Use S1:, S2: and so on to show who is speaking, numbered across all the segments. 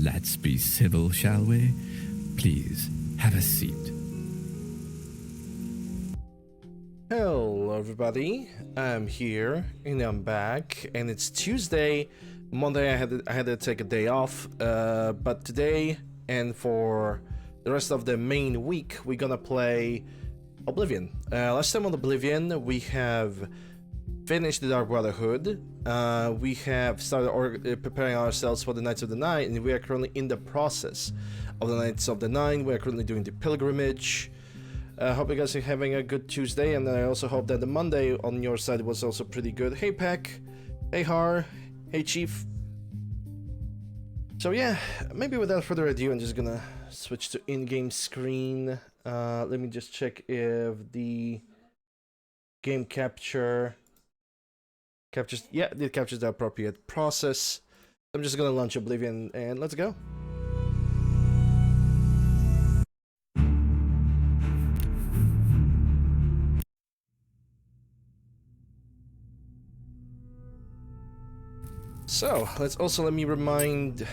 S1: Let's be civil, shall we? Please, have a seat.
S2: Hello everybody, I'm here and I'm back, and it's Tuesday. Monday I had to take a day off, but today and for the rest of the main week we're gonna play Oblivion. Last time on Oblivion we have finished the Dark Brotherhood. We have started preparing ourselves for the Knights of the Nine, and we are currently in the process of the Knights of the Nine. We are currently doing the pilgrimage. I hope you guys are having a good Tuesday, and I also hope that the Monday on your side was also pretty good. Hey Peck, hey Har, hey Chief. So yeah, maybe without further ado, I'm just gonna switch to in-game screen. Let me just check if the game captures, yeah, it captures the appropriate process. I'm just gonna launch Oblivion and let's go. So, let me remind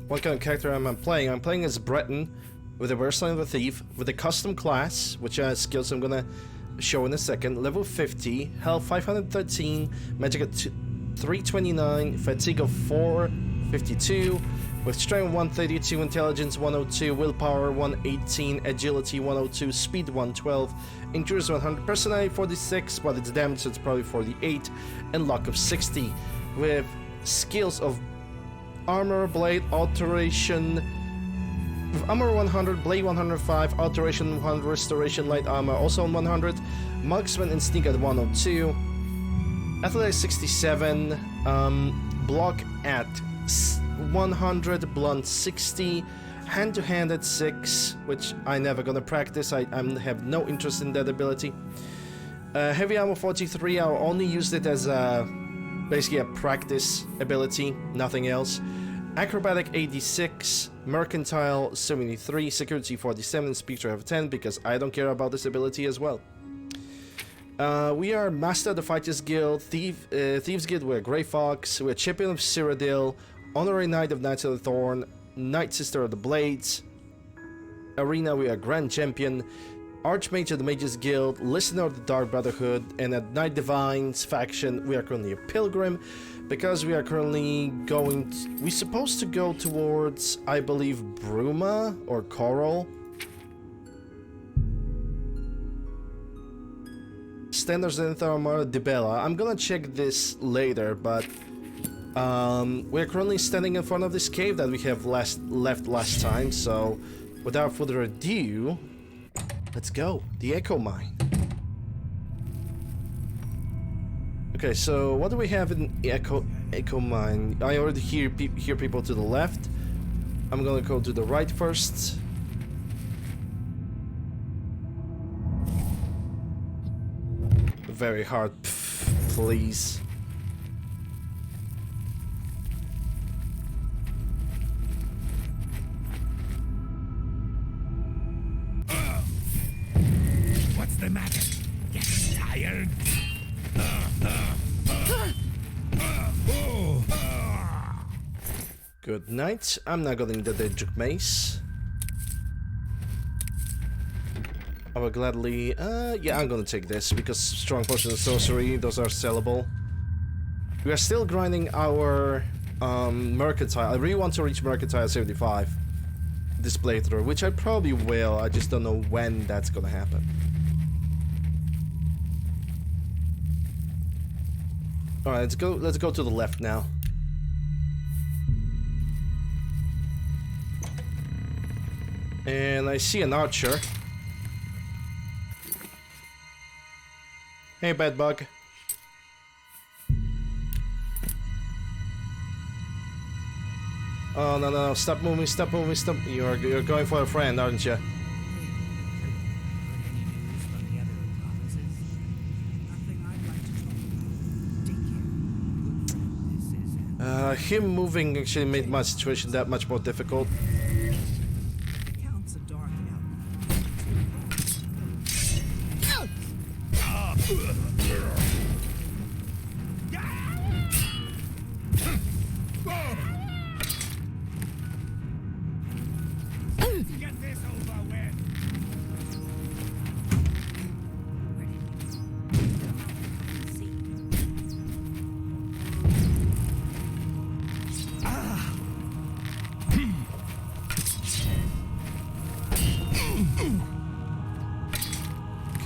S2: what kind of character I'm playing. I'm playing as Breton, with a Versatile of a Thief, with a custom class, which has skills I'm gonna show in a second. Level 50, health 513, magic at 329, fatigue of 452, with strength 132, intelligence 102, willpower 118, agility 102, speed 112, endurance 100, personality 46, but its damage is probably 48, and luck of 60, with skills of armor, blade, alteration, armor 100, blade 105, alteration 100, restoration, light armor also on 100, marksman and sneak at 102, athletics 67, block at 100, blunt 60, hand to hand at 6, which I never gonna practice. I have no interest in that ability. Heavy armor 43, I'll only use it as basically a practice ability, nothing else. Acrobatic 86, Mercantile 73, Security 47, Speed Drive 10, because I don't care about this ability as well. We are Master of the Fighters Guild, Thieves Guild, we're Grey Fox, we're Champion of Cyrodiil, Honorary Knight of Knights of the Thorn, Night Sister of the Blades. Arena, we are Grand Champion, Archmage of the Mages Guild, Listener of the Dark Brotherhood, and at Night Divines faction, we are currently a Pilgrim, because we are currently going we're supposed to go towards, I believe, Bruma or Coral. Standard Zenith Armor, Dibella. I'm gonna check this later, but we're currently standing in front of this cave that we have left last time, so without further ado, let's go. The Echo Mine. Okay, so what do we have in Echo Mine? I already hear people to the left. I'm gonna go to the right first. Very hard, please.
S3: What's the matter? Getting tired?
S2: Good night. I'm not going to the Daedric Mace. I will gladly... yeah, I'm gonna take this, because Strong Potion and Sorcery, those are sellable. We are still grinding our Mercantile. I really want to reach Mercantile 75 this playthrough, which I probably will, I just don't know when that's gonna happen. Alright, let's go to the left now. And I see an archer. Hey, bad bug. Oh no, stop moving, stop moving, stop. You're going for a friend, aren't you? Him moving actually made my situation that much more difficult.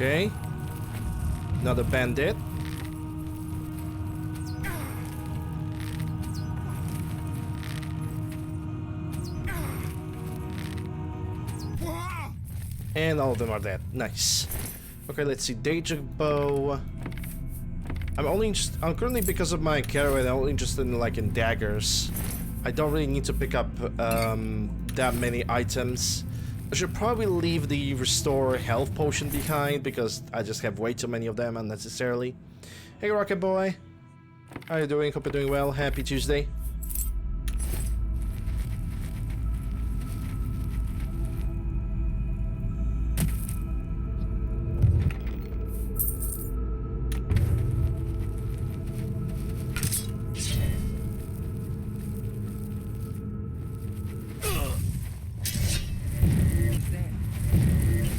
S2: Okay. Another bandit. And all of them are dead. Nice. Okay, let's see. Daedric bow. I'm currently, because of my character, I'm only interested in like in daggers. I don't really need to pick up that many items. I should probably leave the restore health potion behind because I just have way too many of them unnecessarily. Hey Rocket Boy, how are you doing? Hope you're doing well. Happy Tuesday.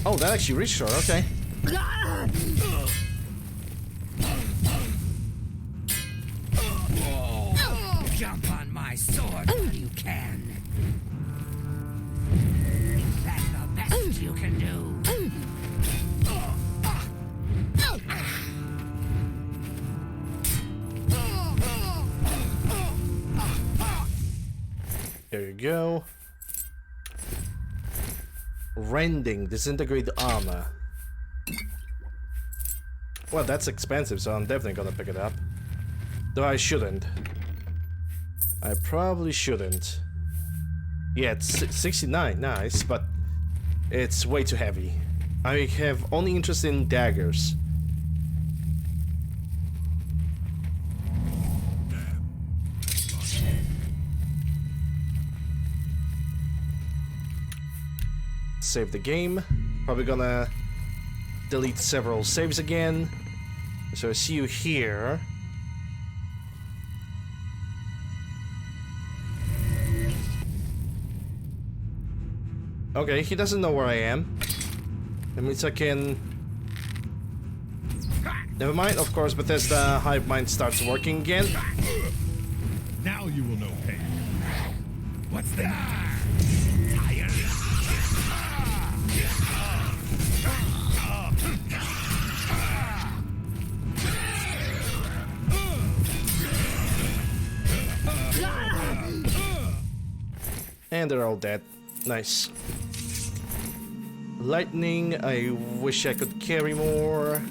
S2: Oh, that actually reached her, okay.
S3: Jump on my sword while you can. That's the best you can do.
S2: There you go. Rending, disintegrate armor. Well, that's expensive, so I'm definitely gonna pick it up. Though I shouldn't. I probably shouldn't. Yeah, it's 69, nice, but it's way too heavy. I have only interest in daggers. Save the game. Probably gonna delete several saves again. So I see you here. Okay, he doesn't know where I am. That means I can... Never mind, of course, Bethesda Hive Mind starts working again.
S3: Now you will know pain. What's the matter? Tired?
S2: And they're all dead. Nice. Lightning, I wish I could carry more.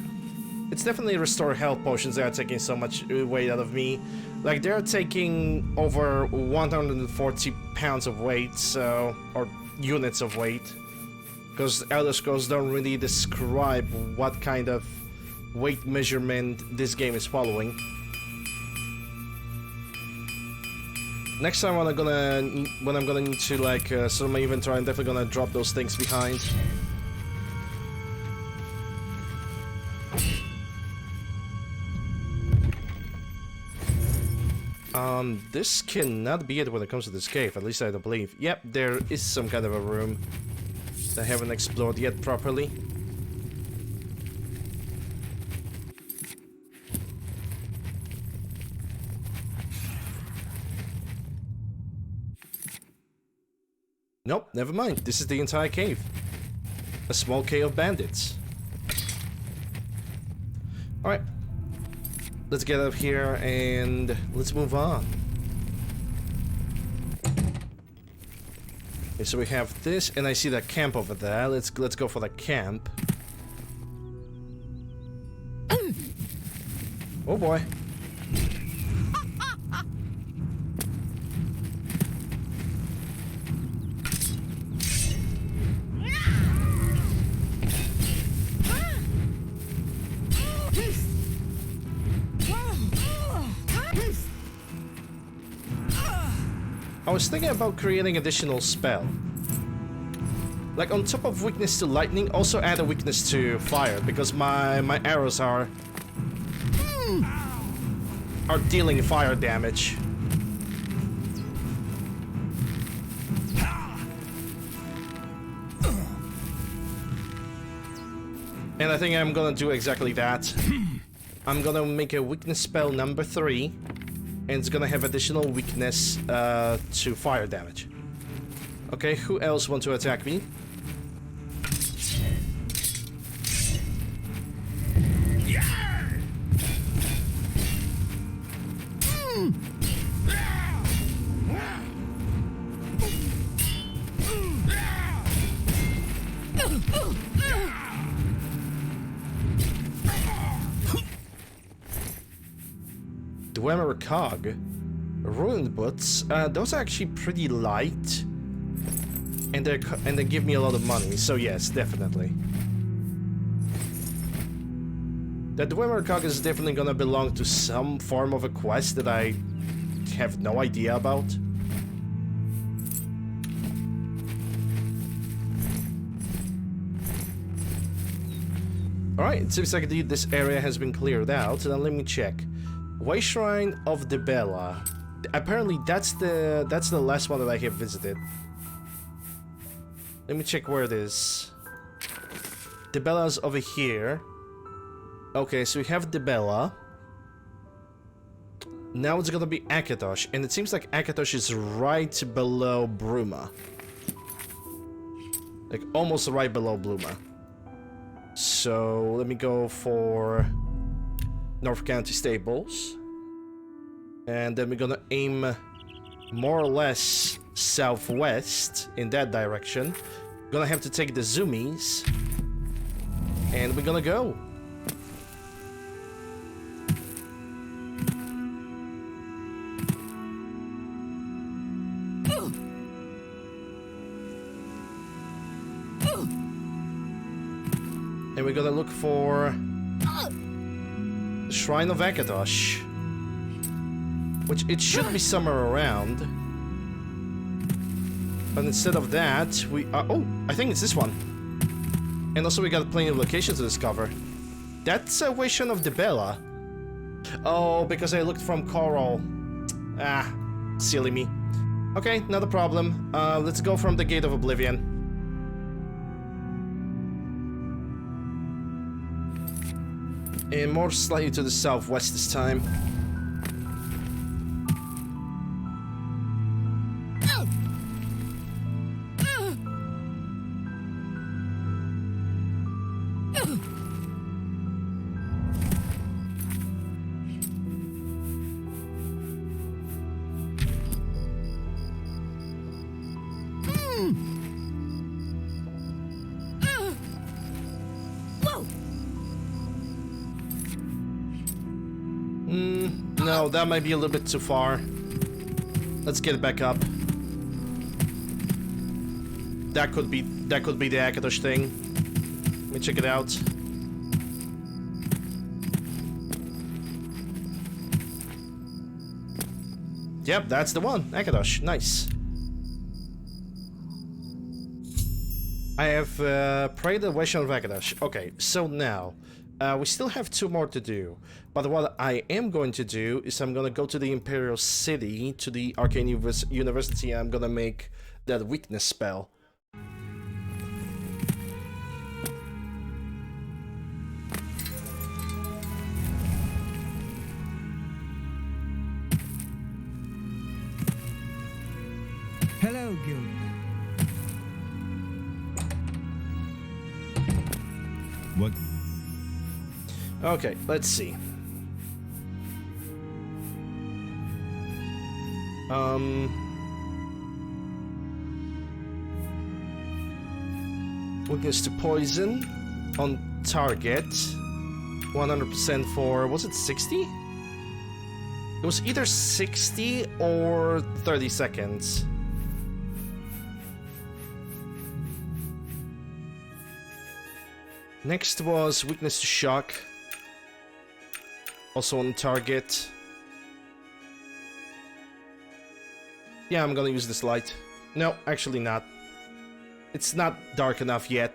S2: It's definitely restore health potions that are taking so much weight out of me. Like, they're taking over 140 pounds of weight, so... or units of weight. Because Elder Scrolls don't really describe what kind of weight measurement this game is following. Next time when I'm gonna need to like sort of my inventory, I'm definitely gonna drop those things behind. This cannot be it when it comes to this cave, at least I don't believe. Yep, there is some kind of a room that I haven't explored yet properly. Nope, never mind. This is the entire cave. A small cave of bandits. Alright. Let's get up here and let's move on. Okay, so we have this, and I see that camp over there. Let's go for the camp. Oh boy. I was thinking about creating additional spell. Like on top of weakness to lightning, also add a weakness to fire, because my arrows are dealing fire damage. And I think I'm gonna do exactly that. I'm gonna make a weakness spell number 3. And it's gonna have additional weakness to fire damage. Okay, who else wants to attack me? Dwemer Cog. Ruined Boots. Those are actually pretty light. And they give me a lot of money, so yes, definitely. The Dwemer Cog is definitely gonna belong to some form of a quest that I have no idea about. Alright, it seems like this area has been cleared out. Now let me check. Way Shrine of the Bella. Apparently that's the last one that I have visited. Let me check where it is. The Bella's over here. Okay, so we have the Bella. Now it's gonna be Akatosh, and it seems like Akatosh is right below Bruma. Like, almost right below Bruma. So, let me go for North County Stables. And then we're gonna aim more or less southwest in that direction. Gonna have to take the zoomies. And we're gonna go. And we're gonna look for the Shrine of Akatosh, which it should be somewhere around. But instead of that, we are... Oh, I think it's this one. And also we got plenty of locations to discover. That's a Vision of the Bella. Oh, because I looked from Coral. Ah, silly me. Okay, not a problem. Let's go from the Gate of Oblivion. And more slightly to the southwest this time. No, that might be a little bit too far. Let's get it back up. That could be the Akatosh thing. Let me check it out. Yep, that's the one. Akatosh. Nice. I have prayed the Vision of Akatosh. Okay, so now we still have 2 more to do. But what I am going to do is I'm gonna go to the Imperial City, to the Arcane University, and I'm gonna make that weakness spell.
S4: Hello, Guildman.
S3: What?
S2: Okay, let's see. Weakness to poison on target. 100% for, was it 60? It was either 60 or 30 seconds. Next was weakness to shock. Also on target. Yeah, I'm gonna use this light. No, actually not. It's not dark enough yet.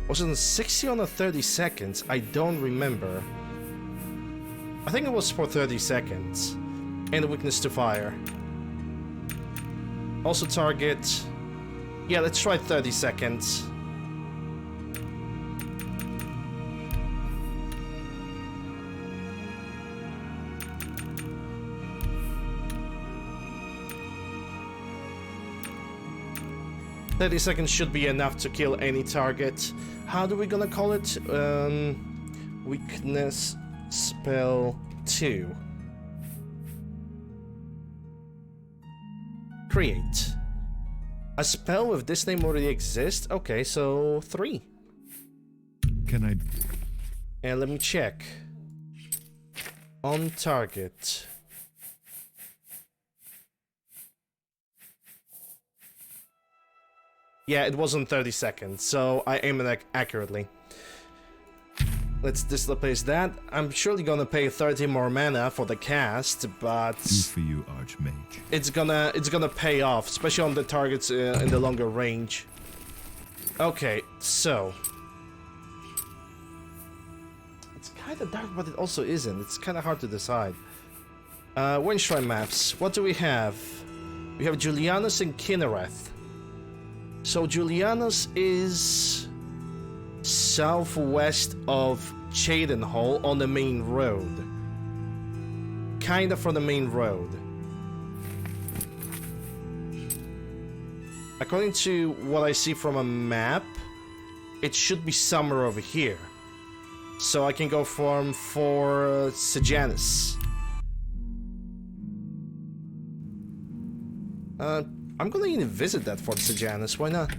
S2: Was it 60 on 30 seconds? I don't remember. I think it was for 30 seconds. And a weakness to fire. Also target... Yeah, let's try 30 seconds. "30 seconds should be enough to kill any target." How do we gonna call it? Weakness spell 2. Create. A spell with this name already exists? Okay, so 3.
S3: can I...
S2: And let me check. On target. Yeah, it was on 30 seconds, so I aimed it accurately. Let's displace that. I'm surely gonna pay 30 more mana for the cast, but
S3: Do for you, Archmage.
S2: it's gonna pay off, especially on the targets in the longer range. Okay, so it's kind of dark, but it also isn't. It's kind of hard to decide. Wind Shrine maps. What do we have? We have Julianus and Kinnereth. So Julianus is southwest of Cheydinhall on the main road. Kinda from the main road. According to what I see from a map, it should be somewhere over here. So I can go for Sejanus. I'm gonna even visit that Fort Sejanus, why not?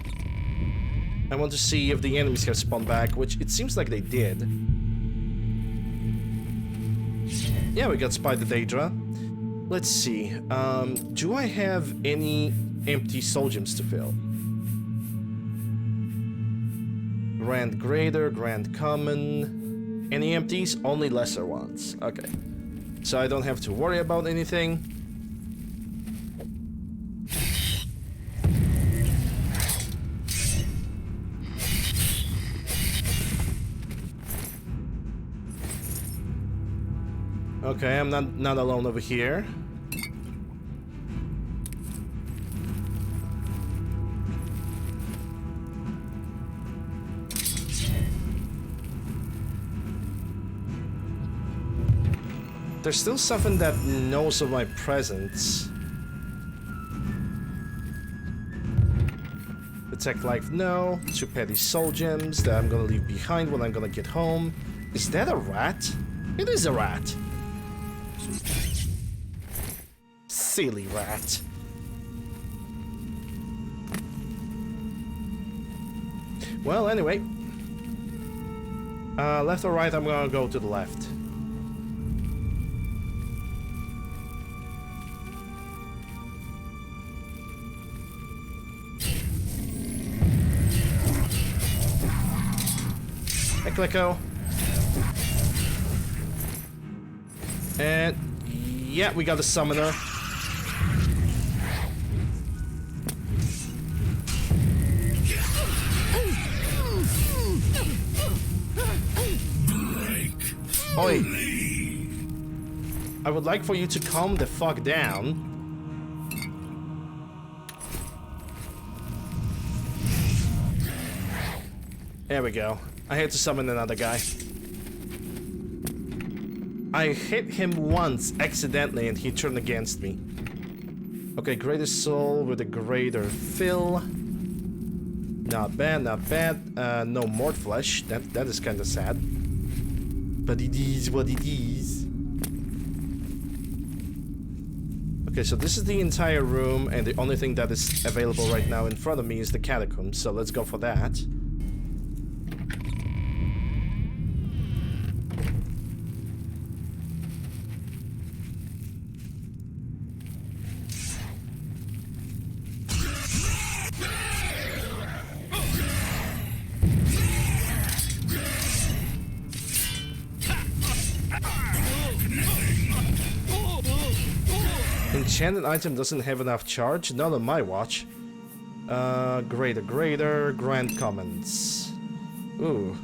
S2: I want to see if the enemies have spawned back, which it seems like they did. Yeah, we got Spider Daedra. Let's see, do I have any empty soul gems to fill? Grand Greater, Grand Common. Any empties? Only lesser ones. Okay. So I don't have to worry about anything. Okay, I'm not alone over here. There's still something that knows of my presence. Detect life, no. 2 petty soul gems that I'm gonna leave behind when I'm gonna get home. Is that a rat? It is a rat. Silly rat. Well, anyway. Left or right, I'm gonna go to the left. Hey, Clicko. And yeah, we got a summoner. Oi. I would like for you to calm the fuck down. There we go. I had to summon another guy. I hit him once accidentally and he turned against me. Okay, greater soul with a greater fill. Not bad, not bad. No more flesh. That is kind of sad. But it is what it is. Okay, so this is the entire room, and the only thing that is available right now in front of me is the catacombs, so let's go for that. Enchanted item doesn't have enough charge, not on my watch. Greater, Grand Commons. Ooh.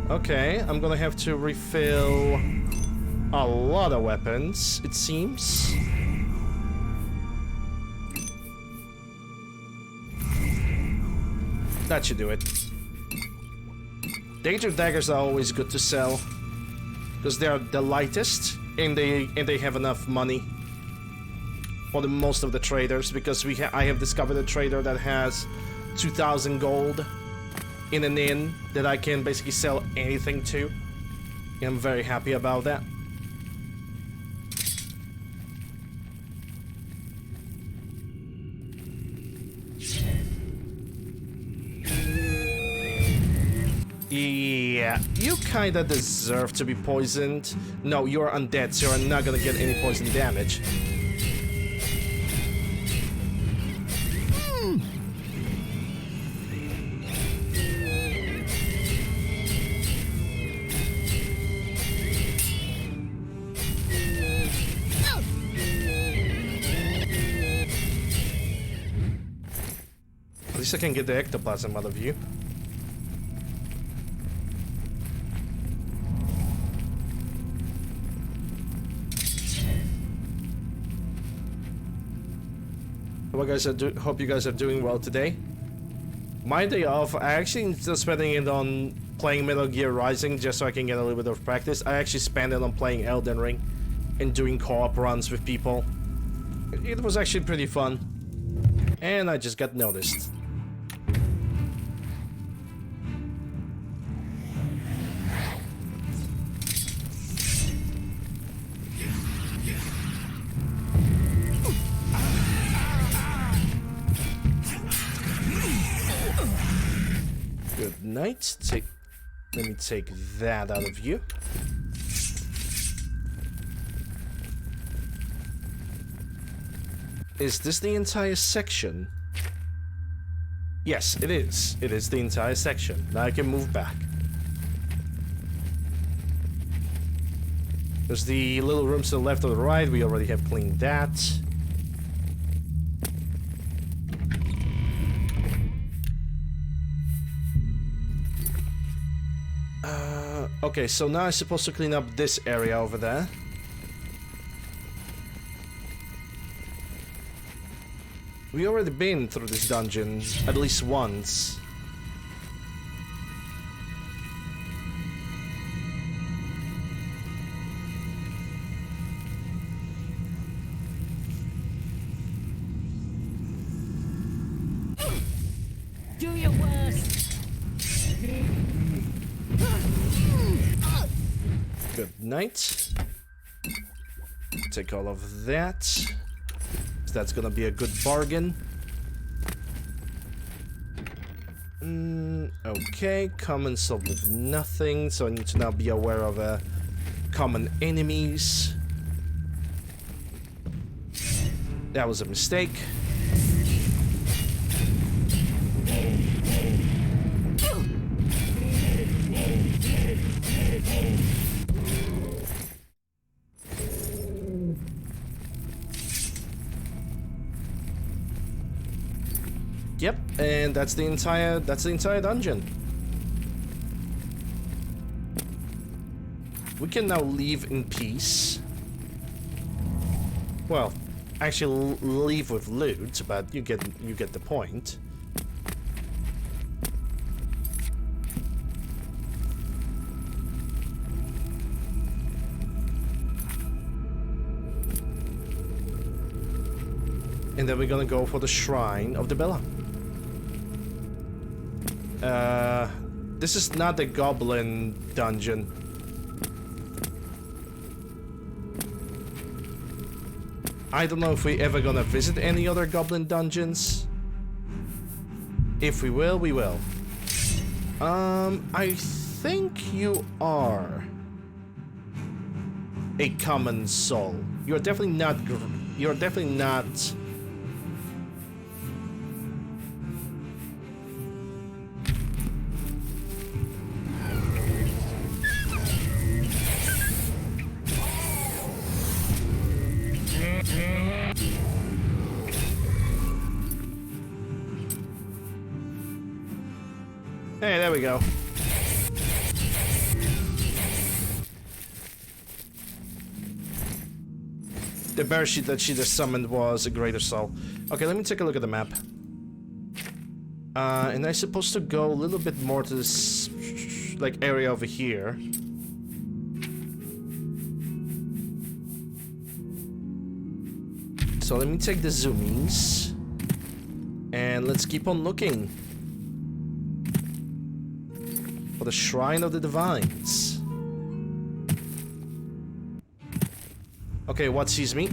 S2: Okay, I'm gonna have to refill a lot of weapons, it seems. That should do it. Danger daggers are always good to sell, because they are the lightest. And they have enough money for the most of the traders, because I have discovered a trader that has 2,000 gold in an inn that I can basically sell anything to. And I'm very happy about that. Yeah, you kinda deserve to be poisoned. No, you're undead, so you're not gonna get any poison damage. At least I can get the ectoplasm out of you. Hope you guys are doing well today. My day off, I actually still spending it on playing Metal Gear Rising just so I can get a little bit of practice. I actually spent it on playing Elden Ring and doing co-op runs with people. It was actually pretty fun. And I just got noticed. Good night. Let me take that out of you. Is this the entire section? Yes, it is. It is the entire section. Now I can move back. There's the little rooms to the left or the right. We already have cleaned that. Okay, so now I'm supposed to clean up this area over there. We already been through this dungeon at least once.
S5: Do your worst.
S2: Good night. Take all of that. That's gonna be a good bargain. Okay, common sold with nothing, so I need to now be aware of common enemies. That was a mistake. Yep, and that's the entire dungeon. We can now leave in peace. Well, actually leave with loot, but you get the point. And then we're gonna go for the Shrine of the Bella. This is not the Goblin dungeon. I don't know if we ever gonna visit any other Goblin dungeons. If we will, we will. I think you are a common soul. You're definitely not. You're definitely not. Hey, there we go. The bear sheet that she just summoned was a greater soul. Okay, let me take a look at the map. And I'm supposed to go a little bit more to this like area over here. So let me take the zoomies. And let's keep on looking for the Shrine of the Divines. Okay, what sees me?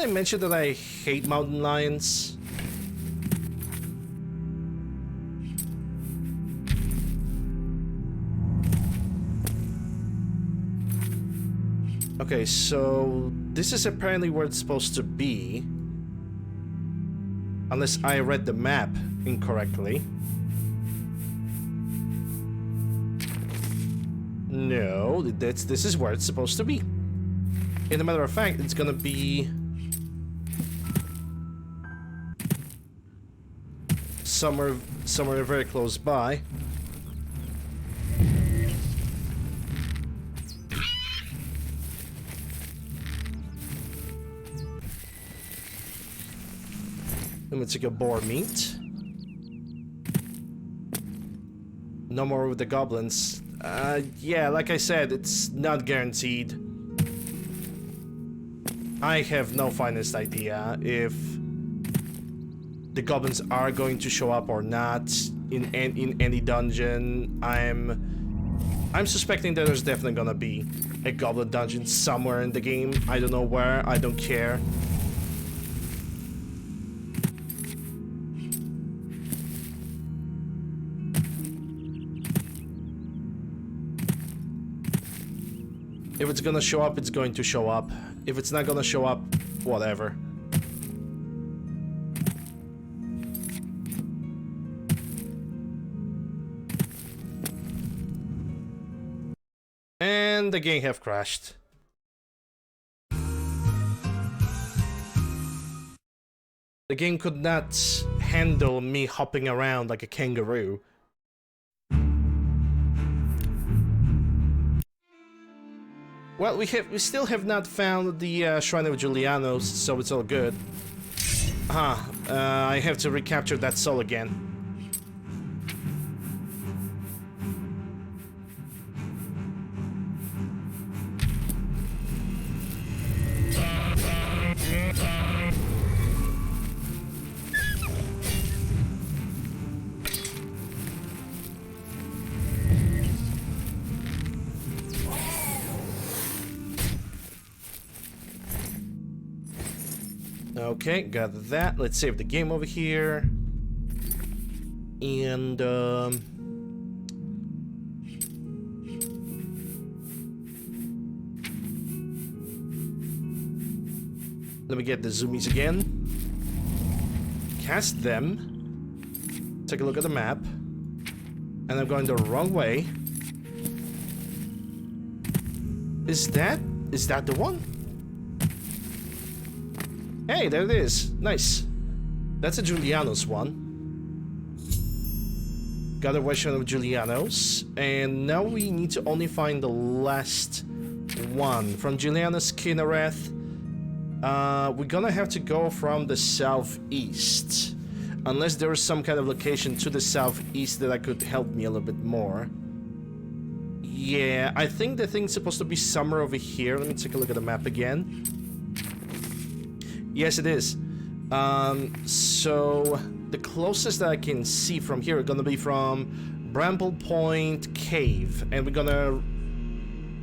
S2: I mention that I hate mountain lions? Okay, so this is apparently where it's supposed to be. Unless I read the map incorrectly. No, this is where it's supposed to be. In a matter of fact, it's gonna be somewhere very close by. Let me take a boar meat. No more with the goblins. Yeah, like I said, it's not guaranteed. I have no finest idea if the goblins are going to show up or not in any dungeon. I'm suspecting that there's definitely gonna be a goblin dungeon somewhere in the game. I don't know where, I don't care. If it's gonna show up, it's going to show up. If it's not gonna show up, whatever. And the game have crashed. The game could not handle me hopping around like a kangaroo. Well, we still have not found the Shrine of Julianos, so it's all good. I have to recapture that soul again. Okay, got that. Let's save the game over here. And, let me get the zoomies again. Cast them. Take a look at the map. And I'm going the wrong way. Is that the one? Hey, there it is. Nice. That's a Julianos one. Got a version of Julianos. And now we need to only find the last one. From Julianos Kinnereth, we're gonna have to go from the southeast. Unless there is some kind of location to the southeast that could help me a little bit more. Yeah, I think the thing's supposed to be somewhere over here. Let me take a look at the map again. Yes, it is. So the closest that I can see from here are gonna be from Bramble Point Cave, and we're gonna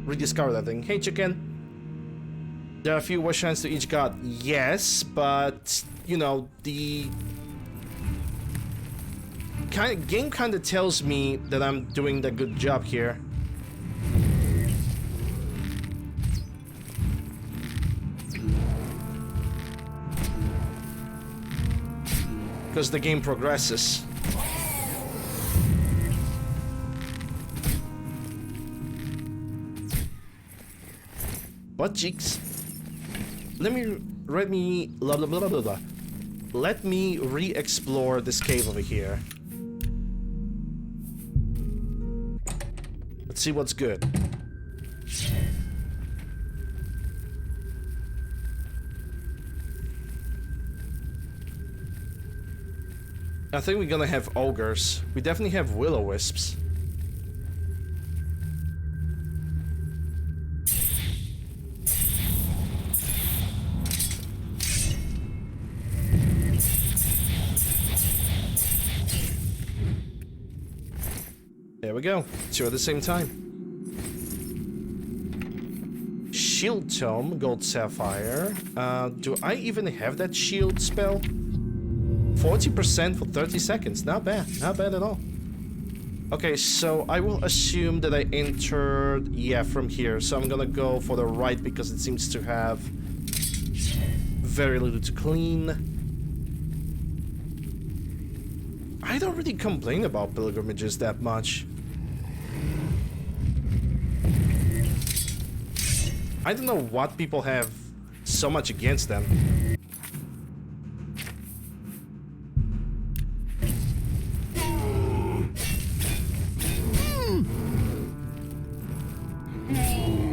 S2: rediscover that thing. Hey, chicken. There are a few wish shrines to each god. Yes, but you know the game kind of tells me that I'm doing the good job here. Because the game progresses. What cheeks? Let me re-explore this cave over here. Let's see what's good. I think we're gonna have ogres. We definitely have will-o-wisps. There we go. Two at the same time. shield tome, gold sapphire. Do I even have that shield spell? 40% for 30 seconds. Not bad. Not bad at all. Okay, so I will assume that I entered, yeah, from here. So I'm gonna go for the right because it seems to have very little to clean. I don't really complain about pilgrimages that much. I don't know what people have so much against them.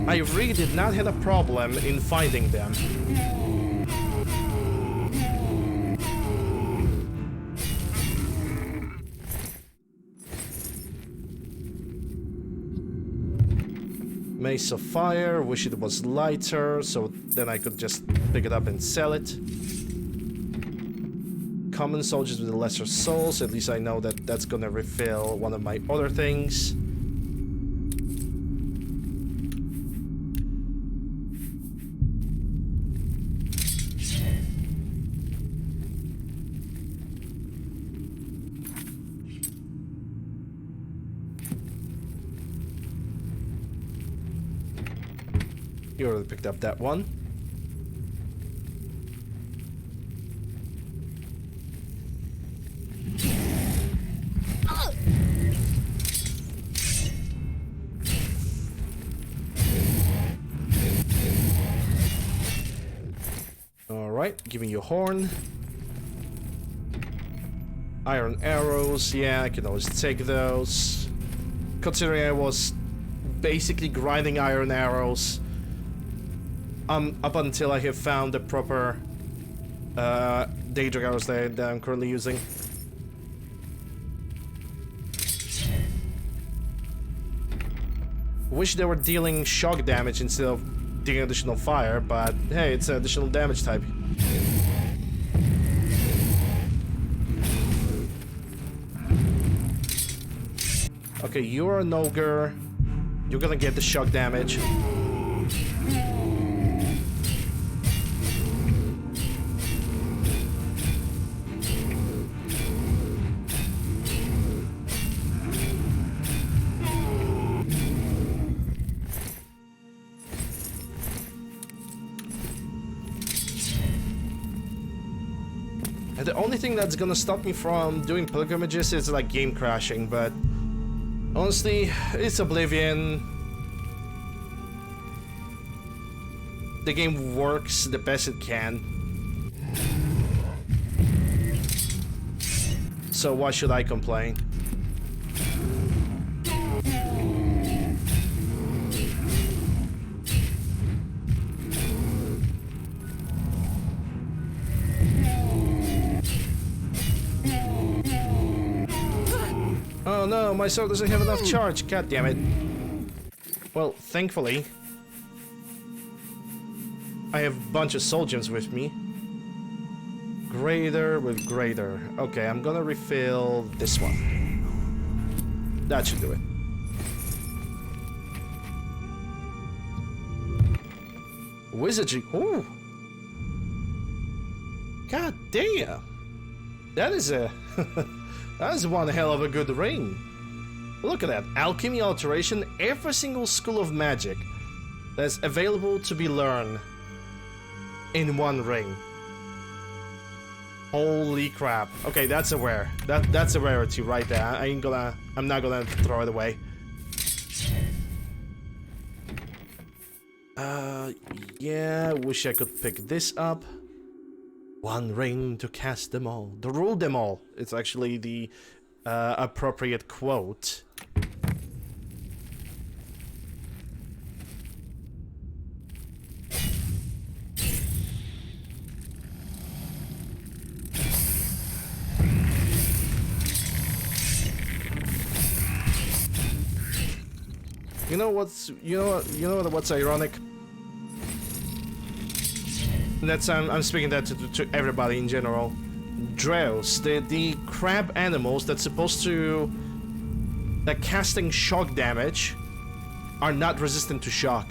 S2: I really did not have a problem in finding them. Mace of Fire, wish it was lighter, so then I could just pick it up and sell it. Common soldiers with the lesser souls, at least I know that that's gonna refill one of my other things. You already picked up that one. Alright, give me your horn. Iron arrows, yeah, I can always take those. Considering I was basically grinding iron arrows up until I have found the proper Daedric arrows that I'm currently using. Wish they were dealing shock damage instead of dealing additional fire, but hey, it's an additional damage type. Okay, you're an ogre. You're gonna get the shock damage. And the only thing that's gonna stop me from doing pilgrimages is like game crashing, but honestly, it's Oblivion. The game works the best it can. So why should I complain? Oh no, my sword doesn't have enough charge. God damn it. Well, thankfully, I have a bunch of soul gems with me. Greater with greater. Okay, I'm gonna refill this one. That should do it. Wizardry. Ooh. God damn. That is a... that is one hell of a good ring. Look at that. Alchemy alteration. Every single school of magic that's available to be learned in one ring. Holy crap. Okay, that's a rare. That's a rarity right there. I'm not gonna throw it away. Yeah, wish I could pick this up. One ring to cast them all. To rule them all. It's actually the appropriate quote. You know what's ironic? That's I'm speaking that to everybody in general. Drows, the crab animals that's supposed to that casting shock damage are not resistant to shock.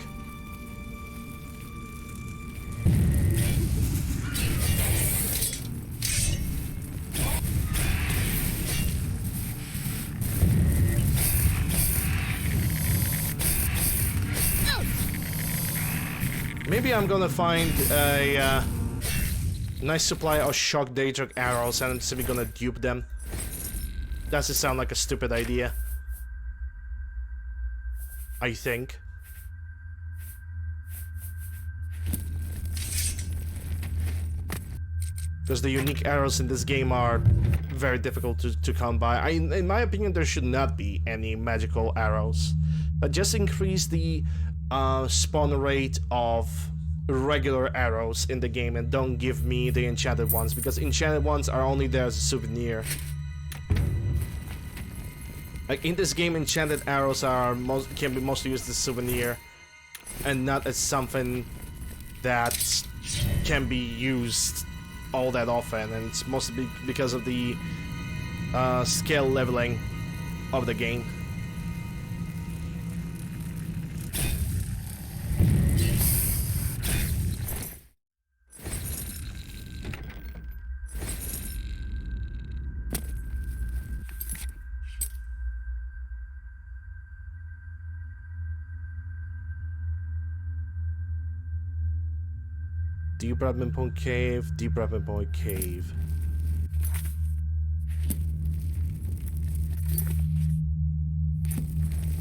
S2: Maybe I'm gonna find a nice supply of shock daedric arrows and I'm simply gonna dupe them. Doesn't sound like a stupid idea. I think. Because the unique arrows in this game are very difficult to come by. In my opinion, there should not be any magical arrows. But just increase the spawn rate of regular arrows in the game and don't give me the enchanted ones, because enchanted ones are only there as a souvenir. Like in this game, enchanted arrows can be mostly used as a souvenir and not as something that can be used all that often, and it's mostly because of the skill leveling of the game. Deep Rabbit Point Cave, Deep Rabbit Point Cave.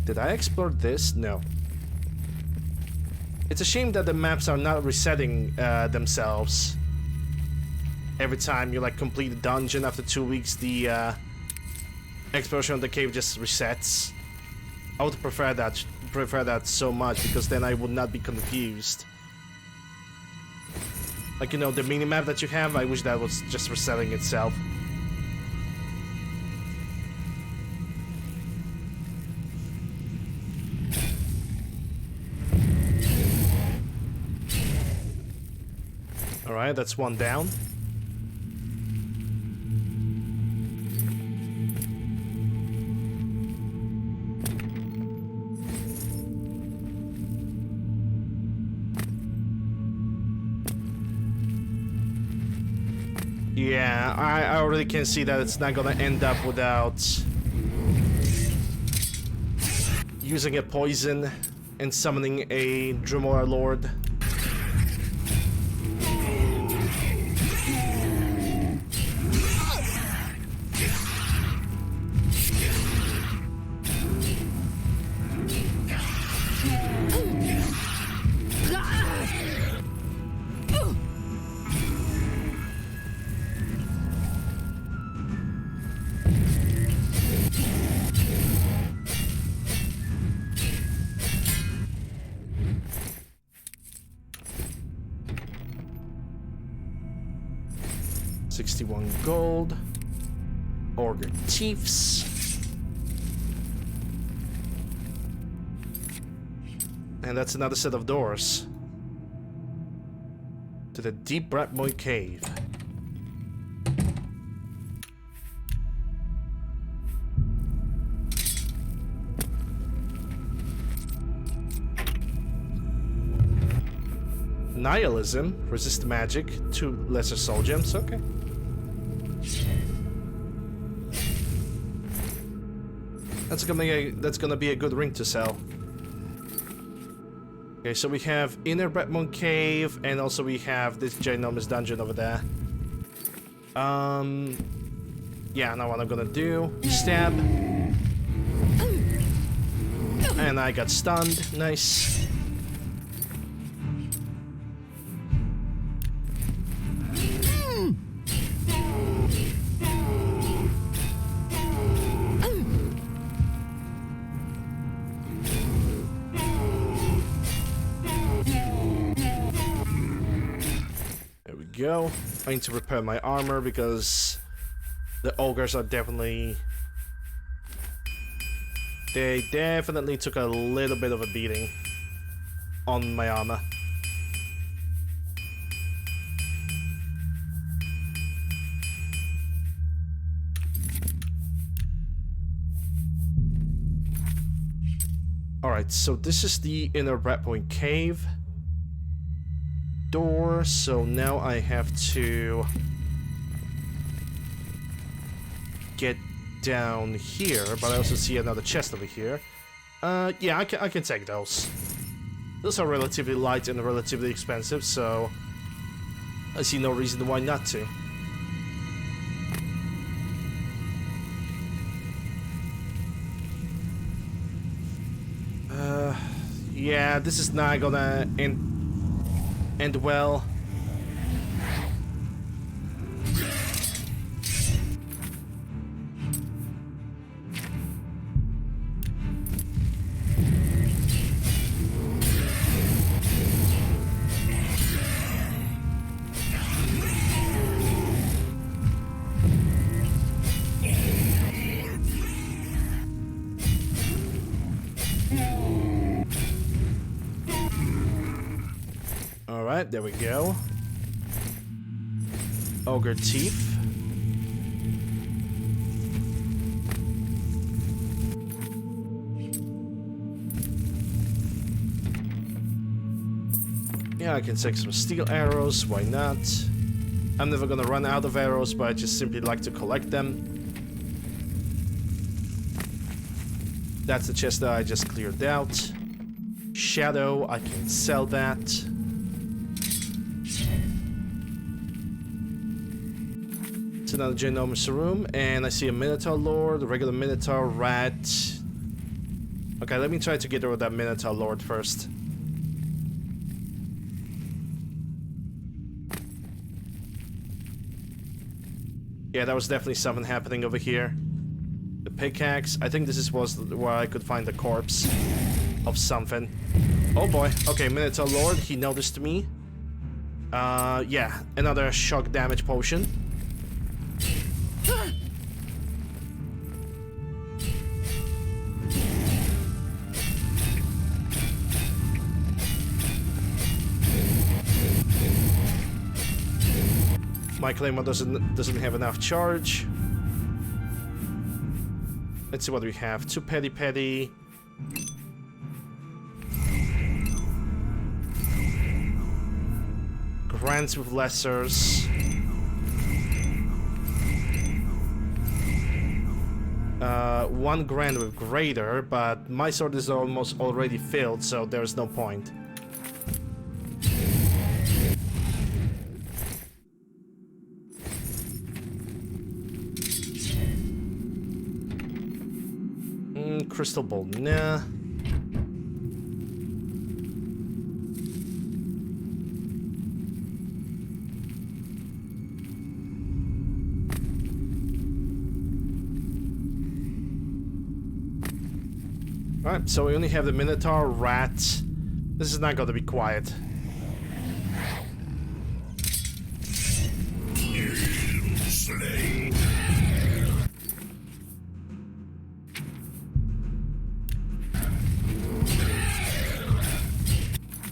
S2: Did I explore this? No. It's a shame that the maps are not resetting themselves. Every time you like complete a dungeon after 2 weeks, the exploration of the cave just resets. I would prefer that so much, because then I would not be confused. Like, you know, the minimap that you have, I wish that was just resetting itself. Alright, that's one down. Yeah, I already can see that it's not gonna end up without using a poison and summoning a Dremora Lord. Gold. Order Chiefs. And that's another set of doors to the Deep Bratmoy Cave. Nihilism, resist magic, 2 lesser soul gems, okay. That's gonna be a good ring to sell. Okay, so we have Inner Bratmoon Cave, and also we have this ginormous dungeon over there. Yeah, now what I'm gonna do, stab. And I got stunned, nice. Go. I need to repair my armor because the ogres are definitely... They definitely took a little bit of a beating on my armor. Alright, so this is the Inner Bratpoint Cave door, so now I have to get down here, but I also see another chest over here. Yeah, I can take those. Those are relatively light and relatively expensive, so I see no reason why not to. Yeah, this is not gonna end well. Alright, there we go. Ogre Teeth. Yeah, I can take some steel arrows, why not? I'm never gonna run out of arrows, but I just simply like to collect them. That's the chest that I just cleared out. Shadow, I can sell that. It's another ginormous room, and I see a Minotaur Lord, a regular Minotaur Rat. Okay, let me try to get rid of that Minotaur Lord first. Yeah, that was definitely something happening over here. The pickaxe, I think this was where I could find the corpse of something. Oh boy, okay, Minotaur Lord, he noticed me. Yeah, another shock damage potion. My claymore doesn't have enough charge. Let's see what we have. 2 petty. Grants with lessers. 1 grand with greater, but my sword is almost already filled, so there's no point. Crystal ball, nah. Alright, so we only have the Minotaur Rat. This is not going to be quiet.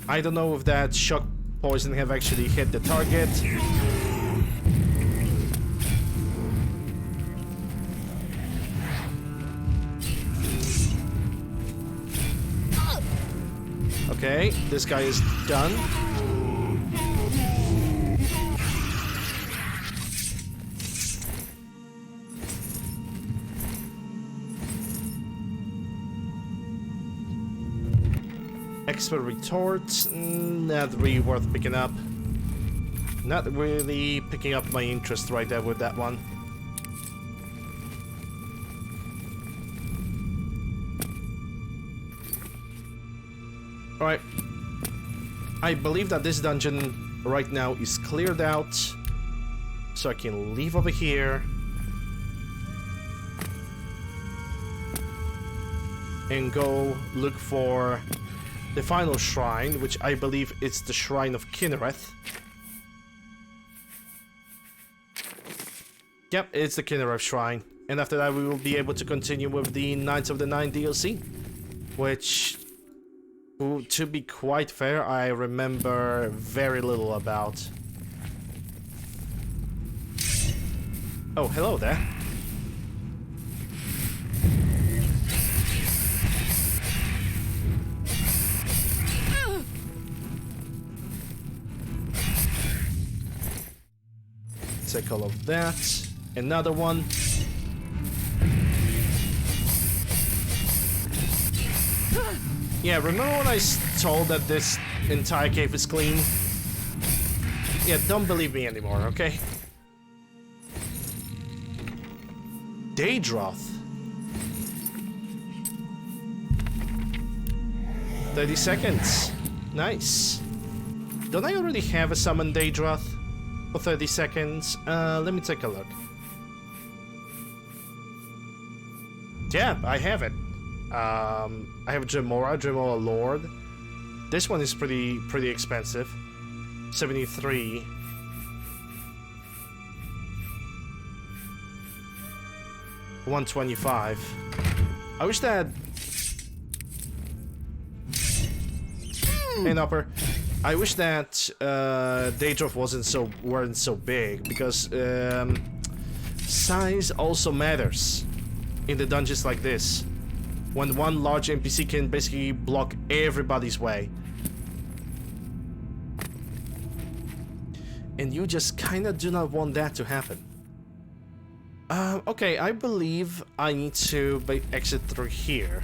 S2: I don't know if that shock poison have actually hit the target. Okay, this guy is done. Expert retort, not really worth picking up. Not really picking up my interest right there with that one. Alright. I believe that this dungeon right now is cleared out. So I can leave over here. And go look for the final shrine, which I believe is the Shrine of Kinnereth. Yep, it's the Kinnereth Shrine. And after that we will be able to continue with the Knights of the Nine DLC. Which, to be quite fair, I remember very little about. Oh, hello there. Take all of that. Another one. Yeah, remember when I told that this entire cave is clean? Yeah, don't believe me anymore, okay? Daedroth. 30 seconds. Nice. Don't I already have a summon Daedroth for 30 seconds? Let me take a look. Yeah, I have it. I have Dremora Lord. This one is pretty expensive. 73. $125. I wish that. Hey, Upper. I wish that Daedroth weren't so big, because size also matters in the dungeons like this. When one large NPC can basically block everybody's way. And you just kinda do not want that to happen. Okay, I believe I need to exit through here.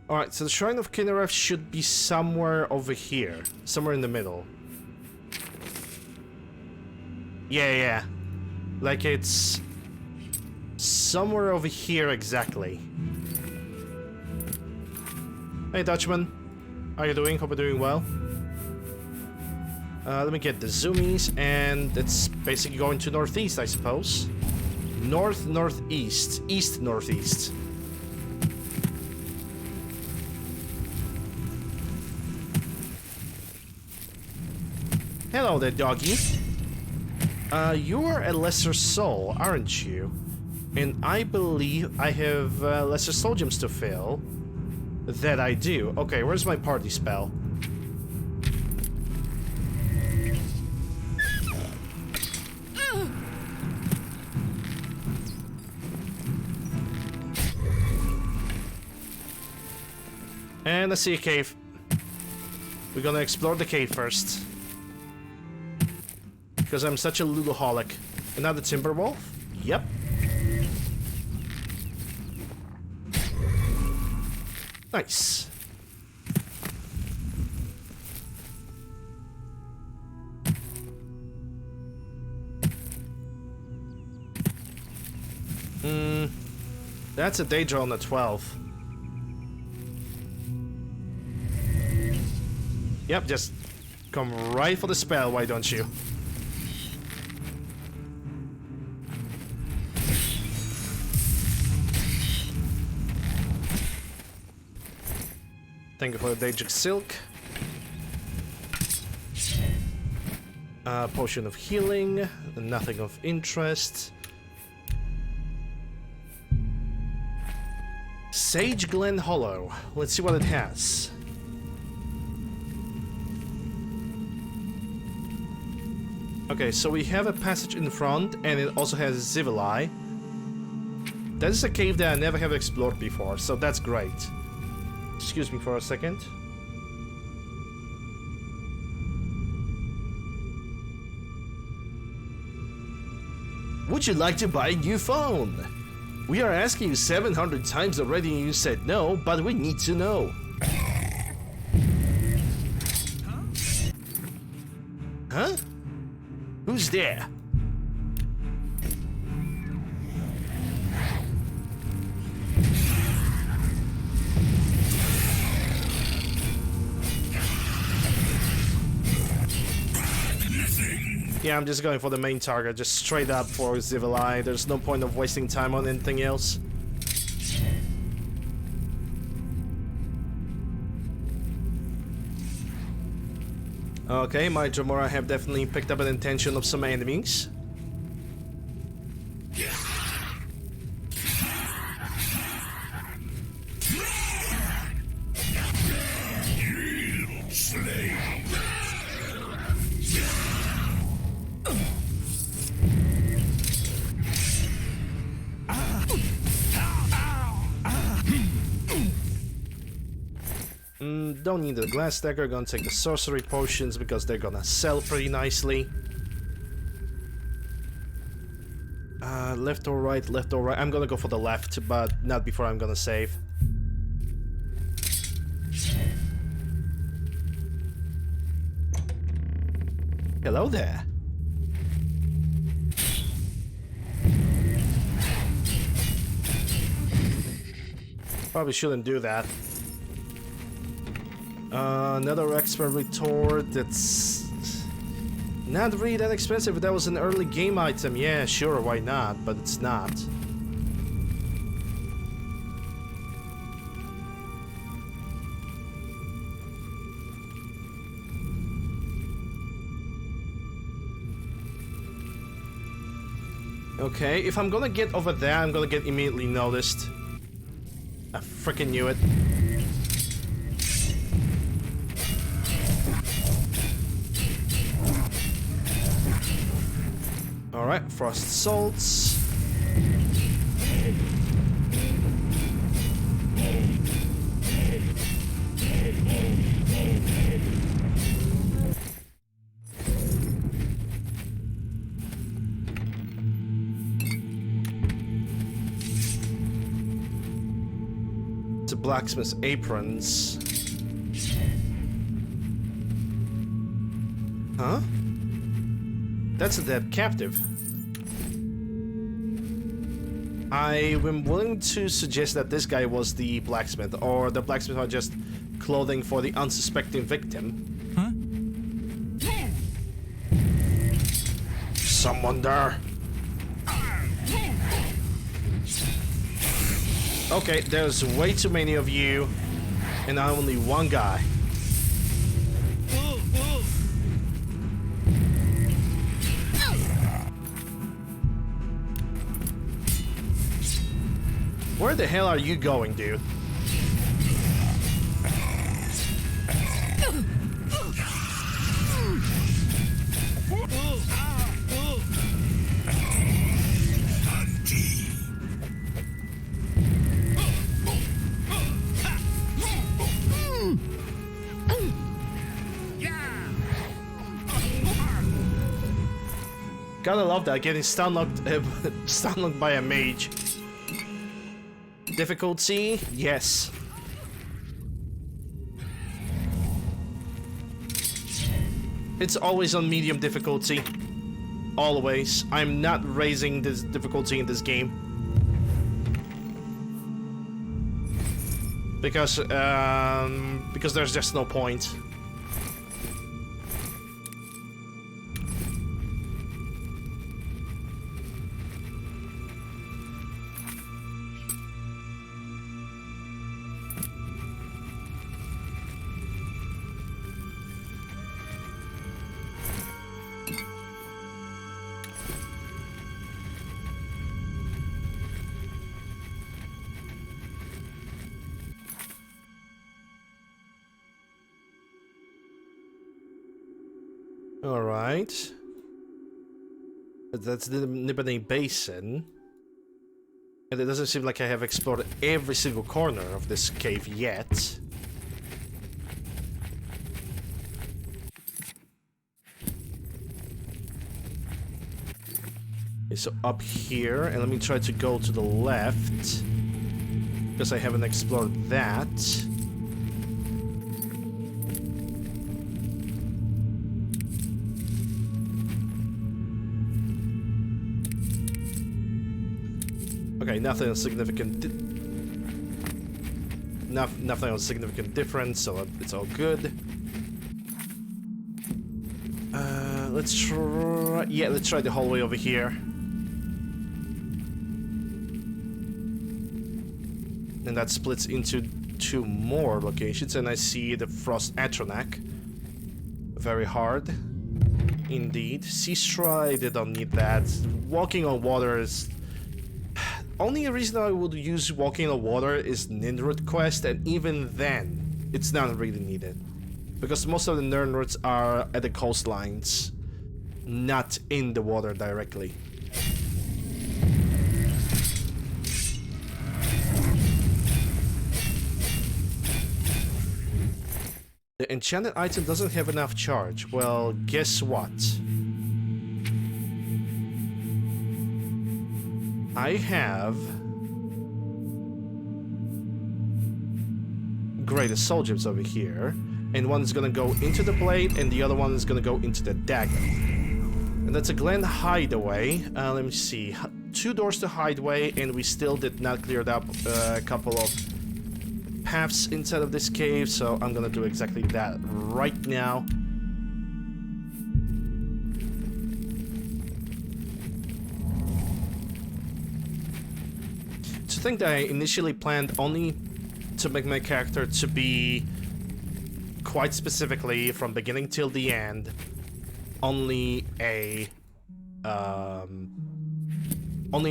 S2: Alright, so the Shrine of Kinnereth should be somewhere over here. Somewhere in the middle. Yeah. Like it's somewhere over here exactly. Hey Dutchman. How you doing? Hope you're doing well. Let me get the zoomies, and it's basically going to northeast, I suppose. Northeast. East-northeast. Hello there, doggy. You're a lesser soul, aren't you? And I believe I have lesser soul gems to fill. That I do. Okay, where's my party spell? And I see a cave. We're gonna explore the cave first. Because I'm such a ludaholic. Another timber wolf? Yep. Nice. That's a Daedra on the 12. Yep, just come right for the spell, why don't you? Thank you for the Daedric Silk. Potion of Healing, nothing of interest. Sage Glen Hollow. Let's see what it has. Okay, so we have a passage in front, and it also has Zivili. That is a cave that I never have explored before, so that's great. Excuse me for a second. Would you like to buy a new phone? We are asking you 700 times already and you said no, but we need to know. Huh? Who's there? Yeah, I'm just going for the main target, just straight up for Civil Eye. There's no point of wasting time on anything else. Okay, my Dremora have definitely picked up an intention of some enemies. Don't need the glass dagger, gonna take the sorcery potions because they're gonna sell pretty nicely. Left or right, left or right. I'm gonna go for the left, but not before I'm gonna save. Hello there. Probably shouldn't do that. Another expert retort. That's not really that expensive. If that was an early game item, yeah, sure, why not? But it's not. Okay, if I'm gonna get over there, I'm gonna get immediately noticed. I freaking knew it. Alright, frost salts. To blacksmith's aprons. Huh? That's a dead captive. I'm willing to suggest that this guy was the blacksmith, or the blacksmith are just clothing for the unsuspecting victim.
S4: Huh?
S2: Someone there. Okay, there's way too many of you, and only one guy. Where the hell are you going, dude? Gotta love that, getting stun-locked by a mage. Difficulty? Yes. It's always on medium difficulty. Always. I'm not raising this difficulty in this game. Because there's just no point. Alright. That's the Nibene Basin. And it doesn't seem like I have explored every single corner of this cave yet. Okay, so up here, and let me try to go to the left. Because I haven't explored that. Okay, nothing of significant. Nothing of significant difference, so it's all good. let's try... Yeah, let's try the hallway over here. And that splits into 2 more locations, and I see the Frost Atronak. Very hard. Indeed. Sea Stride, they don't need that. Walking on water is... Only reason I would use Walking on Water is Ninroot quest, and even then, it's not really needed. Because most of the Ninroots are at the coastlines, not in the water directly. The enchanted item doesn't have enough charge. Well, guess what? I have greatest soul gems over here, and one is gonna go into the blade, and the other one is gonna go into the dagger. And that's a Glen Hideaway. Let me see. 2 doors to Hideaway, and we still did not clear up a couple of paths inside of this cave, so I'm gonna do exactly that right now. To think that I initially planned only to make my character to be quite specifically from beginning till the end only a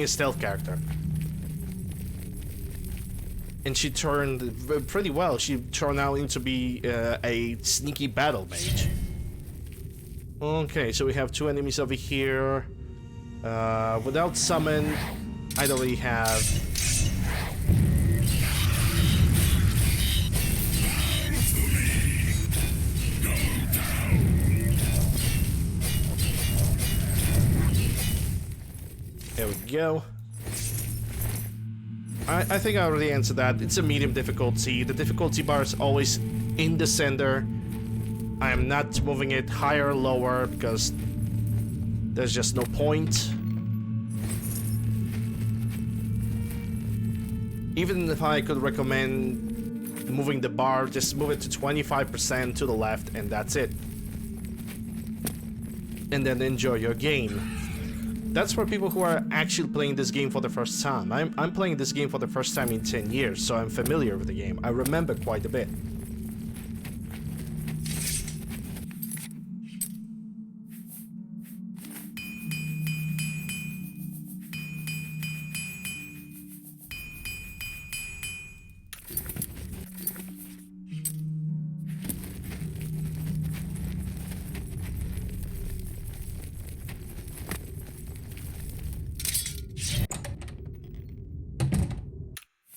S2: stealth character. And she turned pretty well. She turned out into be a sneaky battle mage. Okay, so we have 2 enemies over here. Without summon, I don't really have... There we go. I think I already answered that. It's a medium difficulty. The difficulty bar is always in the center. I am not moving it higher or lower because there's just no point. Even if I could recommend moving the bar, just move it to 25% to the left and that's it. And then enjoy your game. That's for people who are actually playing this game for the first time. I'm playing this game for the first time in 10 years, so I'm familiar with the game. I remember quite a bit.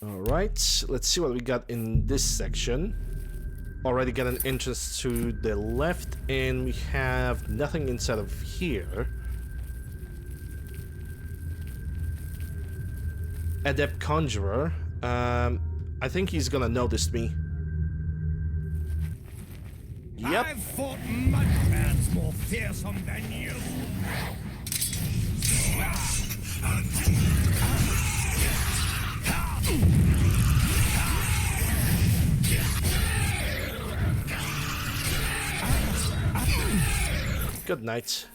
S2: Alright, let's see what we got in this section. Already got an entrance to the left, and we have nothing inside of here. Adept Conjurer. I think he's gonna notice me. Yep.
S3: I've fought mudcrabs more fearsome than you.
S2: Good night.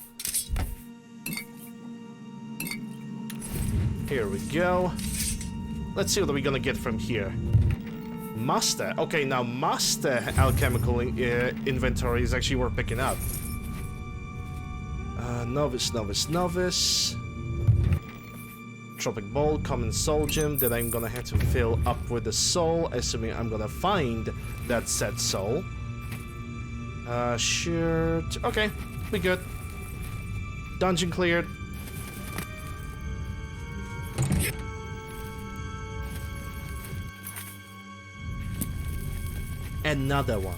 S2: Here we go. Let's see what we're gonna get from here. Master. Okay, now Master alchemical inventory is actually worth picking up. Novice. Tropic Bowl, Common Soul Gem that I'm gonna have to fill up with the soul, assuming I'm gonna find that said soul. Shirt. Okay, we good. Dungeon cleared. Another one.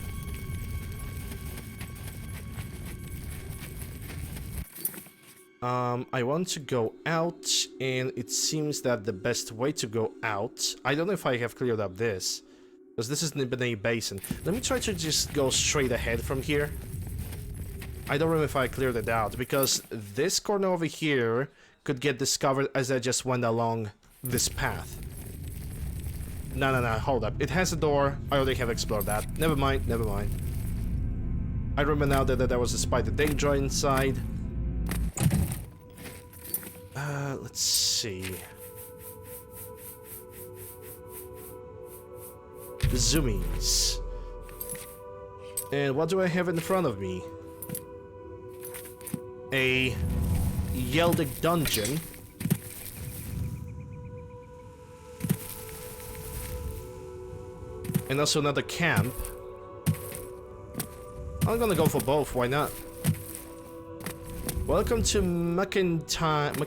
S2: I want to go out, and it seems that the best way to go out... I don't know if I have cleared up this, because this is Nibene Basin. Let me try to just go straight ahead from here. I don't remember if I cleared it out, because this corner over here could get discovered as I just went along this path. No, hold up. It has a door. I already have explored that. Never mind. I remember now that there was a spider danger inside. Let's see. The zoomies. And what do I have in front of me? A Yeldic dungeon. And also another camp. I'm gonna go for both, why not? Welcome to Macintosh?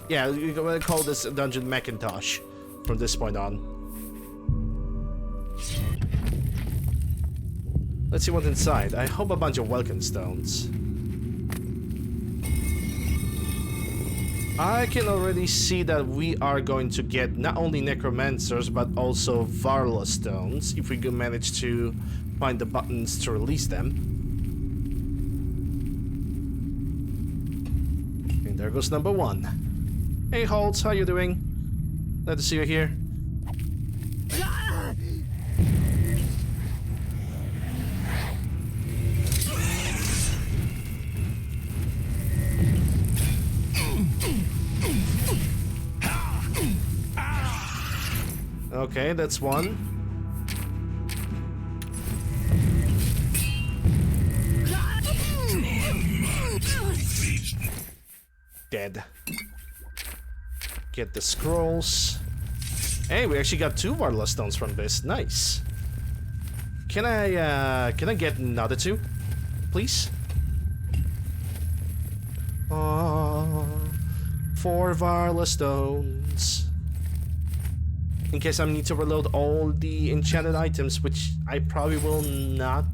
S2: Yeah, you're gonna call this dungeon Macintosh from this point on. Let's see what's inside. I hope a bunch of welcome stones. I can already see that we are going to get not only necromancers but also Varla stones if we can manage to find the buttons to release them. And there goes number one. Hey Holtz, how you doing? Glad to see you here. Okay, that's one. Dead. Get the scrolls. Hey, we actually got 2 Varla stones from this. Nice. Can I get another 2? Please? 4 Varla stones. In case I need to reload all the enchanted items, which I probably will not.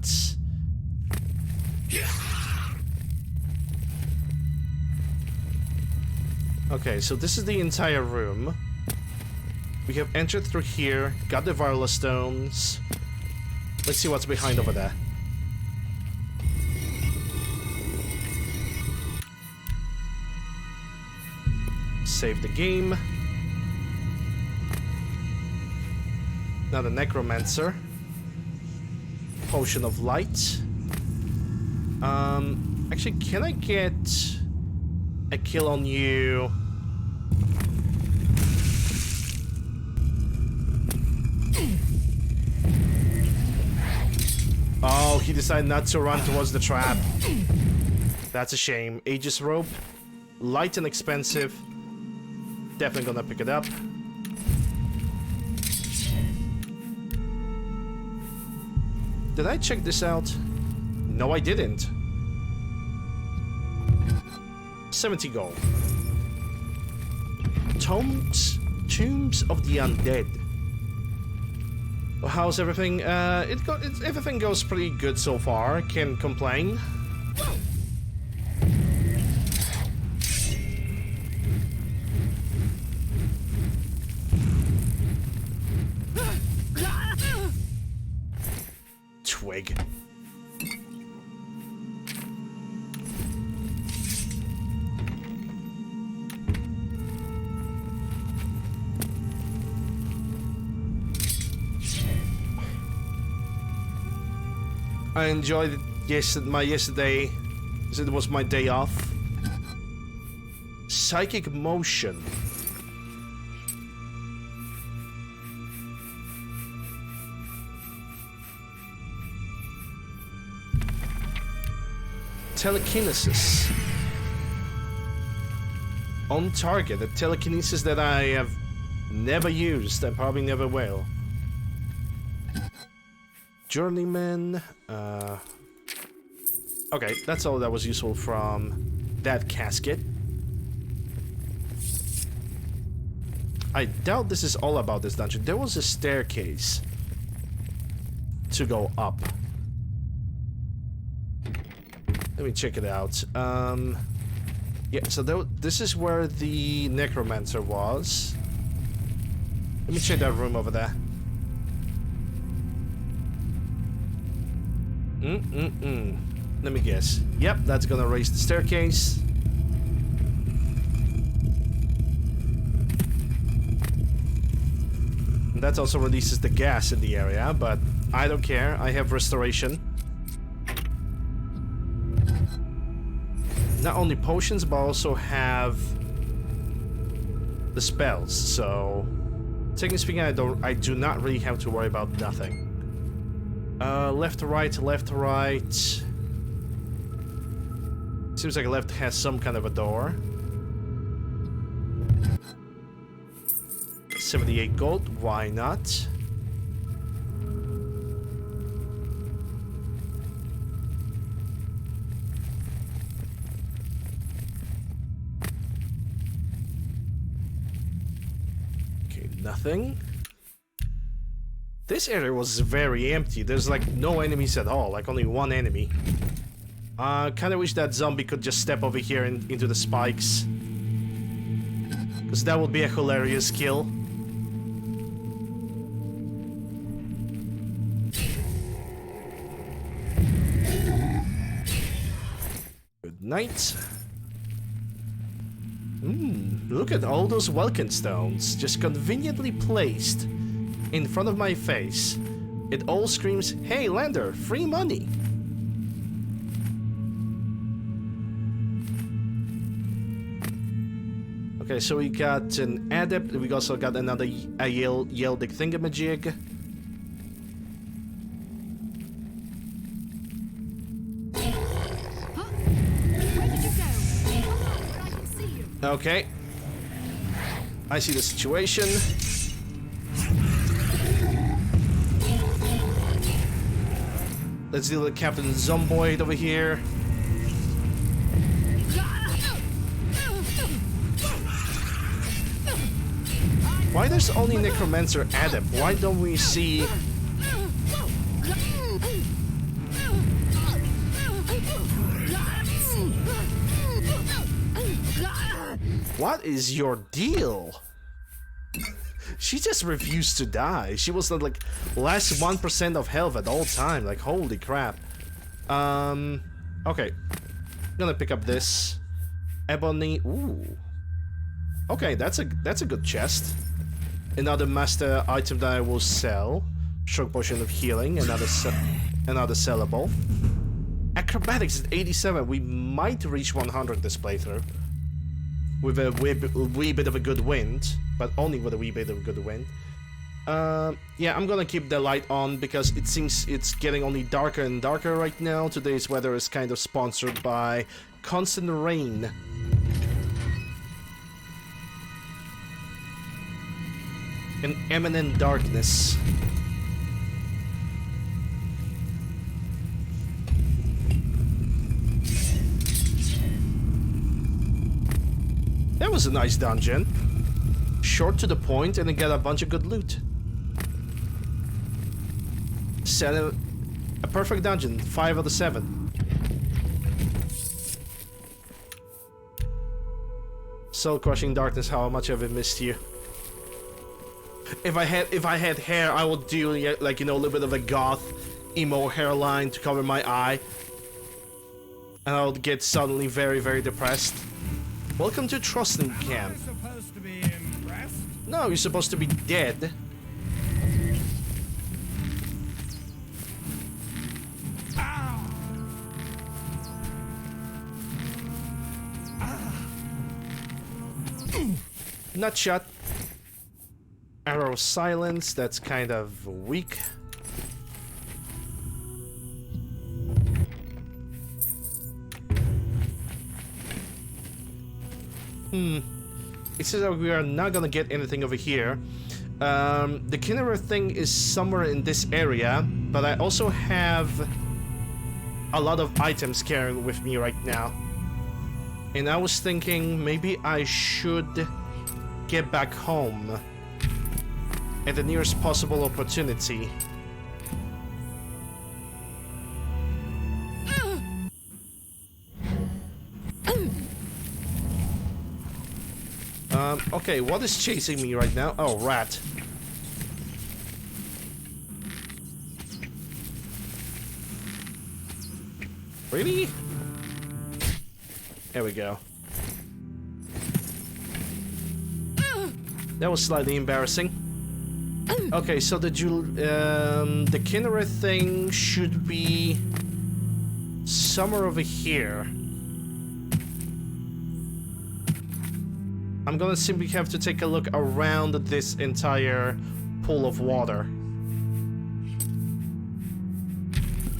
S2: Okay, so this is the entire room. We have entered through here, got the Varla stones. Let's see what's behind over there. Save the game. Now the necromancer. Potion of light. Actually, can I get a kill on you? Oh, he decided not to run towards the trap. That's a shame. Aegis rope. Light and expensive. Definitely gonna pick it up. Did I check this out? No, I didn't. 70 gold. Tombs of the Undead. Well, how's everything? Everything goes pretty good so far. Can't complain. Twig. I enjoyed it yesterday, as it was my day off. Psychic motion. Telekinesis. On target, a telekinesis that I have never used and probably never will. Journeyman. Okay, that's all that was useful from that casket. I doubt this is all about this dungeon. There was a staircase to go up. Let me check it out. Yeah, so this is where the necromancer was. Let me check that room over there. Let me guess. Yep, that's gonna raise the staircase. That also releases the gas in the area, but I don't care. I have restoration. Not only potions, but also have the spells. So, technically speaking, I do not really have to worry about nothing. Left to right, left to right. Seems like left has some kind of a door. 78 gold, why not? Okay, nothing. This area was very empty. There's like no enemies at all, like only one enemy. Kinda wish that zombie could just step over here into the spikes. Because that would be a hilarious kill. Good night. Look at all those welkin stones, just conveniently placed in front of my face. It all screams, "Hey, Lander, free money!" Okay, so we got an adept, we also got another Yeldic thingamajig.
S4: Where did you go? I can see you.
S2: Okay. I see the situation. Let's deal with Captain Zomboid over here. Why there's only Necromancer Adept? Why don't we see... What is your deal? She just refused to die. She was like less 1% of health at all time. Like, holy crap. Okay. I'm gonna pick up this. Ebony. Ooh. Okay, that's a good chest. Another master item that I will sell. Stroke potion of healing. Another sellable. Acrobatics at 87. We might reach 100 this playthrough. With a wee bit of a good wind, but only with a wee bit of a good wind. Yeah, I'm gonna keep the light on because it seems it's getting only darker and darker right now. Today's weather is kind of sponsored by constant rain. And imminent darkness. That was a nice dungeon. Short to the point and then get a bunch of good loot. A perfect dungeon, 5 out of 7. Soul crushing darkness, how much have I missed you? If I had hair, I would do like, you know, a little bit of a goth emo hairline to cover my eye. And I would get suddenly very, very depressed. Welcome to Trusting Camp.
S3: Supposed to be impressed?
S2: No, you're supposed to be dead. Nutshot. Arrow silence, that's kind of weak. It says that we are not gonna get anything over here. The Kinneret thing is somewhere in this area, but I also have a lot of items carrying with me right now. And I was thinking maybe I should get back home at the nearest possible opportunity. Okay, what is chasing me right now? Oh, rat. Really? There we go. That was slightly embarrassing. Okay, so the Kinnereth thing should be somewhere over here. I'm gonna simply have to take a look around this entire pool of water.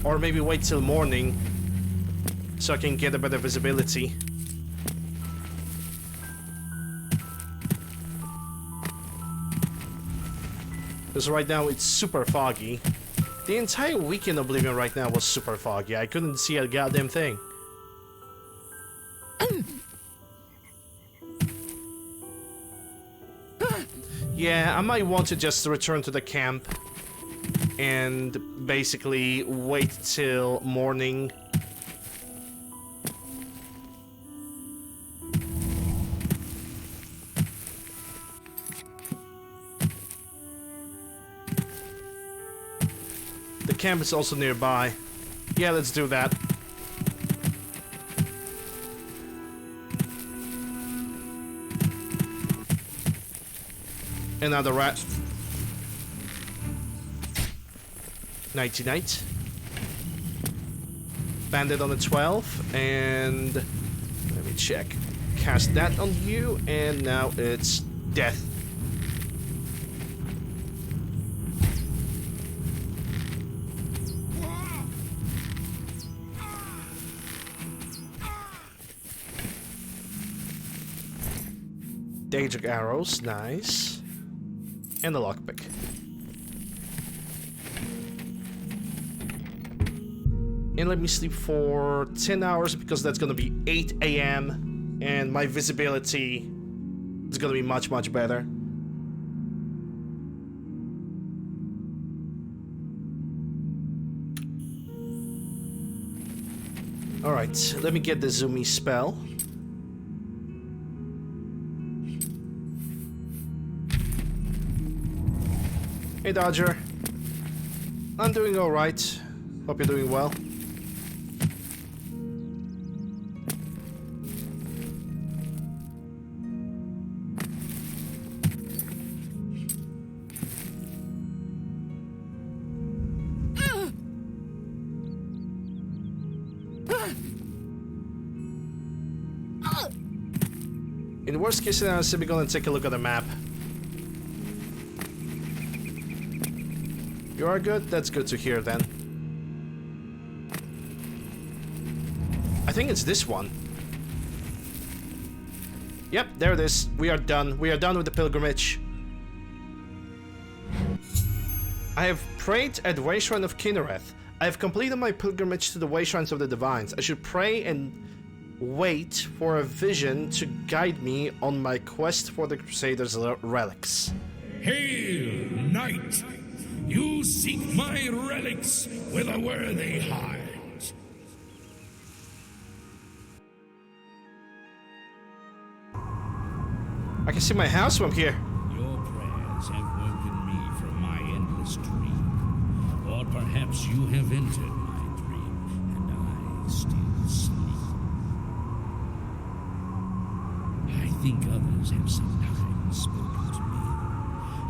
S2: Or maybe wait till morning so I can get a better visibility. Because right now it's super foggy. The entire week in Oblivion right now was super foggy. I couldn't see a goddamn thing. Yeah, I might want to just return to the camp and basically wait till morning. The camp is also nearby. Yeah, let's do that. Another rat. Nighty night. Bandit on the 12, and let me check. Cast that on you, and now it's death. Daedric arrows, nice. And a lockpick. And let me sleep for 10 hours because that's gonna be 8 AM and my visibility is gonna be much, much better. Alright, let me get the zoomy spell. Hey Dodger, I'm doing alright. Hope you're doing well. In the worst case scenario, I'm simply gonna take a look at the map. You are good? That's good to hear then. I think it's this one. Yep, there it is. We are done. We are done with the pilgrimage. I have prayed at Wayshrine of Kinnereth. I have completed my pilgrimage to the Wayshrines of the Divines. I should pray and wait for a vision to guide me on my quest for the Crusaders' relics.
S3: Hail, knight! You seek my relics with a worthy heart.
S2: I can see my house from here.
S6: Your prayers have woken me from my endless dream. Or perhaps you have entered my dream, and I still sleep. I think others have sometimes spoken to me.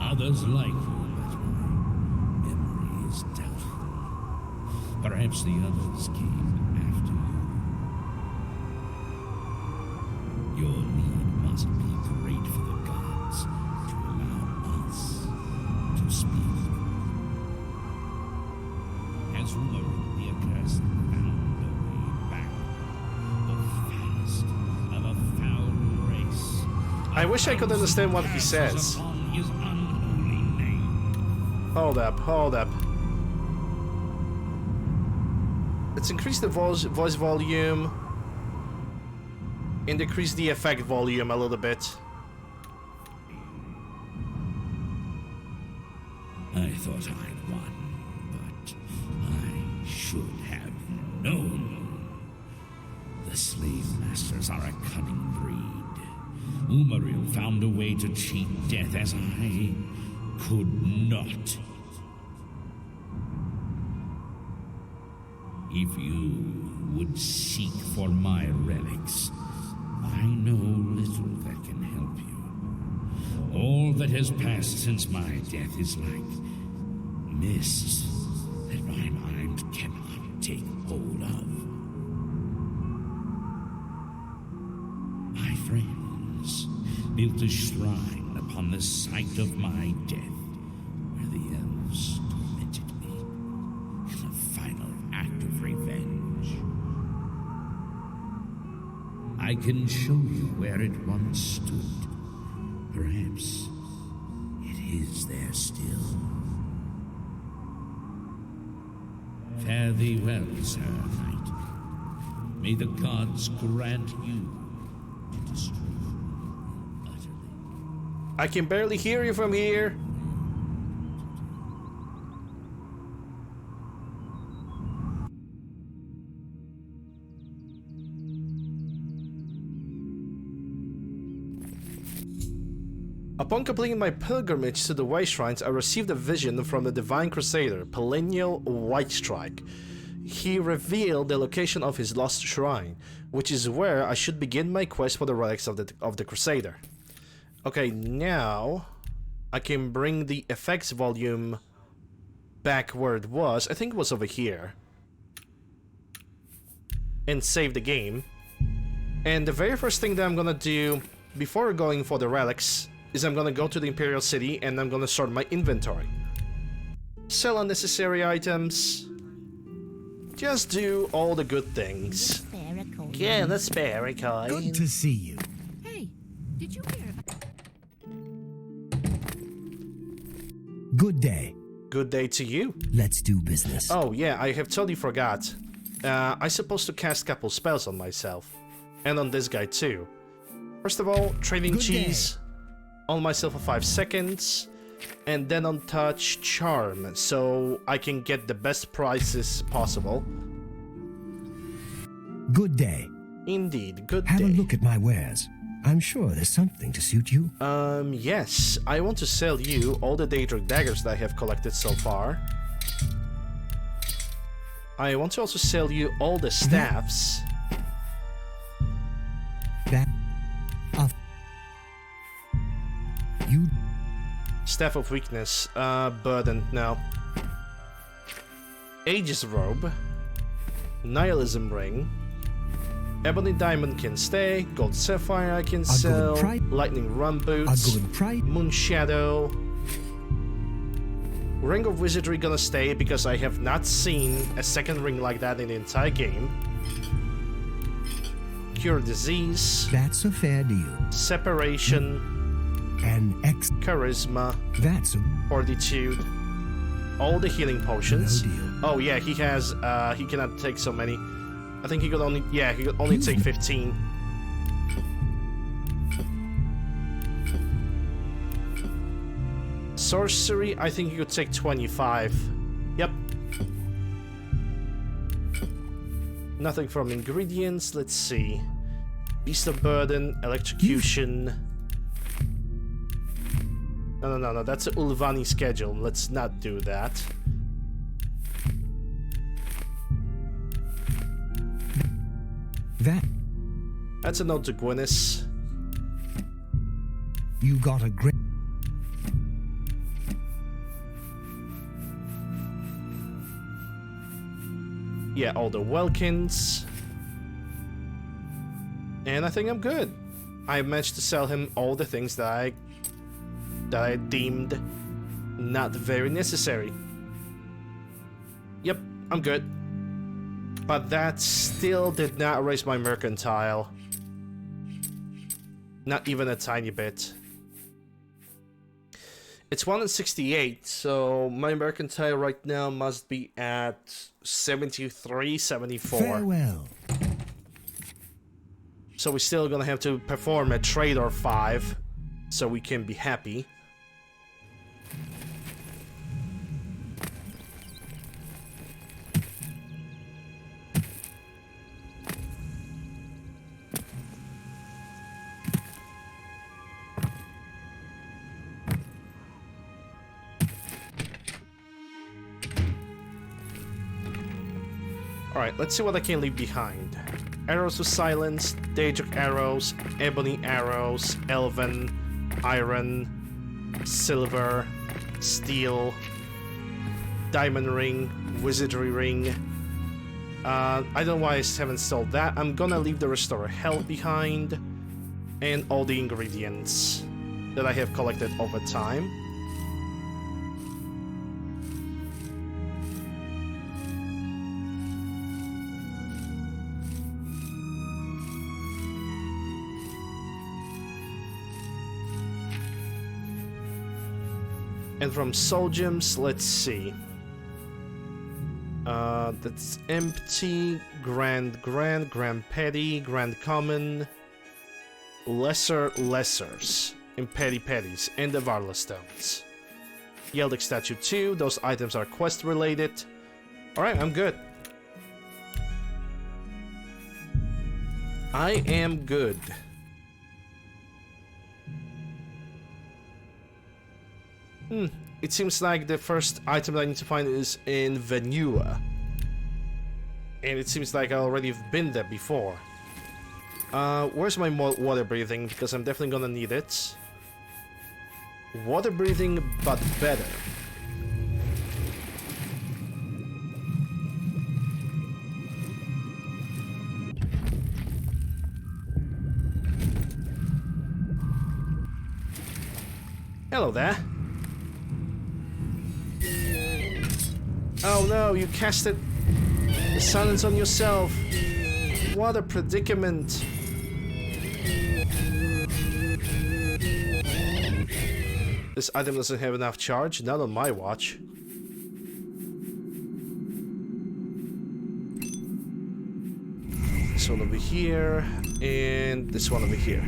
S6: Others like you, but my memory is doubtful. Perhaps the others came after you. Your need must be great for the gods to allow us to speak. As Umaru, the accursed, found a way back, the fast of a foul race.
S2: I wish I could understand what he says.
S6: Upon his unholy name.
S2: Hold up, hold up. Let's increase the voice volume and decrease the effect volume a little bit.
S6: I thought I'd won, but I should have known. The slave masters are a cunning breed. Umaril found a way to cheat death as I could not. If you would seek for my relics, I know little that can help you. All that has passed since my death is like mists that my mind cannot take hold of. My friends built a shrine upon the site of my death, where the elves tormented me in a final act of revenge. I can show you where it once stood. Perhaps it is there still. Fare thee well, Sir Knight. May the gods grant you to destroy utterly.
S2: I can barely hear you from here. Upon completing my pilgrimage to the White Shrines, I received a vision from the Divine Crusader, Perennial Whitestrike. He revealed the location of his lost shrine, which is where I should begin my quest for the relics of the Crusader. Okay, now I can bring the effects volume back where it was. I think it was over here. And save the game. And the very first thing that I'm gonna do before going for the relics is I'm gonna go to the Imperial City and I'm gonna start my inventory. Sell unnecessary items. Just do all the good things.
S5: Spare a coin.
S2: Yeah, let's spare a coin.
S3: Good to see you.
S4: Hey, did you hear about...
S7: Good day.
S2: Good day to you.
S7: Let's do business.
S2: Oh yeah, I have totally forgot. I'm supposed to cast a couple spells on myself. And on this guy too. First of all, trading
S7: Good
S2: cheese on myself for 5 seconds. And then on touch charm, so I can get the best prices possible.
S7: Good day.
S2: Indeed, good
S7: Have
S2: day.
S7: a look at my wares. I'm sure there's something to suit you.
S2: Yes. I want to sell you all the Daedric daggers that I have collected so far. I want to also sell you all the staffs.
S7: That of you.
S2: Staff of Weakness, Burden, no. Aegis Robe, Nihilism Ring, Ebony Diamond can stay, Gold Sapphire I can sell, Lightning Run Boots,
S7: A good price.
S2: Moon Shadow, Ring of Wizardry gonna stay because I have not seen a second ring like that in the entire game. Cure Disease,
S7: That's a fair deal.
S2: Separation,
S7: An X.
S2: Charisma,
S7: That's a
S2: Fortitude, all the healing potions.
S7: No deal.
S2: Oh yeah, he has, he cannot take so many. I think he could only, yeah, he could only take 15. Sorcery, I think he could take 25. Yep. Nothing from ingredients, let's see. Beast of Burden, Electrocution. No, that's an Ulvani schedule. Let's not do that. That's a note to Gwyneth.
S7: You got a great.
S2: Yeah, all the Welkins. And I think I'm good. I managed to sell him all the things that I deemed not very necessary. Yep, I'm good. But that still did not raise my mercantile. Not even a tiny bit. It's 168, so my mercantile right now must be at 73, 74.
S7: Farewell.
S2: So we're still gonna have to perform a trade or 5 so we can be happy. Alright, let's see what I can leave behind. Arrows of Silence, Daedric Arrows, Ebony Arrows, Elven, iron, silver, steel, diamond ring, wizardry ring. I don't know why I haven't sold that. I'm gonna leave the Restorer Health behind and all the ingredients that I have collected over time. And from Soul Gems, let's see. That's empty, grand, petty, grand common, lessers, and petties, and the Varla stones. Yeldic statue 2, those items are quest related. Alright, I'm good. I am good. It seems like the first item that I need to find is in Venua. And it seems like I already have been there before. Where's my water breathing? Because I'm definitely gonna need it. Water breathing, but better. Hello there. Oh no, you casted the silence on yourself. What a predicament. This item doesn't have enough charge, not on my watch. This one over here, and this one over here.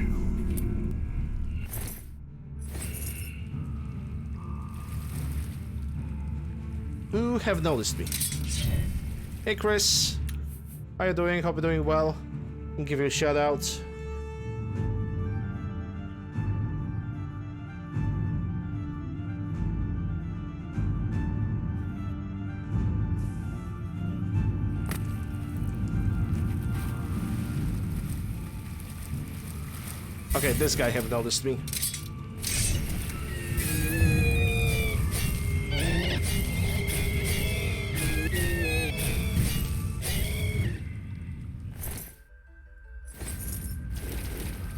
S2: Who have noticed me? Hey Chris, how you doing? Hope you're doing well. I'll give you a shout out. Okay, this guy have noticed me.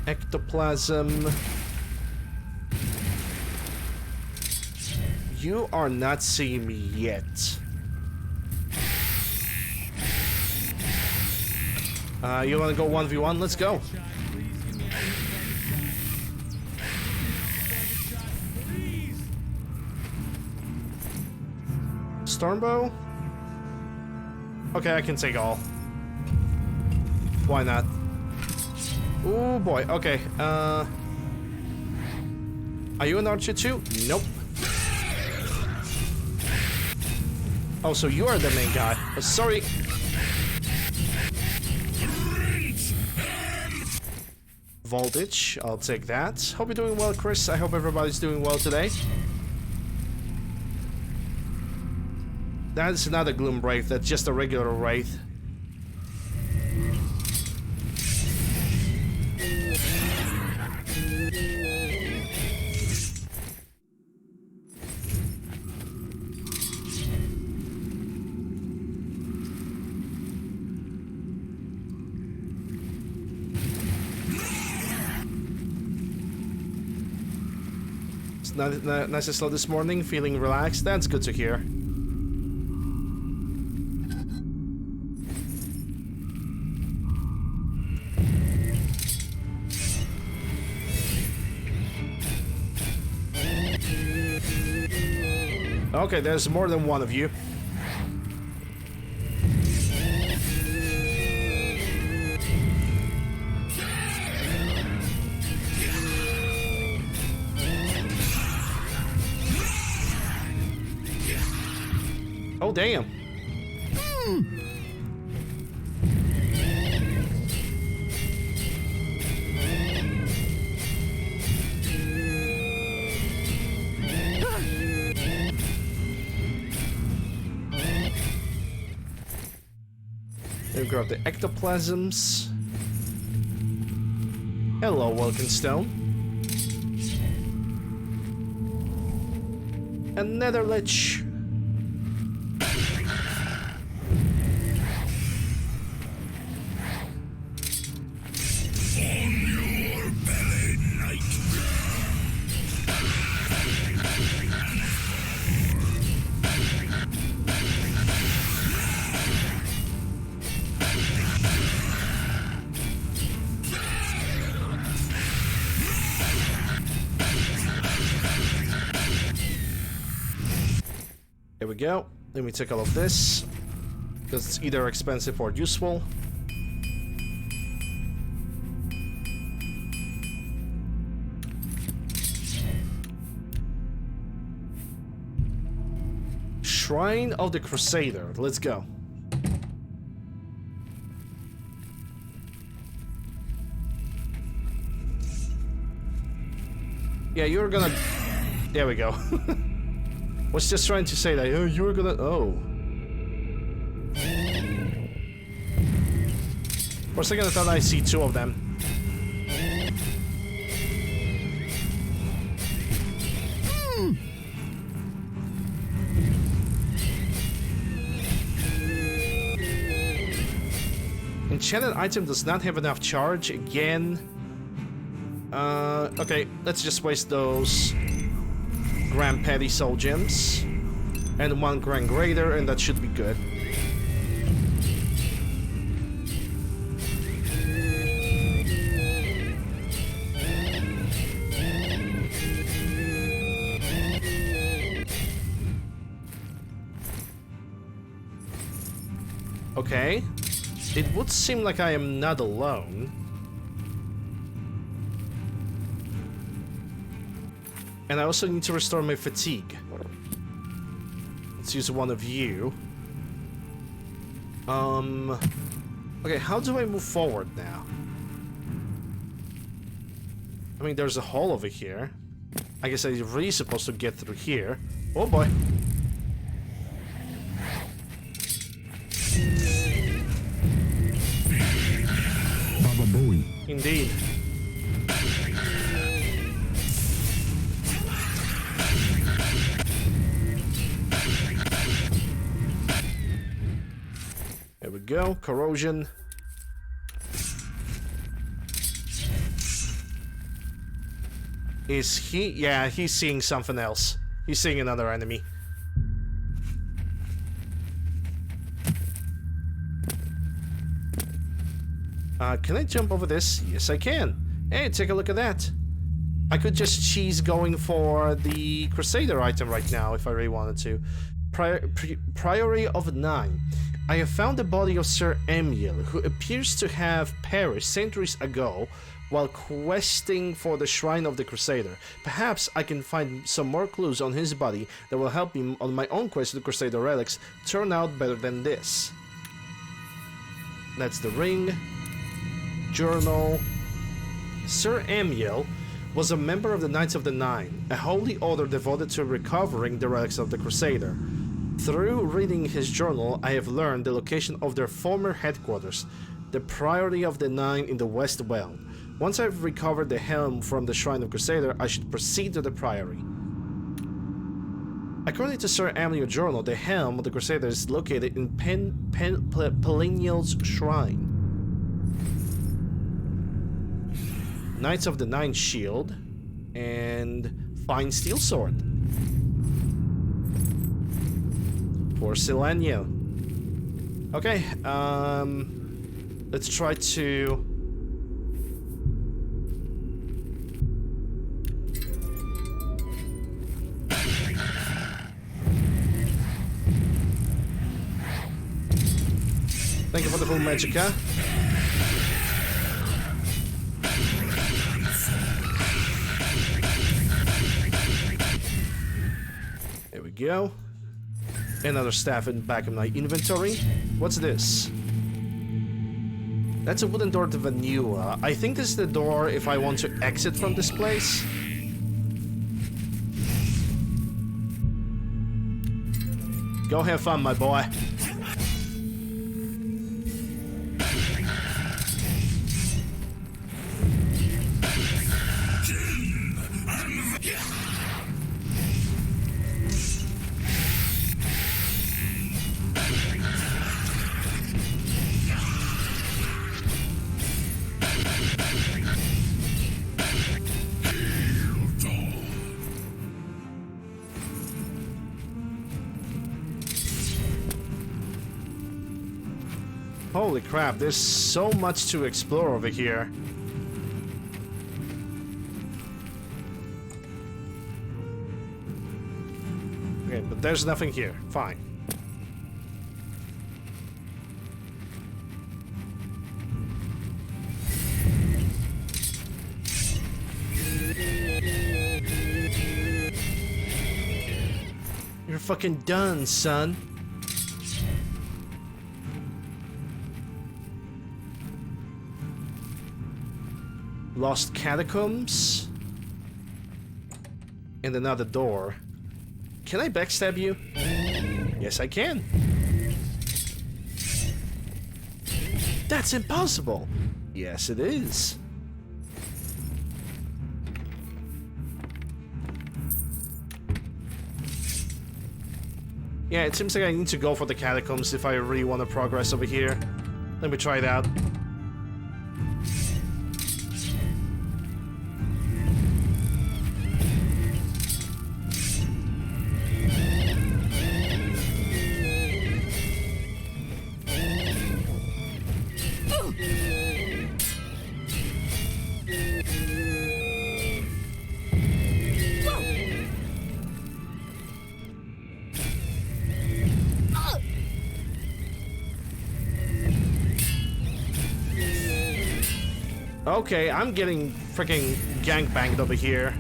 S2: Ectoplasm. You are not seeing me yet. You wanna go 1v1? Let's go. Stormbow? Okay, I can take all. Why not? Oh boy, okay, are you an archer too? Nope. Oh, so you are the main guy. Sorry. Voltage, I'll take that. Hope you're doing well, Chris. I hope everybody's doing well today. That's not a Gloom Wraith, that's just a regular Wraith. It's nice and slow this morning, feeling relaxed. That's good to hear. Okay, there's more than one of you. Oh, damn. Let me grab the ectoplasms. Hello, Wilkenstone. Another lich. Here we go. Let me take all of this, because it's either expensive or useful. Shrine of the Crusader. Let's go. Yeah, you're gonna... There we go. Was just trying to say that, oh, you were gonna... Oh. For a second I thought I see two of them. Enchanted item does not have enough charge again. Okay, let's just waste those Grand Petty Soul Gems and one Grand Greater, and that should be good. Okay. It would seem like I am not alone. And I also need to restore my fatigue. Let's use one of you. Okay, how do I move forward now? I mean, there's a hole over here. I guess I'm really supposed to get through here. Oh boy.
S3: Baba Booey.
S2: Indeed. There we go. Corrosion. Is he? Yeah, he's seeing something else. He's seeing another enemy. Can I jump over this? Yes, I can. Hey, take a look at that. I could just cheese going for the Crusader item right now if I really wanted to. Priory of 9. I have found the body of Sir Emil, who appears to have perished centuries ago while questing for the Shrine of the Crusader. Perhaps I can find some more clues on his body that will help me on my own quest to the Crusader relics turn out better than this. That's the ring. Journal. Sir Emil was a member of the Knights of the Nine, a holy order devoted to recovering the relics of the Crusader. Through reading his journal, I have learned the location of their former headquarters, the Priory of the Nine in the West Well. Once I've recovered the helm from the Shrine of Crusader, I should proceed to the Priory. According to Sir Emil's journal, the helm of the Crusader is located in Pelinnial's Shrine. Knights of the Nine Shield and Fine Steel Sword. Porcelania. Okay, let's try to... Thank you for the full magicka. There we go. Another staff in back of my inventory. What's this? That's a wooden door to Vanilla. I think this is the door if I want to exit from this place. Go have fun, my boy. Holy crap, there's so much to explore over here. Okay, but there's nothing here. Fine. You're fucking done, son. Lost catacombs. And another door. Can I backstab you? Yes, I can. That's impossible. Yes, it is. Yeah, it seems like I need to go for the catacombs if I really want to progress over here. Let me try it out. Okay, I'm getting freaking gangbanged over here.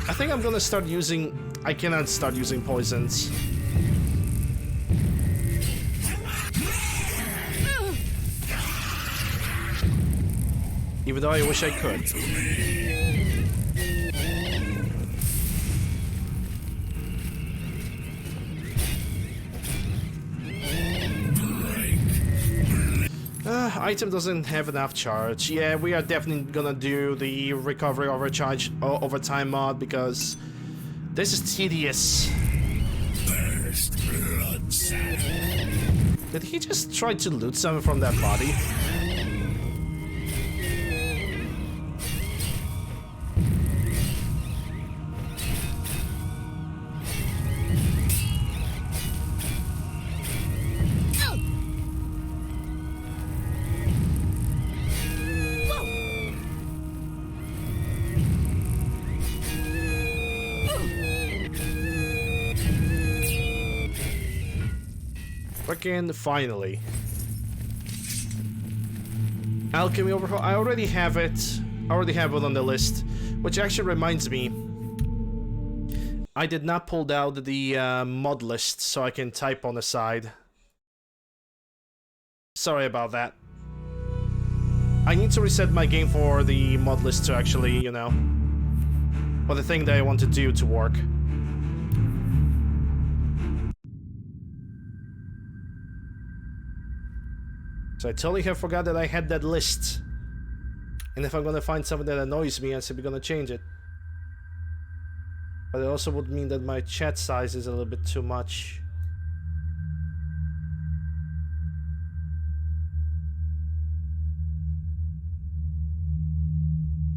S2: I think I'm gonna start using... I cannot start using poisons. Even though I wish I could. Item doesn't have enough charge. Yeah, we are definitely gonna do the recovery overcharge overtime mod because this is tedious.
S6: First blood sack.
S2: Did he just try to loot something from that body? Freaking finally. Alchemy overhaul. I already have it. I already have it on the list. Which actually reminds me, I did not pull out the mod list so I can type on the side. Sorry about that. I need to reset my game for the mod list to actually, you know, for the thing that I want to do to work. So I totally have forgot that I had that list. And if I'm gonna find something that annoys me, I'm simply gonna change it. But it also would mean that my chat size is a little bit too much.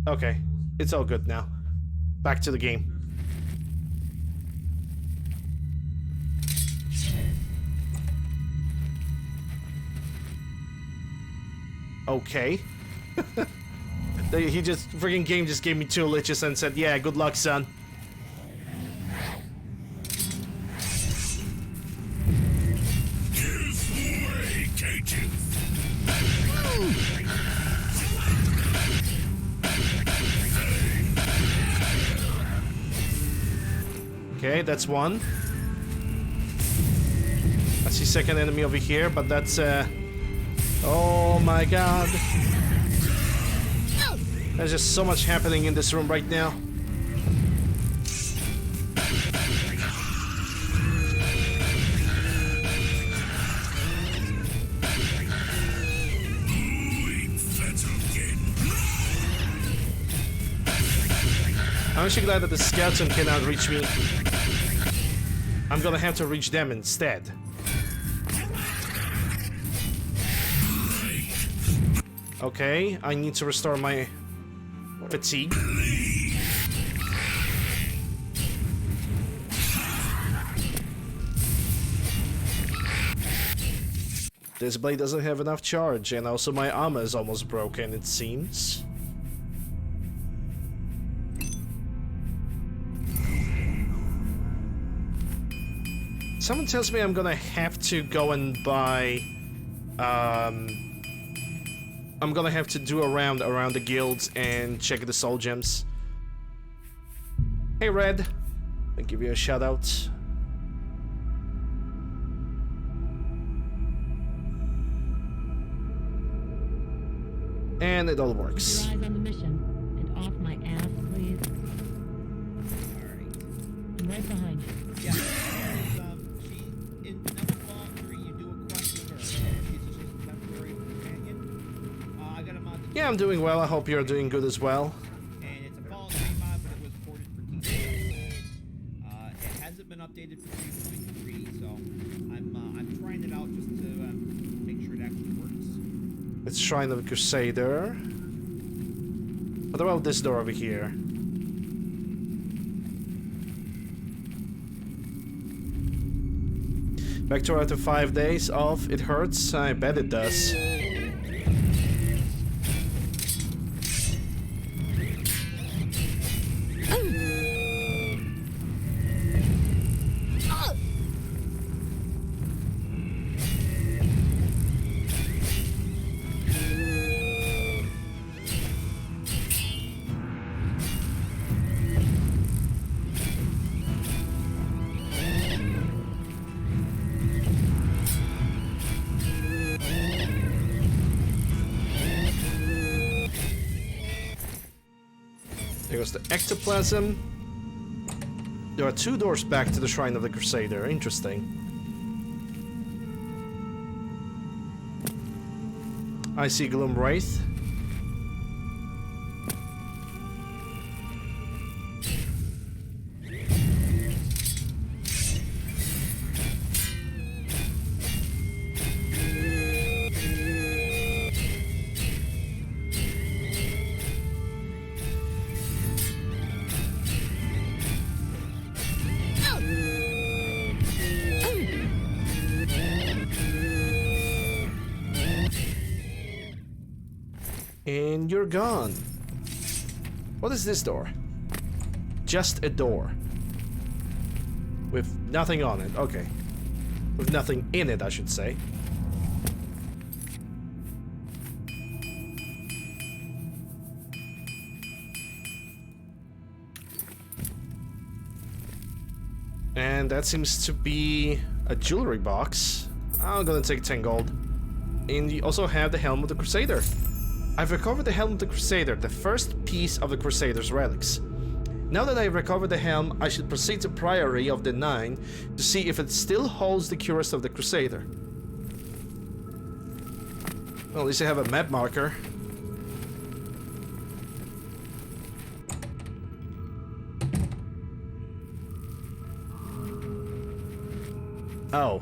S2: Okay, it's all good now. Back to the game. Okay. He just freaking game just gave me 2 liches and said, "Yeah, good luck, son."
S6: Give way, cages.
S2: Okay, that's one. I see second enemy over here, but that's oh my god. There's just so much happening in this room right now. I'm actually glad that the skeleton cannot reach me. I'm gonna have to reach them instead. Okay, I need to restore my... fatigue. This blade doesn't have enough charge, and also my armor is almost broken, it seems. Someone tells me I'm gonna have to go and buy... I'm gonna have to do a round around the guilds and check the soul gems. Hey Red, I'll give you a shout out. And it all works.
S5: Keep your eyes on the mission and off my ass, please.
S8: Alright.
S5: I'm right behind you.
S8: Yeah. She in number 3, you do a quest with her. She's a temporary companion. I got him on the
S2: Yeah, I'm doing well. I hope you're doing good as well.
S8: and it's a Fallout 3 mod, but it was ported for TES. It hasn't been updated for 3.3, so I'm trying it out just to make sure it actually works.
S2: It's Shrine of the Crusader. What about this door over here? Back to after 5 days off. It hurts? I bet it does. There goes the ectoplasm. There are 2 doors back to the Shrine of the Crusader. Interesting. I see Gloom Wraith. And you're gone. What is this door? Just a door. With nothing on it. Okay. With nothing in it, I should say. And that seems to be a jewelry box. I'm gonna take 10 gold. And you also have the Helm of the Crusader. I've recovered the Helm of the Crusader, the first piece of the Crusader's relics. Now that I've recovered the helm, I should proceed to Priory of the Nine to see if it still holds the cuirass of the Crusader. Well, at least I have a map marker. Oh.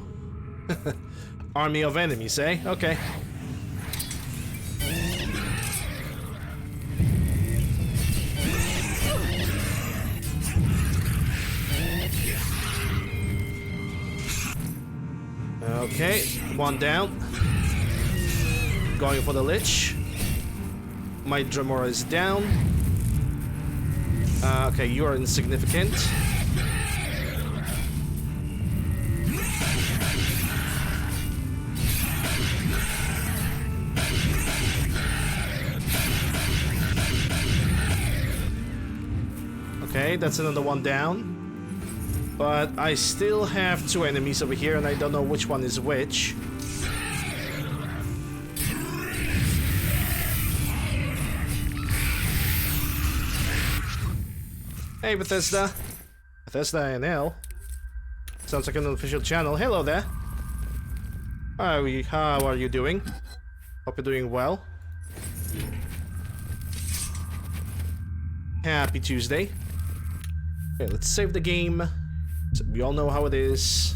S2: Army of enemies, eh? Okay. Okay, 1 down. Going for the Lich. My Dremora is down. Okay, you are insignificant. Okay, that's another 1 down. But I still have 2 enemies over here, and I don't know which one is which. Hey, Bethesda. Bethesda NL. Sounds like an unofficial channel. Hello there. How are you doing? Hope you're doing well. Happy Tuesday. Okay, let's save the game. So we all know how it is.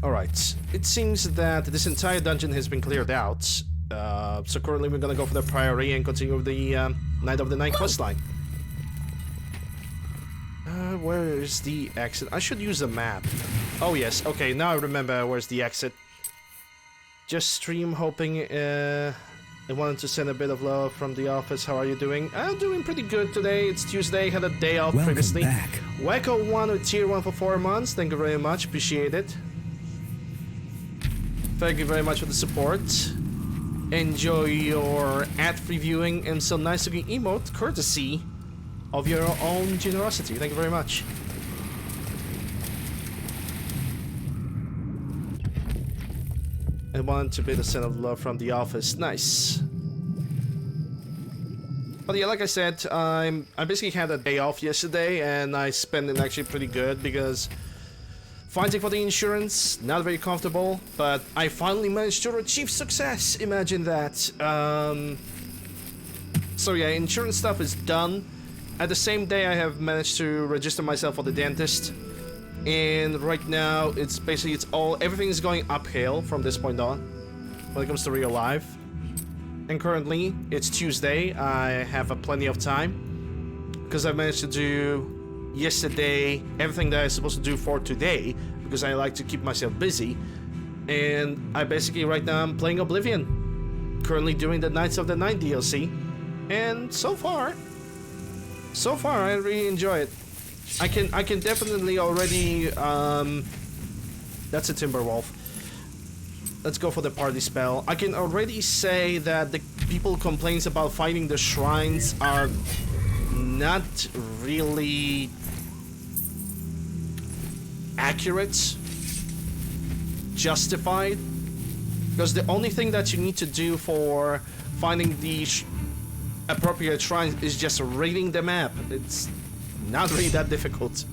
S2: Alright, it seems that this entire dungeon has been cleared out, So currently we're gonna go for the Priory and continue with the Night of the Night questline. Where is the exit? I should use the map. Oh yes, okay, now I remember where's the exit. Just stream hoping I wanted to send a bit of love from the office. How are you doing? I'm doing pretty good today. It's Tuesday, had a day off
S7: Welcome
S2: previously.
S7: back.
S2: Wacko 1 with tier 1 for 4 months. Thank you very much, appreciate it. Thank you very much for the support. Enjoy your ad-free viewing and some nice looking emote courtesy of your own generosity. Thank you very much. And wanted to be the send of love from the office. Nice. But yeah, like I said, I basically had a day off yesterday and I spent it actually pretty good because fighting for the insurance, not very comfortable, but I finally managed to achieve success. Imagine that. So yeah, insurance stuff is done. At the same day, I have managed to register myself for the dentist. And right now, it's basically, everything is going uphill from this point on when it comes to real life. And currently, it's Tuesday. I have plenty of time because I managed to do yesterday everything that I was supposed to do for today because I like to keep myself busy. And I basically, right now, I'm playing Oblivion. Currently doing the Knights of the Night DLC. And so far, I really enjoy it. I can definitely already that's a Timberwolf. Let's go for the party spell. I can already say that the people complaints about finding the shrines are not really accurate, justified, because the only thing that you need to do for finding the appropriate shrines is just reading the map. It's not really that difficult.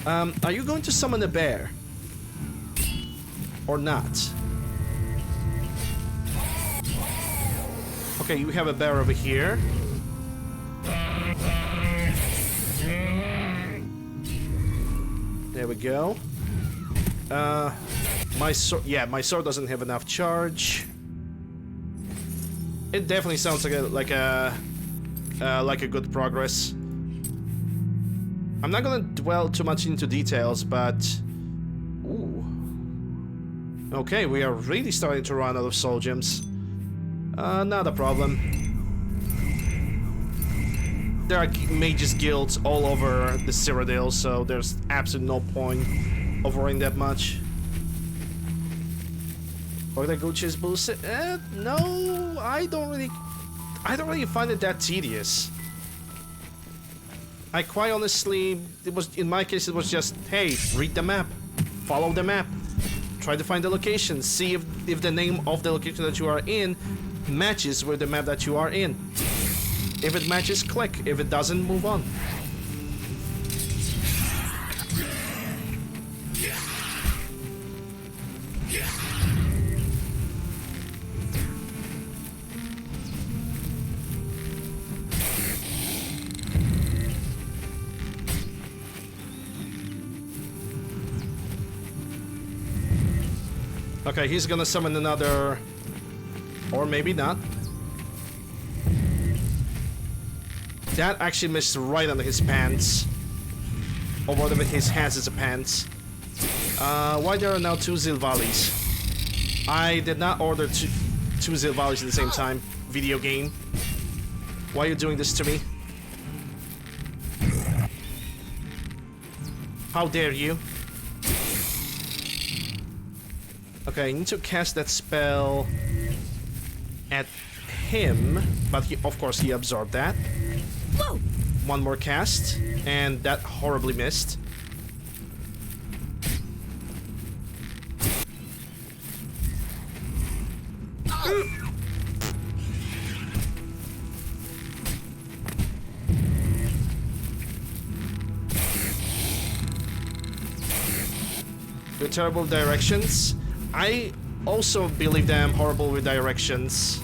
S2: Are you going to summon a bear? Or not? Okay, you have a bear over here. There we go. My sword, yeah, my sword doesn't have enough charge. It definitely sounds like a good progress. I'm not gonna dwell too much into details, but ooh. Okay, we are really starting to run out of soul gems. Not a problem. There are mages guilds all over the Cyrodiil, so there's absolutely no point of worrying that much. Or the Gucci's bullshit? No, I don't really find it that tedious. I quite honestly, in my case, it was just, hey, read the map, follow the map, try to find the location, see if the name of the location that you are in matches with the map that you are in. If it matches, click. If it doesn't, move on. Okay, he's gonna summon another... Or maybe not. That actually missed right under his pants. Or whatever his hands as a pants. Why there are now 2 Zilvalis? I did not order two Zilvalis at the same time. Video game. Why are you doing this to me? How dare you? Okay, I need to cast that spell at him, but of course he absorbed that.
S4: Whoa!
S2: One more cast, and that horribly missed. Your terrible directions. I also believe that I'm horrible with directions.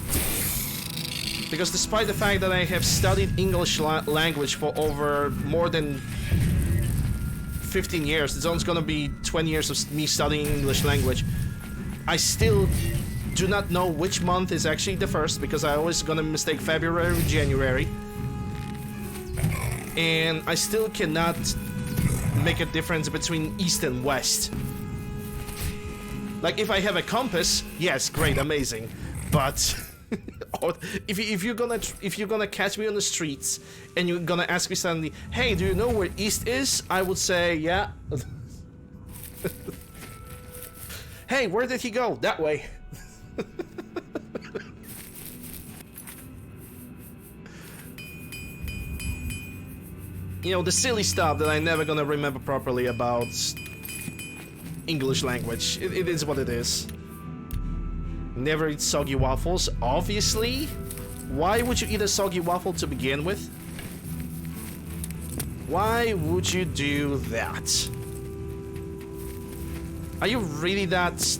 S2: Because despite the fact that I have studied English language for over more than 15 years, it's almost gonna be 20 years of me studying English language, I still do not know which month is actually the first because I always gonna mistake February or January. And I still cannot make a difference between East and West. Like, if I have a compass, yes, great, amazing. But if you're gonna catch me on the streets and you're gonna ask me suddenly, hey, do you know where East is? I would say, yeah. Hey, where did he go? That way. You know, the silly stuff that I'm never gonna remember properly about English language. It is what it is. Never eat soggy waffles, obviously. Why would you eat a soggy waffle to begin with? Why would you do that? Are you really that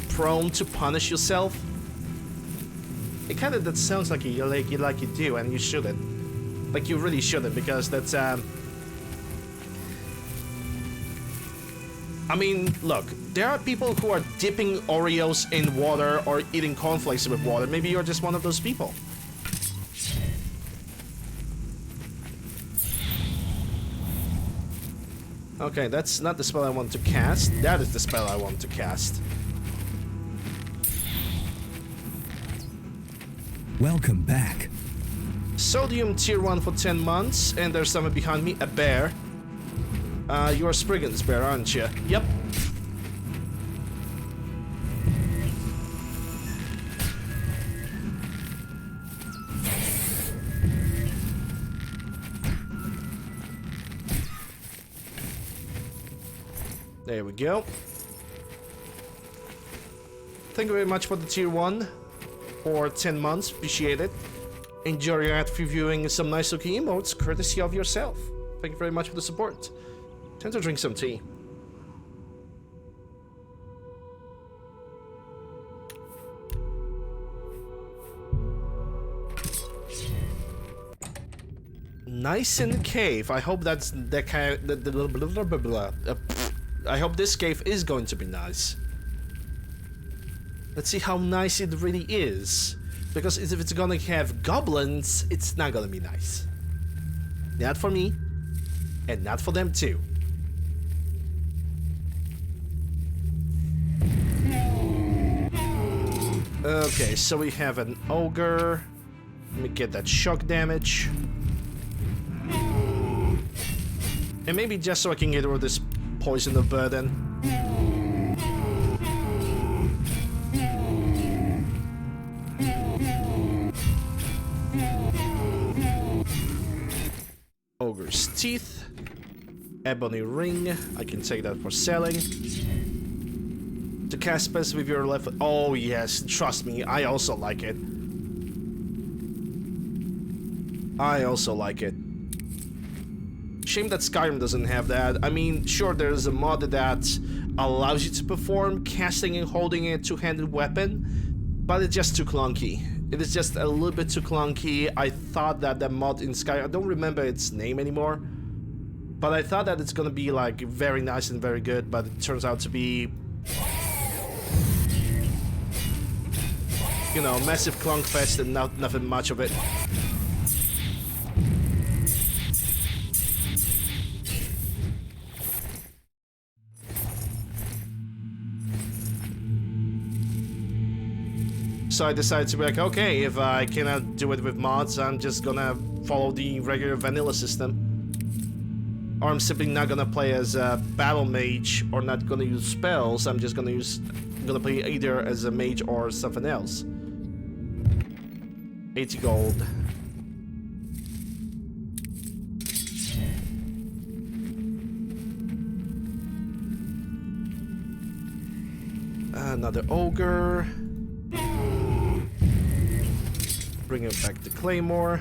S2: prone to punish yourself? It kind of that sounds like you do, and you shouldn't. Like, you really shouldn't, because that's I mean, look, there are people who are dipping Oreos in water or eating cornflakes with water. Maybe you're just one of those people. Okay, that's not the spell I want to cast. That is the spell I want to cast.
S7: Welcome back.
S2: Sodium tier 1 for 10 months, and there's someone behind me, a bear. You're Spriggan's bear, aren't you? Yep. There we go. Thank you very much for the tier 1 for 10 months. Appreciate it. Enjoy your ad reviewing some nice looking emotes courtesy of yourself. Thank you very much for the support. Time to drink some tea. Nice in the cave. I hope that's that kind of, I hope this cave is going to be nice. Let's see how nice it really is. Because if it's gonna have goblins, it's not gonna be nice. Not for me, and not for them too. Okay, so we have an ogre. Let me get that shock damage. And maybe just so I can get rid of this poison of burden. Ogre's teeth, ebony ring. I can take that for selling. To cast spells with your left. Oh yes, trust me, I also like it. I also like it. Shame that Skyrim doesn't have that. I mean, sure, there's a mod that allows you to perform casting and holding a two-handed weapon, but it's just too clunky. It is just a little bit too clunky. I thought that the mod in Skyrim, I don't remember its name anymore, but I thought that it's gonna be like very nice and very good, but it turns out to be, you know, massive clunk fest and nothing much of it. So I decided to be like, okay, if I cannot do it with mods, I'm just gonna follow the regular vanilla system. Or I'm simply not gonna play as a battle mage or not gonna use spells. I'm just gonna play either as a mage or something else. 80 gold. Another ogre. Bring it back to Claymore.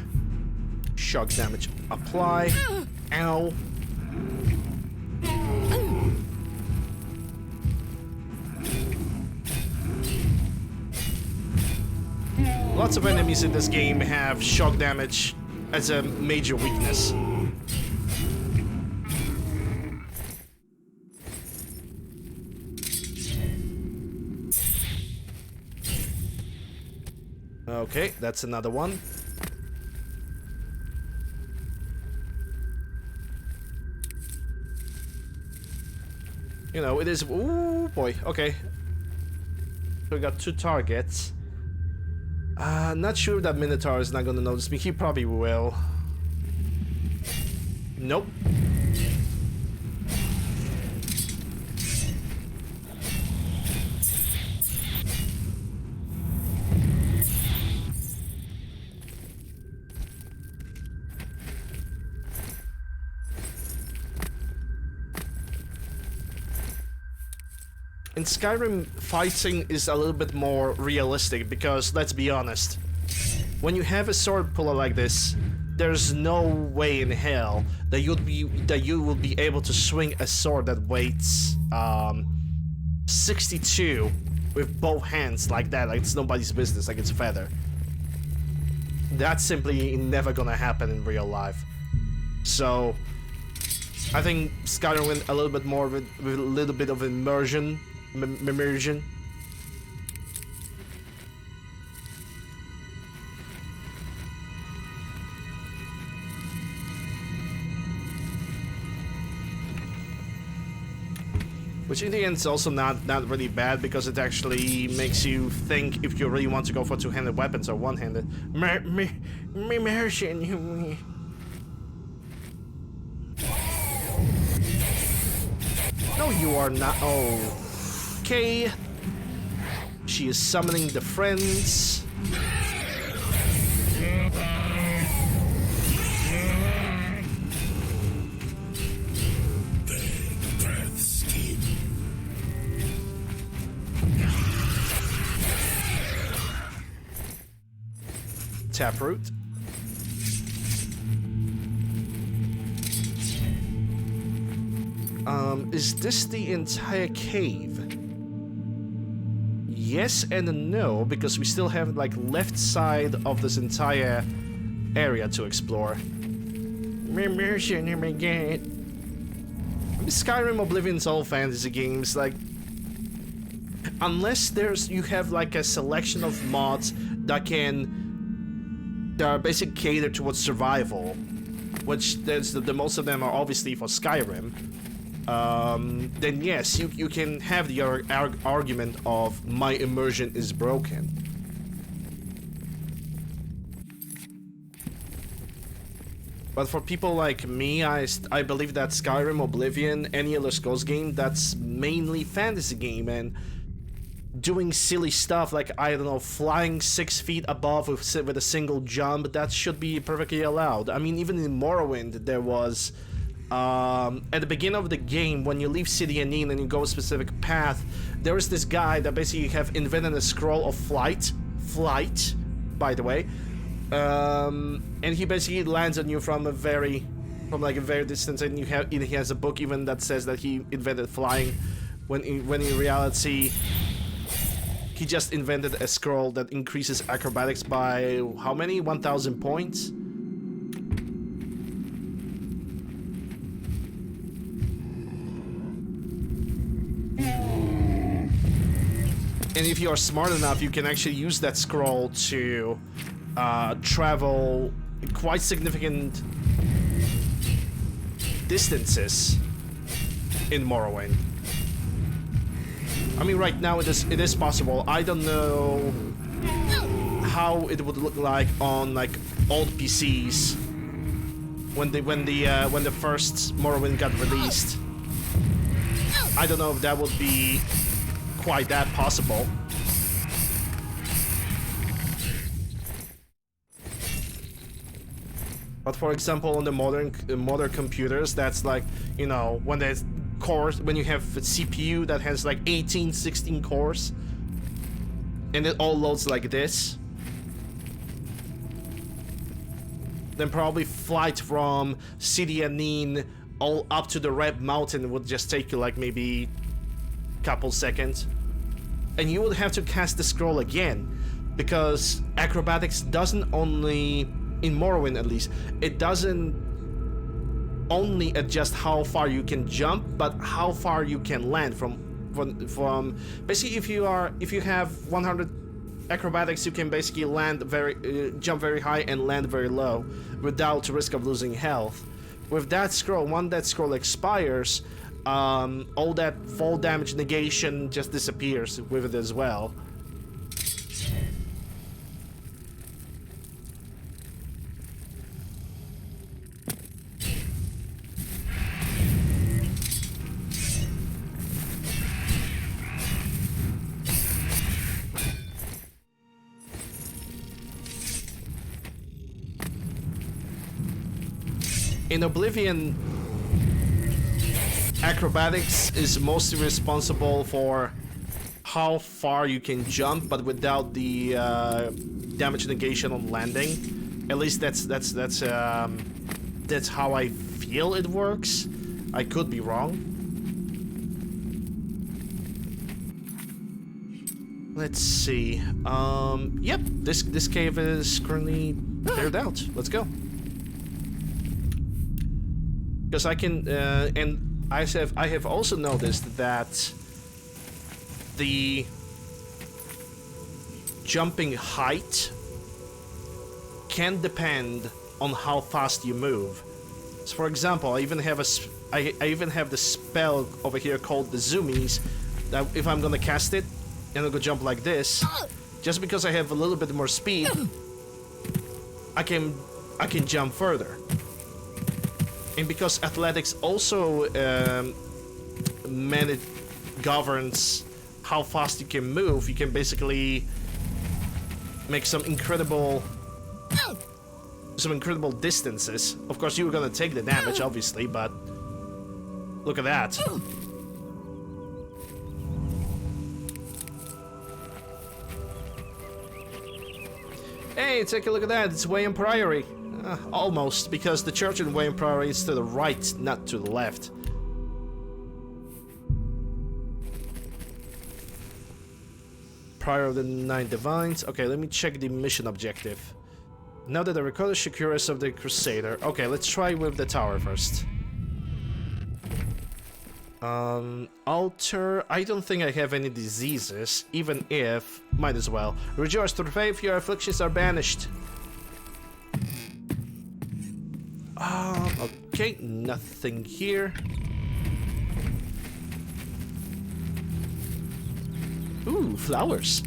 S2: Shock damage apply. Ow. Lots of enemies in this game have shock damage as a major weakness. Okay, that's another one. You know, it is... Ooh, boy. Okay. So we got 2 targets. Not sure if that Minotaur is not gonna notice me. He probably will. Nope. In Skyrim, fighting is a little bit more realistic because, let's be honest, when you have a sword puller like this, there's no way in hell that you will be able to swing a sword that weighs 62 with both hands like that, like it's nobody's business, like it's a feather. That's simply never gonna happen in real life. So I think Skyrim went a little bit more with a little bit of immersion. Immersion. Which in the end is also not really bad because it actually makes you think if you really want to go for two-handed weapons or one-handed. Immersion. No, you are not. Oh. Okay. She is summoning the friends. Taproot. Is this the entire cave? Yes and no, because we still have like left side of this entire area to explore. Skyrim, Oblivion's all fantasy games, like unless you have like a selection of mods that are basically catered towards survival, which the most of them are obviously for Skyrim. Then yes, you can have the argument of my immersion is broken. But for people like me, I believe that Skyrim, Oblivion, any Elder Scrolls game, that's mainly fantasy game, and doing silly stuff like, I don't know, flying 6 feet above with a single jump, that should be perfectly allowed. I mean, even in Morrowind, there was... at the beginning of the game, when you leave City Anine and you go a specific path, there is this guy that basically have invented a scroll of flight, by the way, and he basically lands on you from a very distance, and he has a book even that says that he invented flying, when in reality he just invented a scroll that increases acrobatics by how many? 1,000 points. And if you are smart enough, you can actually use that scroll to travel quite significant distances in Morrowind. I mean, right now it is possible. I don't know how it would look like on like old PCs when the first Morrowind got released. I don't know if that would be quite that possible. But for example, on the modern computers, that's like, you know, when there's cores, when you have a CPU that has like 18, 16 cores, and it all loads like this, then probably flight from City Anine all up to the Red Mountain would just take you like maybe couple seconds, and you would have to cast the scroll again, because acrobatics doesn't only, in Morrowind at least, it doesn't only adjust how far you can jump, but how far you can land from basically if you have 100 acrobatics, you can basically jump very high and land very low without risk of losing health. With that scroll, when that scroll expires, all that fall damage negation just disappears with it as well. In Oblivion, acrobatics is mostly responsible for how far you can jump, but without the damage negation on landing. At least that's how I feel it works. I could be wrong. Let's see. Yep, this cave is currently cleared out. Let's go. Because I can, and I have also noticed that the jumping height can depend on how fast you move. So, for example, I even have the spell over here called the Zoomies. That if I'm gonna cast it and I'm gonna jump like this, just because I have a little bit more speed, I can jump further. And because athletics also governs how fast you can move, you can basically make some incredible distances. Of course, you're gonna take the damage, obviously, but look at that. Hey, take a look at that. It's Wayne Priory. Almost, because the church in Wayne Priory is to the right, not to the left. Prior of the Nine Divines. Okay, let me check the mission objective. Now that I recorded the Shakuras of the Crusader. Okay, let's try with the tower first. Altar. I don't think I have any diseases, even if... Might as well. Rejoice through faith, your afflictions are banished. Okay, nothing here. Ooh, flowers.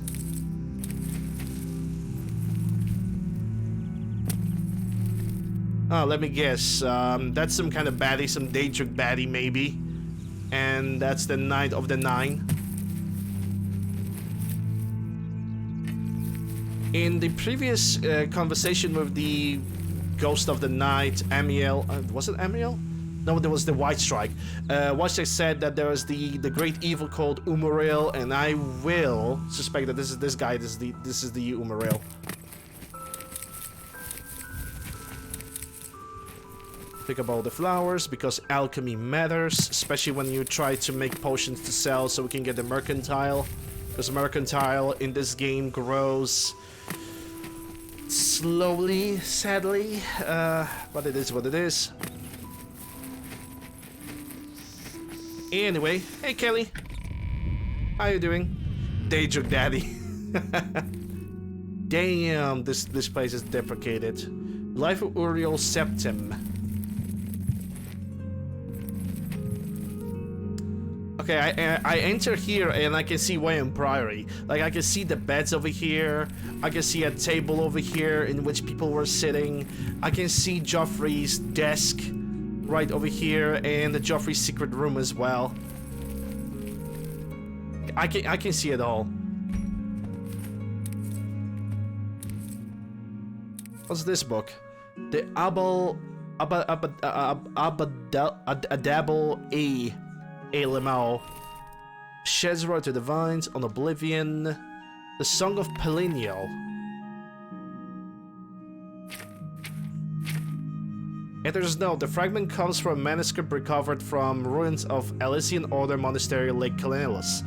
S2: Oh, let me guess. That's some kind of baddie, some Daedric baddie maybe. And that's the Knight of the Nine. In the previous conversation with the Ghost of the Night, Amiel, was it Amiel? No, there was the White Strike. White Strike said that there is the great evil called Umariel, and I will suspect that this is this guy. This is the Umariel. Pick up all the flowers because alchemy matters, especially when you try to make potions to sell, so we can get the mercantile. Because mercantile in this game grows slowly, sadly, but it is what it is. Anyway, hey Kelly, how you doing? Daedric Daddy. Damn, this place is deprecated. Life of Uriel Septim. Okay, I enter here and I can see Wayne Priory. Like, I can see the beds over here. I can see a table over here in which people were sitting. I can see Joffrey's desk right over here and the Joffrey's secret room as well. I can see it all. What's this book? The Adabel A. Alemao. Sheds Road to the Vines on Oblivion. The Song of Pelinio. Editor's note, the fragment comes from a manuscript recovered from ruins of Elysian Order Monastery Lake Calenus,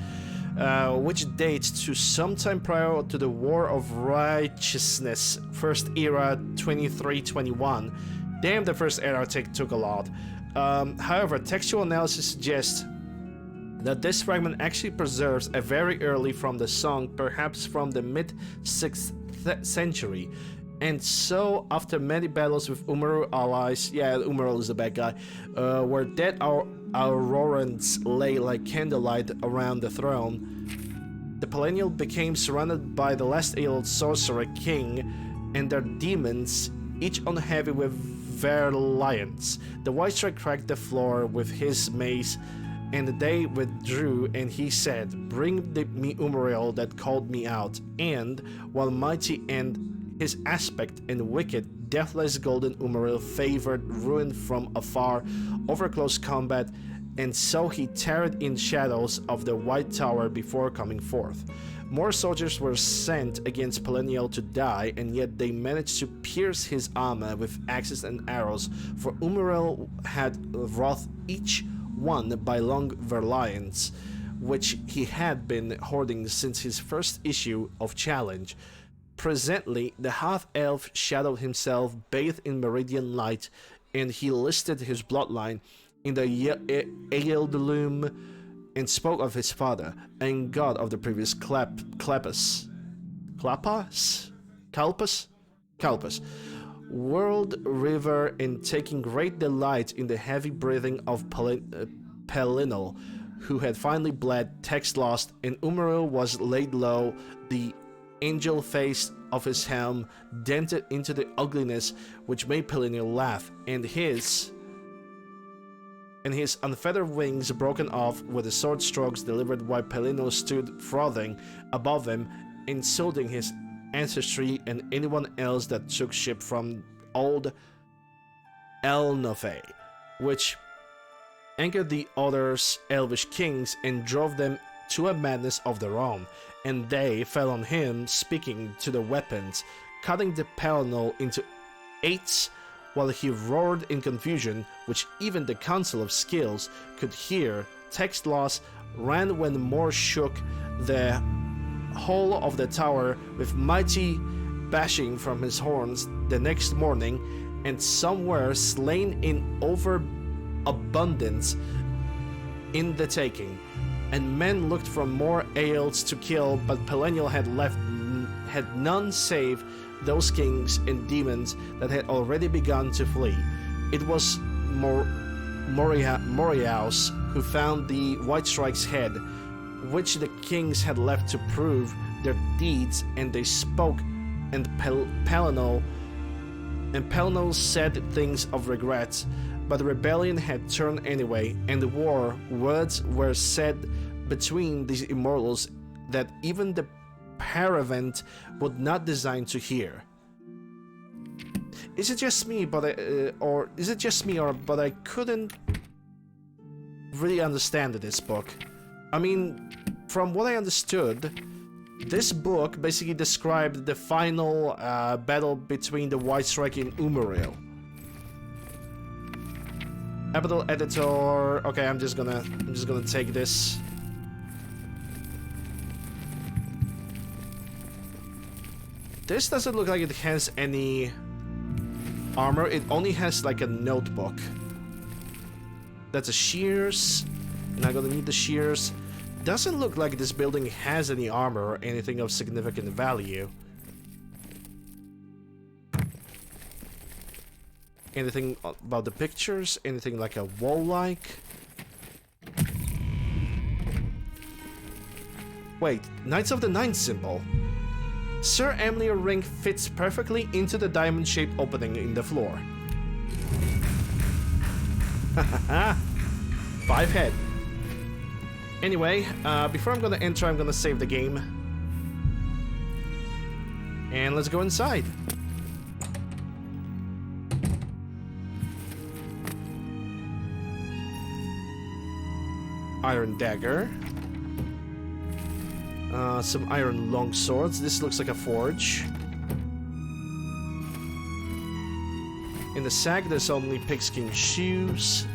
S2: which dates to sometime prior to the War of Righteousness, First Era 23-21. Damn, the First Era took a lot. However, textual analysis suggests that this fragment actually preserves a very early from the song, perhaps from the mid-6th century. And so, after many battles with Umaru allies, yeah, Umaru is the bad guy, where dead Aurorans lay like candlelight around the throne, the Perennial became surrounded by the last Aeolid sorcerer king and their demons, each on heavy with their lions. The White Strike cracked the floor with his mace, and they withdrew, and he said, "Bring me Umariel that called me out." And, while mighty and his aspect and wicked, deathless golden Umariel favored ruin from afar over close combat, and so he tarried in shadows of the White Tower before coming forth. More soldiers were sent against Perennial to die, and yet they managed to pierce his armor with axes and arrows, for Umariel had wrought each one by long verlions, which he had been hoarding since his first issue of Challenge. Presently, the half-elf shadowed himself bathed in meridian light, and he listed his bloodline in the Aeoldoom and spoke of his father and god of the previous Kalpus, world river, and taking great delight in the heavy breathing of Pelinal, who had finally bled, text lost, and Umariel was laid low, the angel face of his helm dented into the ugliness which made Pelinal laugh, and his unfeathered wings broken off with the sword strokes delivered while Pelinal stood frothing above him, insulting his ancestry and anyone else that took ship from old Elnothe, which angered the other elvish kings and drove them to a madness of their own, and they fell on him, speaking to the weapons, cutting the Pelinal into eights, while he roared in confusion, which even the Council of Skills could hear. Text loss ran when Moore shook the whole of the tower with mighty bashing from his horns the next morning, and some were slain in overabundance in the taking, and men looked for more Aeolids to kill, but Perennial had none save those kings and demons that had already begun to flee. It was Moriaus who found the White Strike's head, which the kings had left to prove their deeds, and they spoke, and Pelinal said things of regret, but the rebellion had turned anyway, and the words were said between these immortals that even the Paravent would not design to hear. Is it just me, but I couldn't really understand this book? I mean, from what I understood, this book basically described the final battle between the White Strike and Umariel. Capital editor. Okay, I'm just gonna take this. This doesn't look like it has any armor. It only has like a notebook. That's a shears. Not gonna need the shears. Doesn't look like this building has any armor or anything of significant value. Anything about the pictures? Anything like a wall-like? Wait, Knights of the Nine symbol. Sir Emily ring fits perfectly into the diamond-shaped opening in the floor. Hahaha. 5 head. Anyway, before I'm gonna enter, I'm gonna save the game. And let's go inside. Iron dagger. Some iron long swords. This looks like a forge. In the sack, there's only pigskin shoes,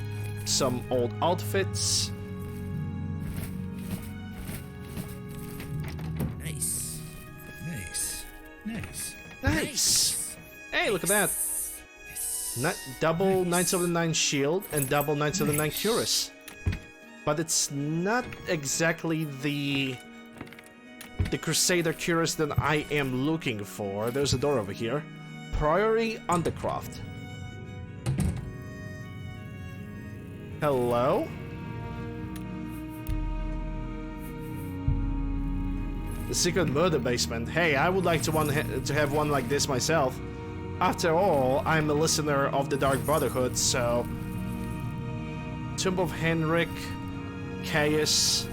S2: some old outfits.
S6: Nice. Nice. Nice.
S2: Nice! Hey, look at that. Double Knights of the Nine shield and double Knights of the Nine cuirass. but it's not exactly the Crusader Cuirass that I am looking for. There's a door over here. Priory Undercroft. Hello? The secret murder basement. Hey, I would like to have one like this myself. After all, I'm a listener of the Dark Brotherhood, so... Tomb of Henrik, Caius...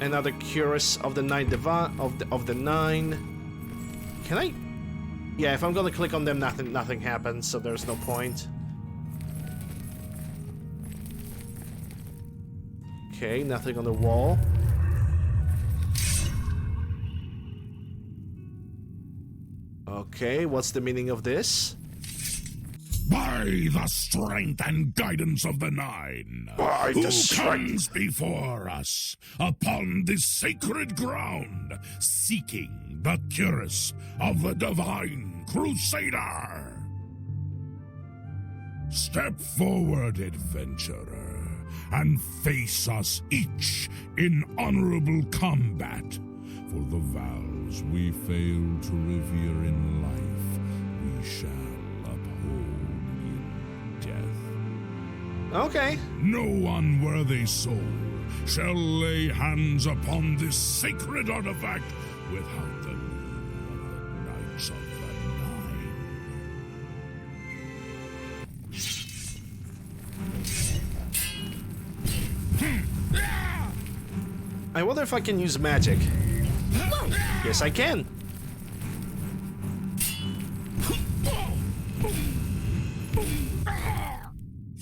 S2: Another Cuirass of the Nine of the Nine. Can I? Yeah, if I'm gonna click on them, nothing happens, so there's no point. Okay, nothing on the wall. Okay, what's the meaning of this?
S6: By the strength and guidance of the Nine,
S2: By the
S6: who
S2: strength.
S6: comes before us upon this sacred ground, seeking the cuirass of the Divine Crusader? Step forward, adventurer, and face us each in honorable combat. For the vows we fail to revere in life, we shall death.
S2: Okay.
S6: No unworthy soul shall lay hands upon this sacred artifact without the leave of the Knights of the Nine.
S2: I wonder if I can use magic. Yes, I can.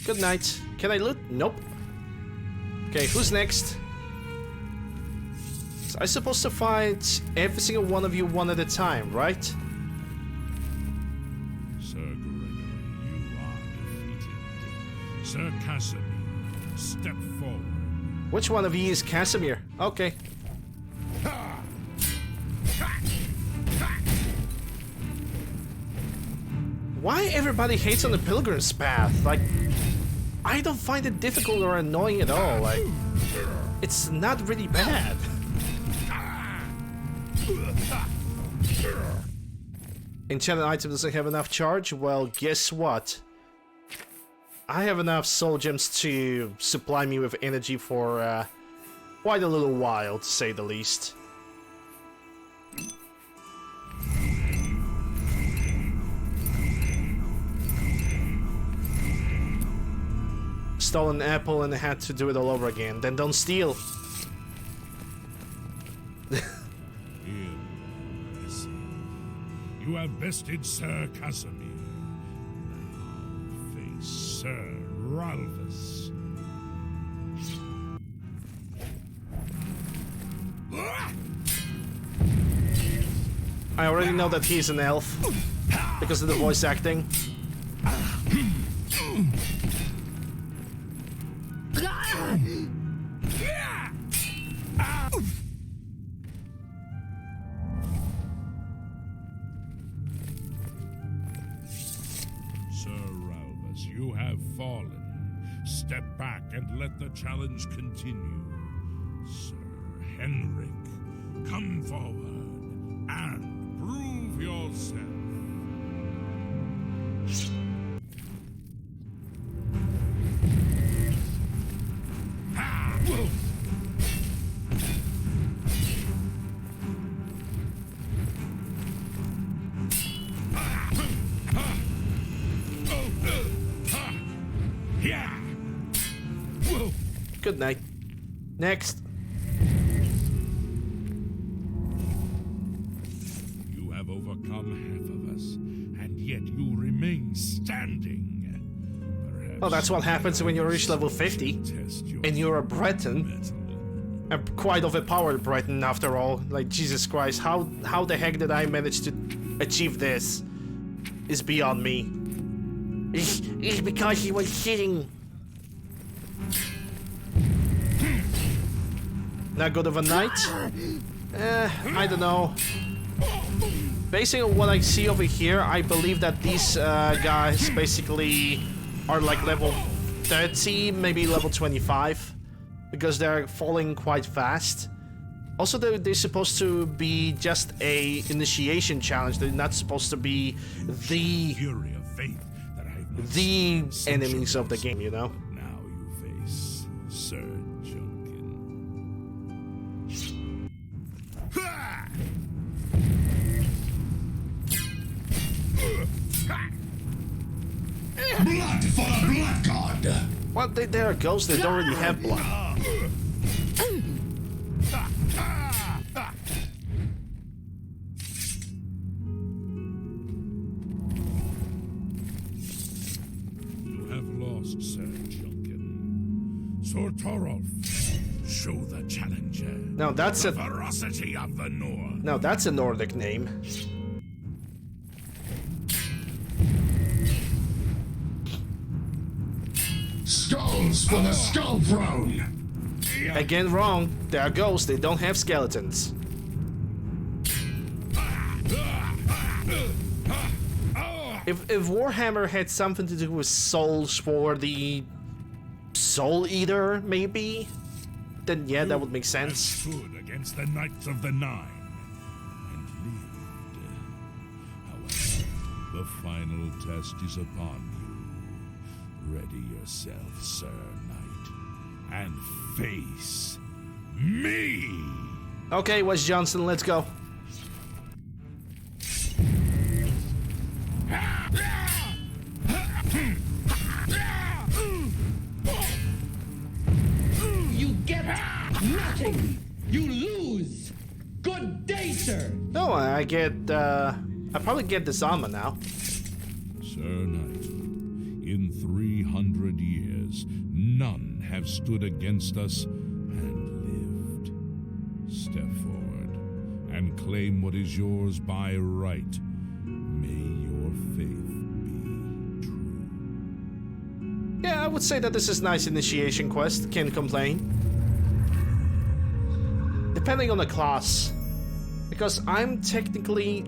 S2: Good night. Can I loot? Nope. Okay, who's next? So I'm supposed to fight every single one of you one at a time, right?
S6: Sir Gregory, you are defeated. Sir Casimir, step forward.
S2: Which one of you is Casimir? Okay. Why everybody hates on the Pilgrim's Path? Like, I don't find it difficult or annoying at all. Like, it's not really bad. Enchanted item doesn't have enough charge? Well, guess what? I have enough soul gems to supply me with energy for quite a little while, to say the least. Stole an apple and I had to do it all over again. Then don't steal.
S6: Here, you have bested Sir Casimir. Now face Sir Ralphus.
S2: I already know that he's an elf because of the voice acting.
S6: Sir Ralphus, you have fallen. Step back and let the challenge continue. Sir Henrik, come forward and prove yourself.
S2: Good night. Next.
S6: You have overcome half of us, and yet you remain standing. Perhaps
S2: Oh, that's what happens when you reach level 50. And you're a Breton. A quite overpowered Breton, after all. Like, Jesus Christ, how the heck did I manage to achieve this? Is beyond me. It's because he was sitting. Not good of a night? I don't know. Based on what I see over here, I believe that these guys basically are like level 30, maybe level 25, because they're falling quite fast. Also, they're supposed to be just a initiation challenge. They're not supposed to be the
S3: Fury of faith that I've not
S2: the
S3: seen
S2: enemies of the
S3: centuries.
S2: game, you know?
S3: Now you face Sir Junkin. Ha!
S6: Blood for the Blood God!
S2: Well, they are ghosts. They don't really have blood.
S3: You have lost, Sir Junkin. Sir Torolf, show the challenger
S2: Now that's
S3: the
S2: a
S3: ferocity of the North.
S2: now that's a Nordic name.
S6: Skulls for the Skull Throne!
S2: Again, wrong. They are ghosts. They don't have skeletons. If Warhammer had something to do with souls for the Soul Eater, maybe, then yeah, that would make sense.
S3: Stood against the Knights of the Nine and lived. However, the final test is upon you. Ready yourself, Sir Knight, and face me!
S2: Okay, Wes Johnson, let's go.
S9: You get nothing. You lose. Good day, sir.
S2: No, I get, I probably get this armor now.
S3: Sir Knight, in 300 years, none have stood against us and lived. Step forward and claim what is yours by right. May your faith be true.
S2: Yeah, I would say that this is nice initiation quest. Can't complain. Depending on the class. Because I technically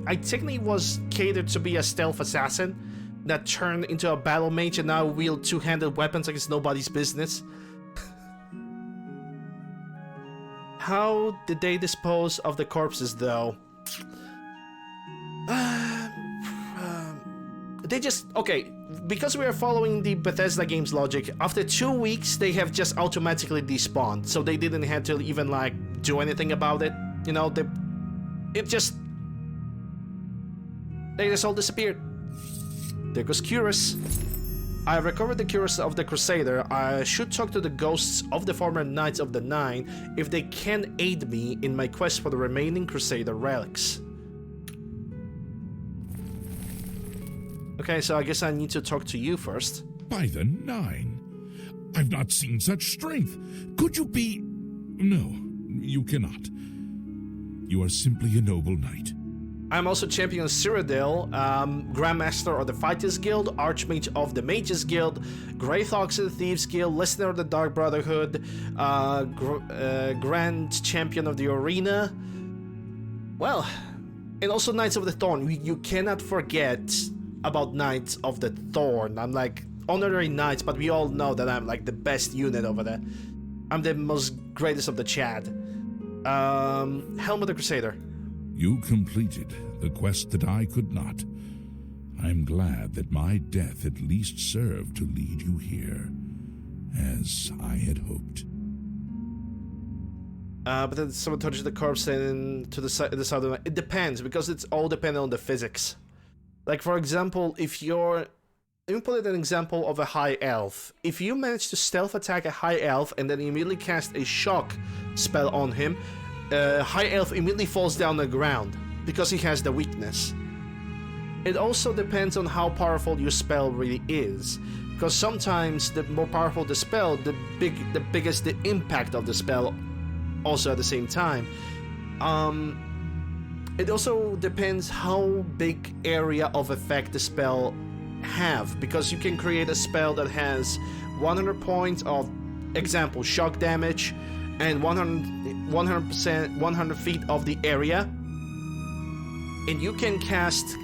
S2: was catered to be a stealth assassin that turned into a battle mage and now wield two-handed weapons like it's nobody's business. How did they dispose of the corpses, though? They just... Okay, because we are following the Bethesda game's logic, after 2 weeks, they have just automatically despawned, so they didn't have to even, like, do anything about it. You know, they just all disappeared. There goes Curus. I have recovered the Curus of the Crusader. I should talk to the ghosts of the former Knights of the Nine if they can aid me in my quest for the remaining Crusader relics. Okay, so I guess I need to talk to you first.
S3: By the Nine, I've not seen such strength. Could you be... No, you cannot. You are simply a noble knight.
S2: I'm also Champion Cyrodiil, Grandmaster of the Fighters Guild, Archmage of the Mages Guild, Great Ox of the Thieves Guild, Listener of the Dark Brotherhood, Grand Champion of the Arena. Well, and also Knights of the Thorn. You cannot forget about Knights of the Thorn. I'm like honorary knights, but we all know that I'm like the best unit over there. I'm the most greatest of the Chad. Helm of the Crusader.
S3: You completed the quest that I could not. I'm glad that my death at least served to lead you here, as I had hoped.
S2: But then someone touches the corpse and to the side of the... It depends, because it's all dependent on the physics. Like, for example, if you're... Let me put it an example of a high elf. If you manage to stealth attack a high elf and then immediately cast a shock spell on him, high elf immediately falls down the ground because he has the weakness. It also depends on how powerful your spell really is, because sometimes the more powerful the spell, the biggest the impact of the spell also at the same time. It also depends how big area of effect the spell have, because you can create a spell that has 100 points of, example, shock damage and 100% 100 feet of the area, and you can cast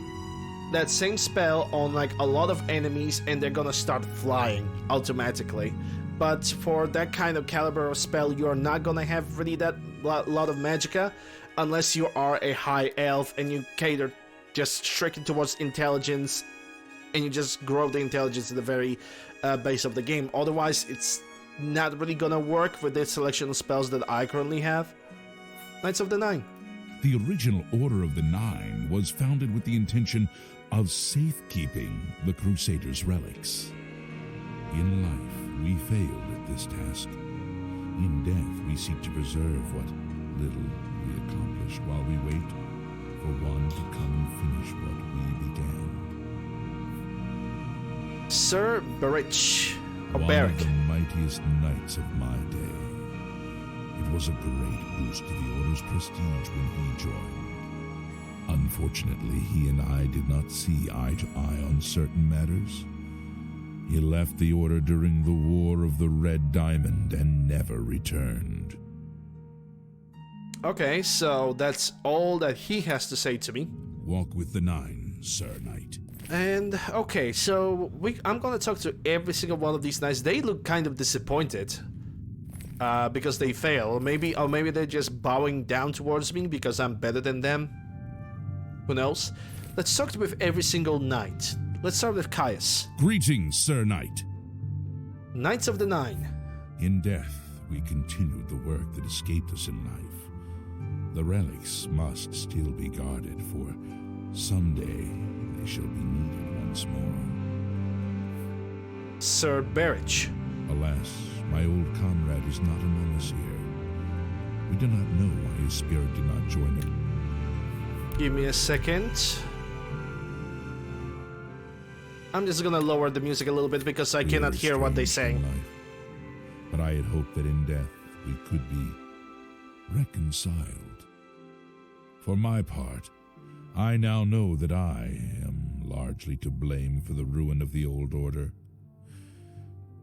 S2: that same spell on like a lot of enemies and they're gonna start flying automatically. But for that kind of caliber of spell, you're not gonna have really that lot of magicka unless you are a high elf and you cater just strictly towards intelligence and you just grow the intelligence at the very base of the game. Otherwise, it's not really gonna work with the selection of spells that I currently have. Knights of the Nine.
S3: The original Order of the Nine was founded with the intention of safekeeping the Crusaders' relics. In life, we failed at this task. In death, we seek to preserve what little we accomplish while we wait for one to come and finish what we began.
S2: Sir Barich. Or
S3: One
S2: Barrick.
S3: of the mightiest knights of my day. It was a great boost to the Order's prestige when he joined. Unfortunately, he and I did not see eye to eye on certain matters. He left the Order during the War of the Red Diamond and never returned.
S2: Okay, so that's all that he has to say to me.
S3: Walk with the Nine, Sir Knight.
S2: And okay, so I'm gonna talk to every single one of these knights. They look kind of disappointed because they fail. Maybe they're just bowing down towards me because I'm better than them. Who knows? Let's talk with every single knight. Let's start with Caius.
S3: Greetings, Sir Knight.
S2: Knights of the Nine.
S3: In death, we continued the work that escaped us in life. The relics must still be guarded, for someday they shall be needed once more.
S2: Sir Barich.
S3: Alas, my old comrade is not among us here. We do not know why his spirit did not join us.
S2: Give me a second. I'm just gonna lower the music a little bit because I cannot hear what they're saying.
S3: But I had hoped that in death we could be reconciled. For my part, I now know that I am largely to blame for the ruin of the old order.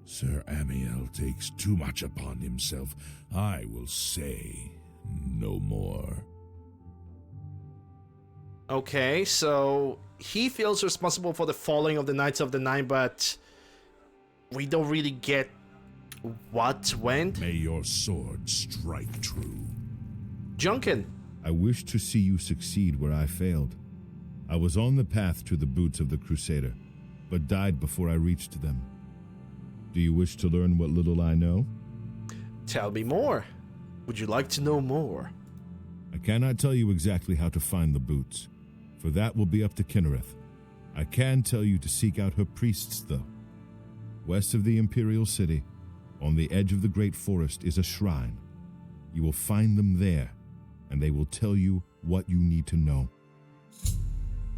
S3: Sir Amiel takes too much upon himself. I will say no more.
S2: Okay, so he feels responsible for the falling of the Knights of the Nine, but we don't really get what went.
S3: May your sword strike true.
S2: Junkin.
S10: I wish to see you succeed where I failed. I was on the path to the boots of the Crusader, but died before I reached them. Do you wish to learn what little I know?
S2: Tell me more. Would you like to know more?
S10: I cannot tell you exactly how to find the boots, for that will be up to Kinnereth. I can tell you to seek out her priests, though. West of the Imperial City, on the edge of the Great Forest, is a shrine. You will find them there, and they will tell you what you need to know.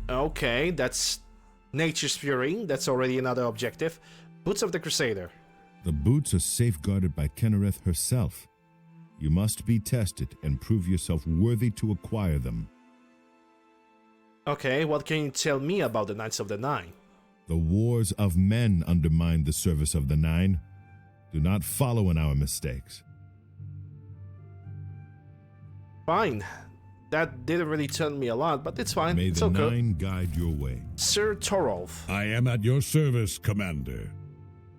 S2: Okay, that's Nature's Fury. That's already another objective. Boots of the Crusader.
S10: The boots are safeguarded by Kinnereth herself. You must be tested and prove yourself worthy to acquire them.
S2: Okay, what can you tell me about the Knights of the Nine?
S10: The wars of men undermine the service of the Nine. Do not follow in our mistakes.
S2: Fine. That didn't really tell me a lot, but it's fine.
S10: May
S2: it's
S10: the
S2: okay.
S10: Nine guide your way.
S2: Sir Torolf.
S3: I am at your service, Commander.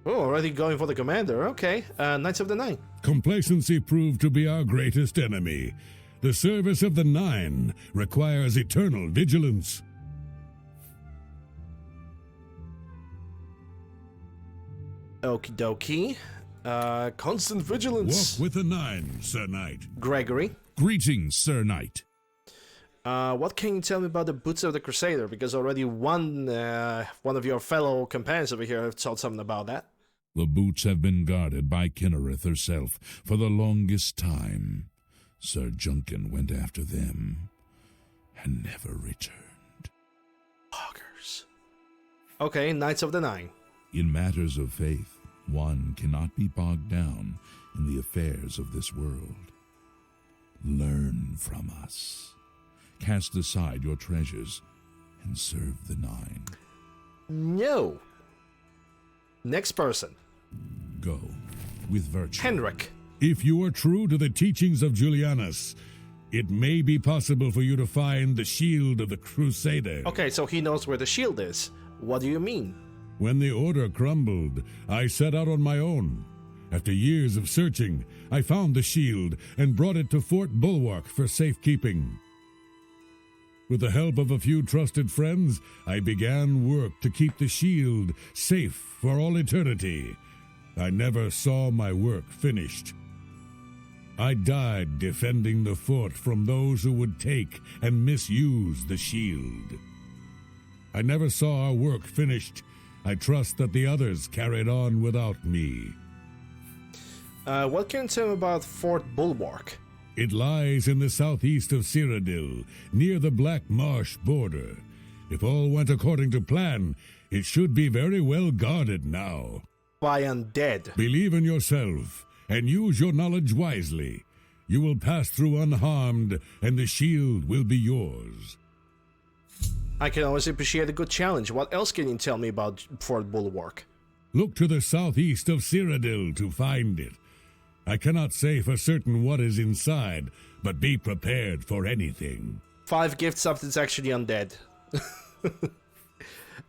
S2: Oh, already going for the commander. Okay. Knights of the Nine.
S3: Complacency proved to be our greatest enemy. The service of the Nine requires eternal vigilance.
S2: Okie dokie. Constant vigilance.
S3: Walk with the Nine, Sir Knight.
S2: Gregory.
S3: Greetings, Sir Knight.
S2: What can you tell me about the Boots of the Crusader? Because already one of your fellow companions over here have told something about that.
S3: The boots have been guarded by Kinnereth herself for the longest time. Sir Junkin went after them and never returned.
S2: Poggers. Okay, Knights of the Nine.
S3: In matters of faith, one cannot be bogged down in the affairs of this world. Learn from us. Cast aside your treasures and serve the Nine.
S2: No. Next person.
S3: Go with virtue.
S2: Henrik.
S3: If you are true to the teachings of Julianus, It may be possible for you to find the shield of the Crusader.
S2: Okay, so he knows where the shield is. What do you mean?
S3: When the Order crumbled, I set out on my own. After years of searching, I found the shield and brought it to Fort Bulwark for safekeeping. With the help of a few trusted friends, I began work to keep the shield safe for all eternity. I never saw my work finished. I died defending the fort from those who would take and misuse the shield. I never saw our work finished. I trust that the others carried on without me.
S2: What can you tell me about Fort Bulwark?
S3: It lies in the southeast of Cyrodiil, near the Black Marsh border. If all went according to plan, it should be very well guarded now.
S2: By undead.
S3: Believe in yourself, and use your knowledge wisely. You will pass through unharmed, and the shield will be yours.
S2: I can always appreciate a good challenge. What else can you tell me about Fort Bulwark?
S3: Look to the southeast of Cyrodiil to find it. I cannot say for certain what is inside, but be prepared for anything.
S2: 5 gifts something's actually undead.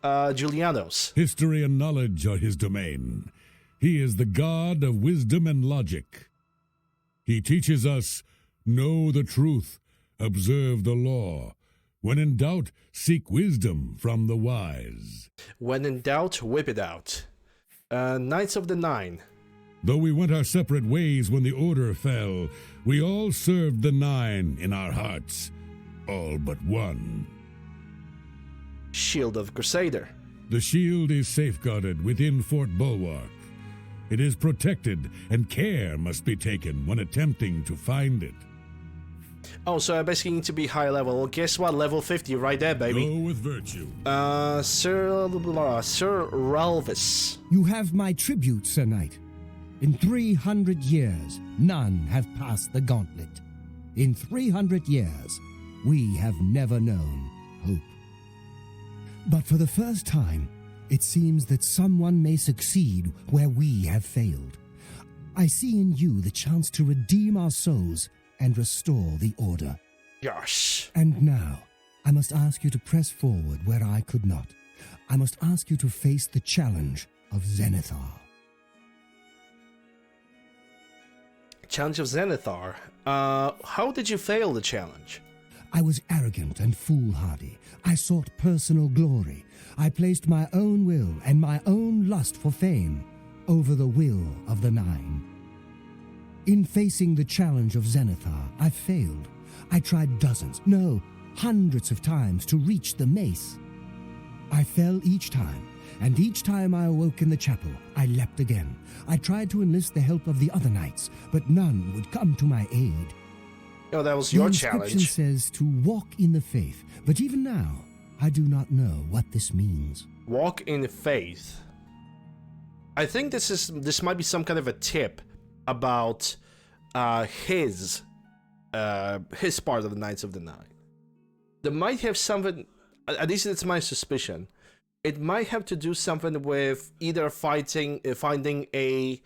S2: Julianos.
S3: History and knowledge are his domain. He is the god of wisdom and logic. He teaches us, know the truth, observe the law. When in doubt, seek wisdom from the wise.
S2: When in doubt, whip it out. Knights of the Nine.
S3: Though we went our separate ways when the Order fell, we all served the Nine in our hearts. All but one.
S2: Shield of Crusader.
S3: The shield is safeguarded within Fort Bulwark. It is protected, and care must be taken when attempting to find it.
S2: Oh, so I basically need to be high level. Well, guess what? Level 50 right there, baby.
S3: Go with virtue.
S2: Sir Ralvis.
S7: You have my tribute, Sir Knight. In 300 years, none have passed the gauntlet. In 300 years, we have never known hope. But for the first time, it seems that someone may succeed where we have failed. I see in you the chance to redeem our souls and restore the Order.
S2: Yes.
S7: And now, I must ask you to press forward where I could not. I must ask you to face the challenge of Zenithar.
S2: Challenge of Zenithar. How did you fail the challenge?
S7: I was arrogant and foolhardy. I sought personal glory. I placed my own will and my own lust for fame over the will of the Nine. In facing the challenge of Zenithar, I failed. I tried dozens, no, hundreds of times to reach the mace. I fell each time, and each time I awoke in the chapel, I leapt again. I tried to enlist the help of the other knights, but none would come to my aid.
S2: Oh, that was your
S7: challenge. The inscription says to walk in the faith, but even now, I do not know what this means.
S2: Walk in faith. I think this might be some kind of a tip about his part of the Knights of the Nine. They might have something, at least it's my suspicion, it might have to do something with either finding a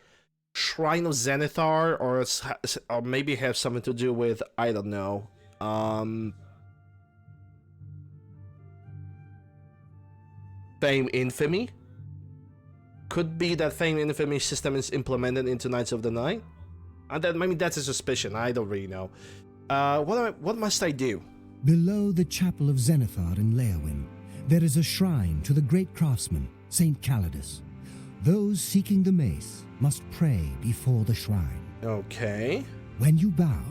S2: Shrine of Zenithar, or maybe have something to do with, I don't know, Fame Infamy? Could be that Fame Infamy system is implemented into Knights of the Nine? Maybe that's a suspicion, I don't really know. What must I do?
S7: Below the chapel of Zenithar in Leowyn, there is a shrine to the great craftsman, Saint Calidus. Those seeking the mace must pray before the shrine.
S2: Okay.
S7: When you bow,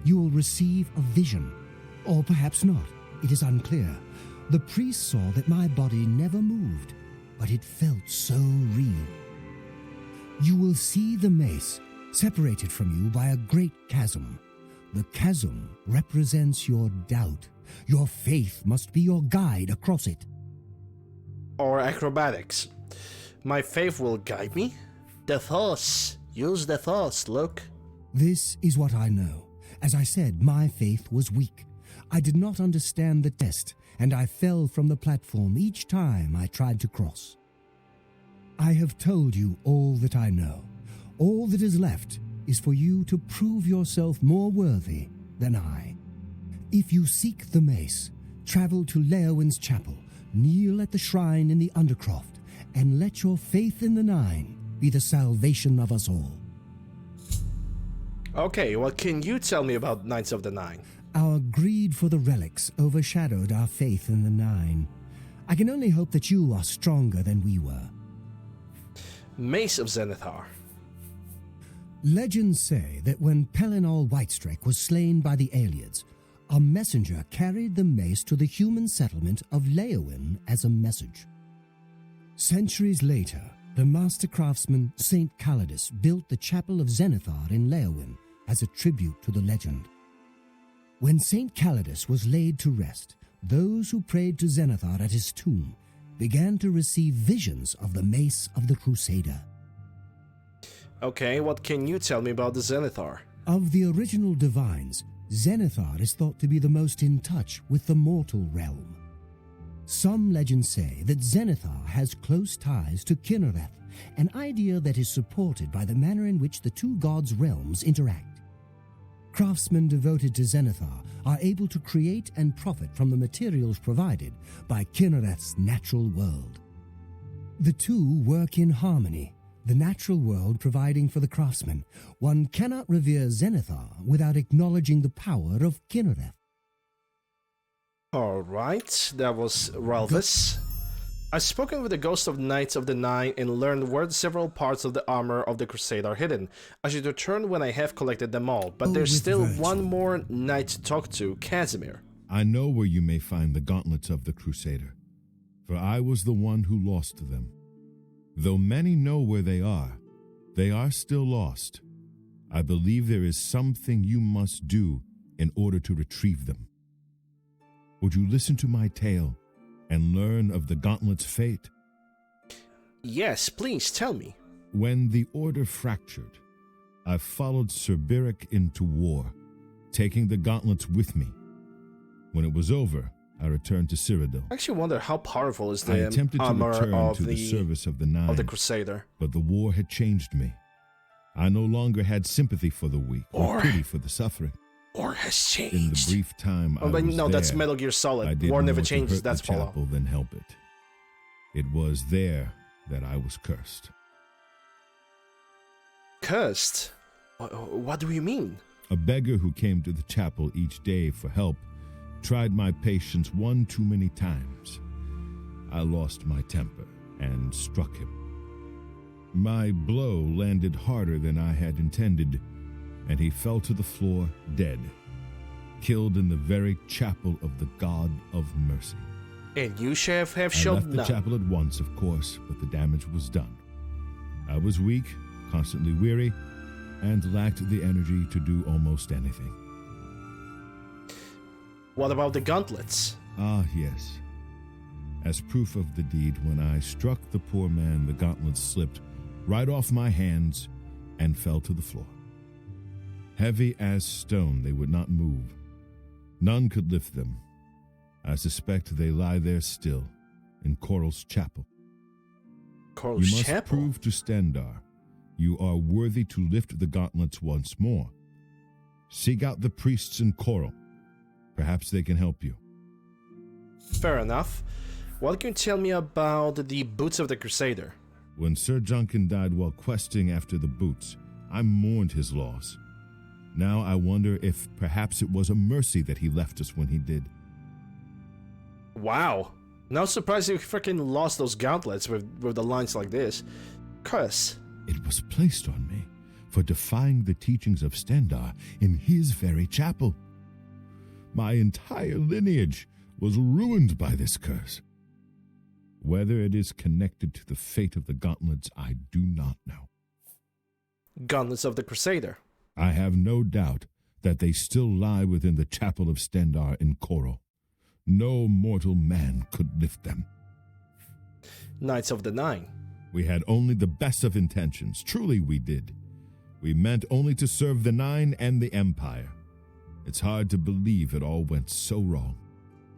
S7: you will receive a vision. Or perhaps not. It is unclear. The priest saw that my body never moved, but it felt so real. You will see the mace separated from you by a great chasm. The chasm represents your doubt. Your faith must be your guide across it.
S2: Or acrobatics. My faith will guide me. The Force. Use the Force, look.
S7: This is what I know. As I said, my faith was weak. I did not understand the test, and I fell from the platform each time I tried to cross. I have told you all that I know. All that is left is for you to prove yourself more worthy than I. If you seek the mace, travel to Leowin's chapel, kneel at the shrine in the Undercroft, and let your faith in the Nine be the salvation of us all.
S2: Okay, what can you tell me about Knights of the Nine?
S7: Our greed for the relics overshadowed our faith in the Nine. I can only hope that you are stronger than we were.
S2: Mace of Zenithar.
S7: Legends say that when Pelinal Whitestrake was slain by the Aelids, a messenger carried the mace to the human settlement of Leowin as a message. Centuries later, the master craftsman Saint Calidus built the Chapel of Zenithar in Leowin as a tribute to the legend. When Saint Calidus was laid to rest, those who prayed to Zenithar at his tomb began to receive visions of the Mace of the Crusader.
S2: Okay, what can you tell me about the Zenithar?
S7: Of the original divines, Zenithar is thought to be the most in touch with the mortal realm. Some legends say that Zenithar has close ties to Kinnereth, an idea that is supported by the manner in which the two gods' realms interact. Craftsmen devoted to Zenithar are able to create and profit from the materials provided by Kinnereth's natural world. The two work in harmony, the natural world providing for the craftsman. One cannot revere Zenithar without acknowledging the power of Kinnereth.
S2: Alright, that was Ralvis. I've spoken with the ghost of Knights of the Nine and learned where several parts of the armor of the Crusade are hidden. I should return when I have collected them all, but there's still one more knight to talk to, Casimir.
S10: I know where you may find the gauntlets of the Crusader, for I was the one who lost them. Though many know where they are still lost. I believe there is something you must do in order to retrieve them. Would you listen to my tale and learn of the gauntlet's fate?
S2: Yes, please tell me.
S10: When the Order fractured, I followed Sir Beric into war, taking the gauntlets with me. When it was over, I returned to Cyrodiil.
S2: I actually wonder how powerful is the
S10: I attempted to
S2: armor
S10: return
S2: of
S10: to the service of the Nine,
S2: of the Crusader.
S10: But the war had changed me. I no longer had sympathy for the weak or pity for the suffering.
S2: War has changed.
S10: In the brief time I was
S2: no, that's
S10: there,
S2: Metal Gear Solid.
S10: I did
S2: War never
S10: more to
S2: changes,
S10: hurt
S2: that's
S10: the
S2: Fallout.
S10: chapel than help it. It was there that I was cursed.
S2: Cursed? What do you mean?
S10: A beggar who came to the chapel each day for help tried my patience one too many times. I lost my temper and struck him. My blow landed harder than I had intended, and he fell to the floor dead, killed in the very chapel of the God of Mercy.
S2: And you, Chef, have
S10: I
S2: shown
S10: left the chapel at once, of course, but the damage was done. I was weak, constantly weary, and lacked the energy to do almost anything.
S2: What about the gauntlets?
S10: Ah, yes. As proof of the deed, when I struck the poor man, the gauntlets slipped right off my hands and fell to the floor. Heavy as stone, they would not move. None could lift them. I suspect they lie there still, in Coral's chapel.
S2: Coral's
S10: You must
S2: chapel?
S10: prove to Stendar you are worthy to lift the gauntlets once more. Seek out the priests in Coral. Perhaps they can help you.
S2: Fair enough. What can you tell me about the boots of the Crusader?
S10: When Sir Juncan died while questing after the boots, I mourned his loss. Now I wonder if perhaps it was a mercy that he left us when he did.
S2: Wow. Not surprised you freaking lost those gauntlets with the lines like this. Curse.
S10: It was placed on me for defying the teachings of Stendar in his very chapel. My entire lineage was ruined by this curse. Whether it is connected to the fate of the gauntlets, I do not know.
S2: Gauntlets of the Crusader.
S10: I have no doubt that they still lie within the chapel of Stendar in Coral. No mortal man could lift them.
S2: Knights of the Nine.
S10: We had only the best of intentions. Truly we did. We meant only to serve the Nine and the Empire. It's hard to believe it all went so wrong.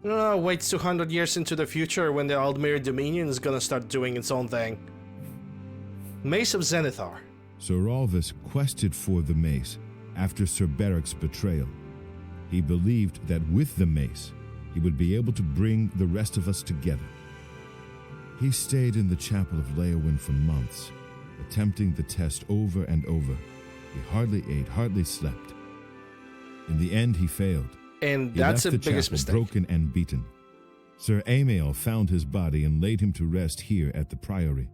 S2: No, wait 200 years into the future when the Aldmir Dominion is gonna start doing its own thing. Mace of Zenithar.
S10: Sir Alvis quested for the mace after Sir Beric's betrayal. He believed that with the mace, he would be able to bring the rest of us together. He stayed in the chapel of Leowyn for months, attempting the test over and over. He hardly ate, hardly slept. In the end, he failed.
S2: And
S10: He
S2: that's
S10: left
S2: the
S10: the
S2: biggest
S10: chapel
S2: mistake.
S10: broken and beaten. Sir Amael found his body and laid him to rest here at the priory.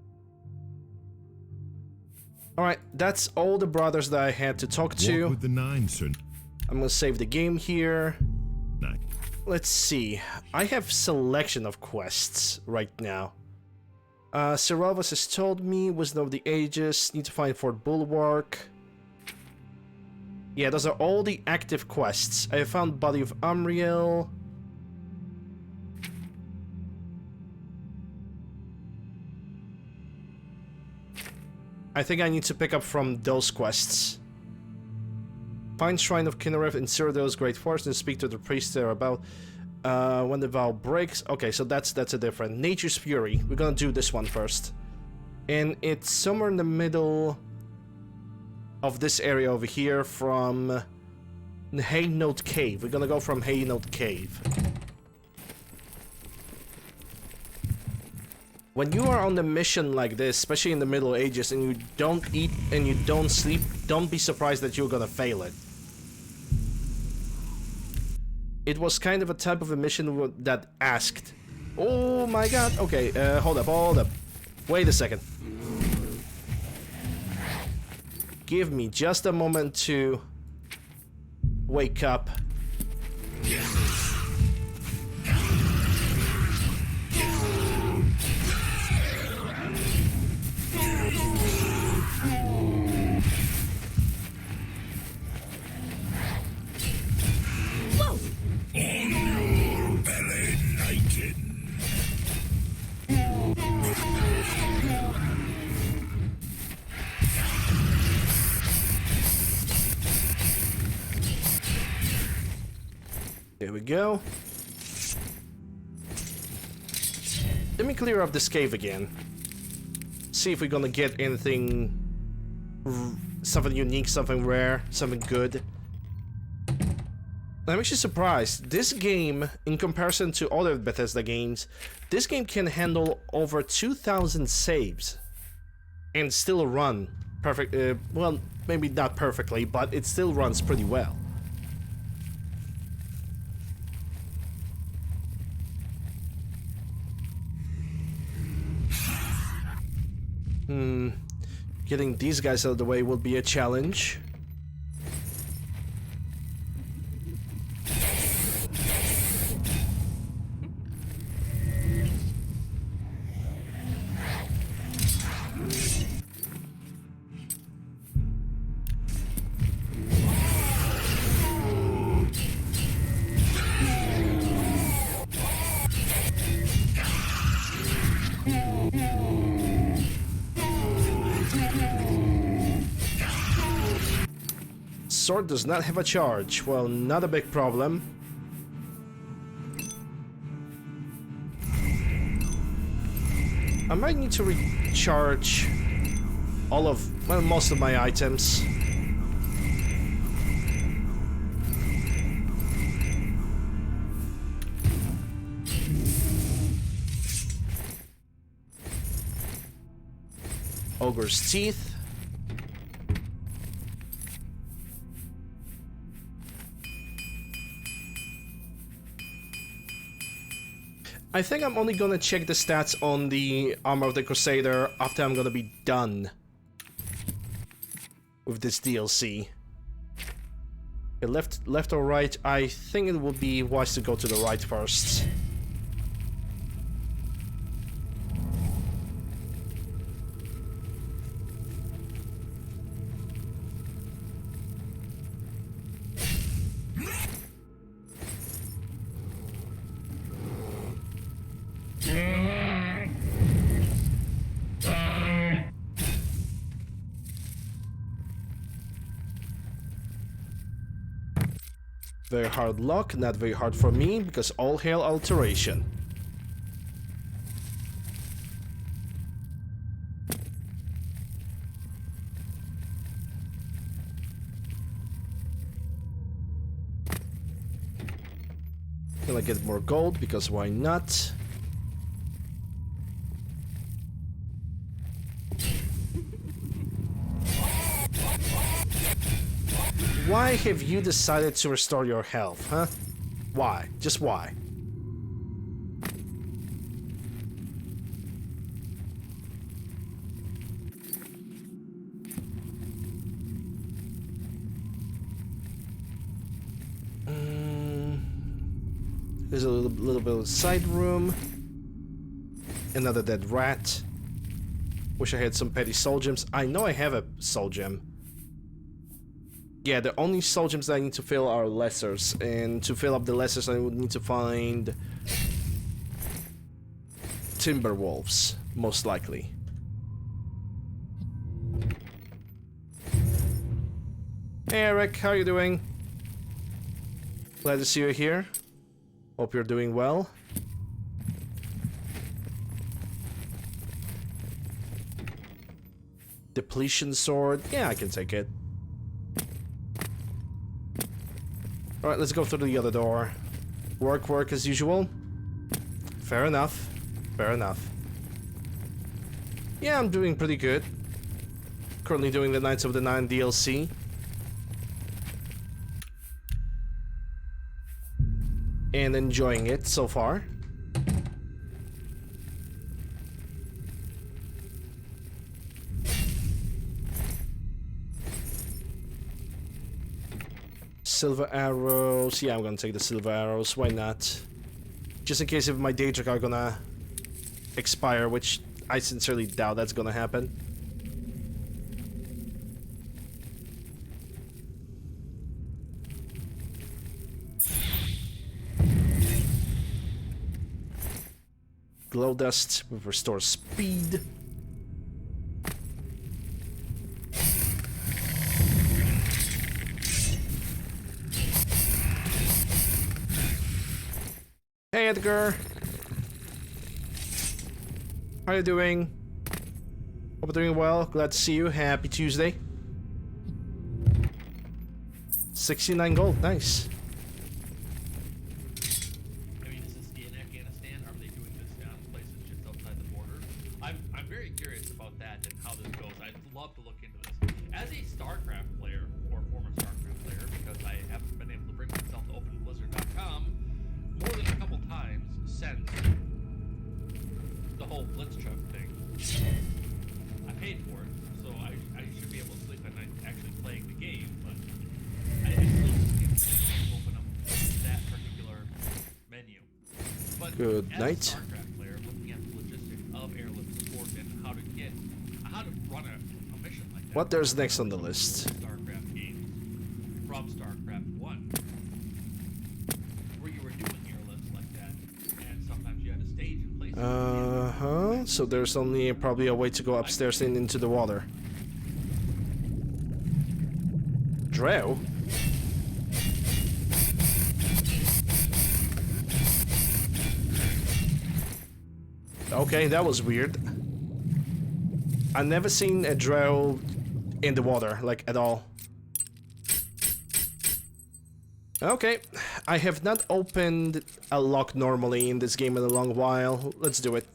S2: Alright, that's all the brothers that I had to talk to.
S10: Walk with the nine, sir.
S2: I'm gonna save the game here.
S10: Nine.
S2: Let's see. I have selection of quests right now. Seralvus has told me, Wisdom of the Ages, need to find Fort Bulwark. Yeah, those are all the active quests. I have found Body of Umriel. I think I need to pick up from those quests. Find Shrine of Kinnereth in Cyrodiil's Great Forest and speak to the priest there about when the vow breaks. Okay, so that's a different. Nature's Fury. We're gonna do this one first. And it's somewhere in the middle of this area over here from Haynote Cave. We're gonna go from Haynote Cave. When you are on the mission like this, especially in the Middle Ages, and you don't eat and you don't sleep, don't be surprised that you're gonna fail it. It was kind of a type of a mission that asked... Oh my god, okay, hold up. Wait a second. Give me just a moment to wake up. There we go. Let me clear up this cave again. See if we're gonna get anything... something unique, something rare, something good. I'm actually surprised. This game, in comparison to other Bethesda games, this game can handle over 2,000 saves. And still run perfect... well, maybe not perfectly, but it still runs pretty well. Getting these guys out of the way will be a challenge. Sword does not have a charge. Well, not a big problem. I might need to recharge all of, well, most of my items. Ogre's Teeth. I think I'm only gonna check the stats on the Armor of the Crusader after I'm gonna be done with this DLC. Okay, left or right? I think it would be wise to go to the right first. Very hard luck, not very hard for me, because all hail alteration. Gonna get more gold, because why not? Why have you decided to restore your health, huh? Why? Just why? There's a little bit of side room. Another dead rat. Wish I had some petty soul gems. I know I have a soul gem. Yeah, the only soul gems that I need to fill are lessers. And to fill up the lessers, I would need to find timber wolves, most likely. Hey Eric, how are you doing? Glad to see you here. Hope you're doing well. Depletion sword. Yeah, I can take it. Alright, let's go through the other door. Work as usual. Fair enough. Fair enough. Yeah, I'm doing pretty good. Currently doing the Knights of the Nine DLC. And enjoying it so far. Silver arrows. Yeah, I'm gonna take the silver arrows. Why not? Just in case if my Daedric are gonna expire, which I sincerely doubt that's gonna happen. Glow dust will restore speed. Hey Edgar, how are you doing? Hope you're doing well. Glad to see you. Happy Tuesday. 69 gold, nice.
S11: I'm very curious about that and how this goes. I'd love to look into this. As a StarCraft player, or former StarCraft player, because I haven't been able to bring myself to OpenBlizzard.com more than a couple times since the whole Blitzchuk thing. I paid for it, so I should be able to sleep at night actually playing the game, but I still can't open up that particular menu. But
S2: good
S11: as
S2: night.
S11: A StarCraft player, looking at the logistics of airlift support and how to run a mission like that.
S2: What there's next on the list?
S11: StarCraft games from StarCraft 1, where you were doing airlifts like that, and sometimes you had a stage in place.
S2: So there's only probably a way to go upstairs and into the water. Drow? Okay, that was weird. I've never seen a drow in the water, like, at all. Okay, I have not opened a lock normally in this game in a long while. Let's do it.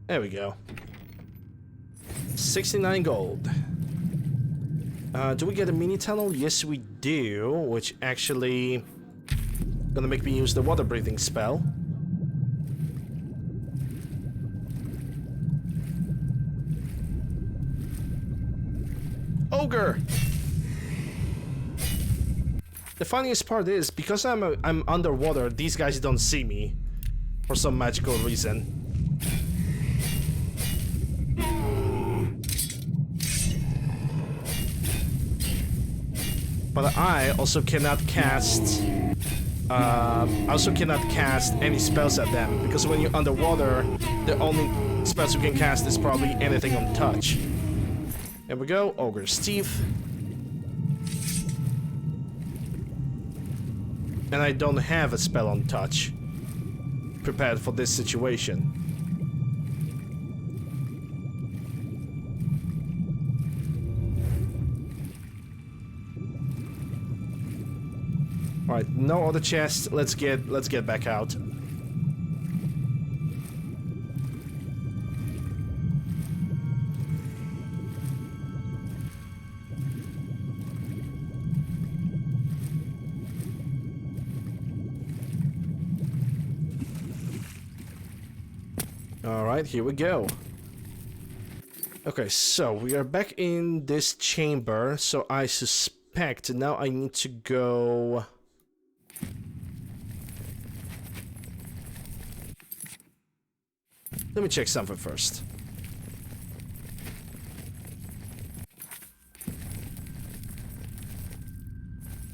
S2: There we go. 69 gold. Do we get a mini tunnel? Yes, we do, which actually gonna make me use the water breathing spell. Ogre! The funniest part is, because I'm underwater, these guys don't see me for some magical reason. But I also cannot cast any spells at them, because when you're underwater, the only spells you can cast is probably anything on touch. There we go, Ogre's Teeth. And I don't have a spell on touch prepared for this situation. Alright, no other chests. Let's get back out. Alright, here we go. Okay, so we are back in this chamber, so I suspect now I need to go... Let me check something first.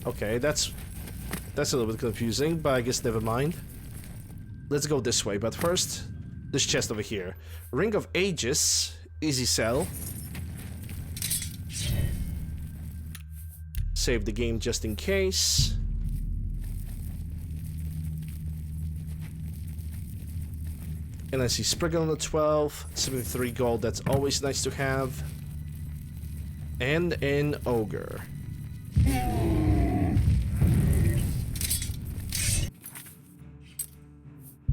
S2: Okay, that's a little bit confusing, but I guess never mind. Let's go this way, but first, this chest over here. Ring of Ages, easy sell. Save the game just in case. And I see Spriggan on the 12, 73 gold, that's always nice to have. And an Ogre.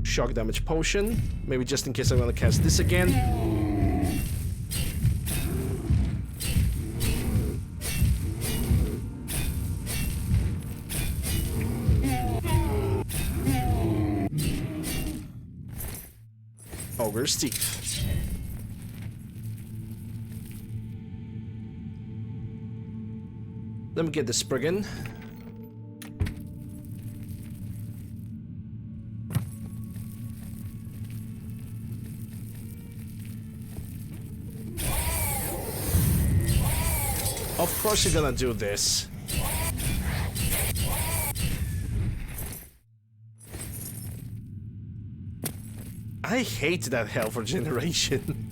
S2: Shock damage potion, maybe just in case I want to cast this again. Ogre's Teeth. Let me get the Spriggan. Of course you're gonna do this. I hate that health regeneration.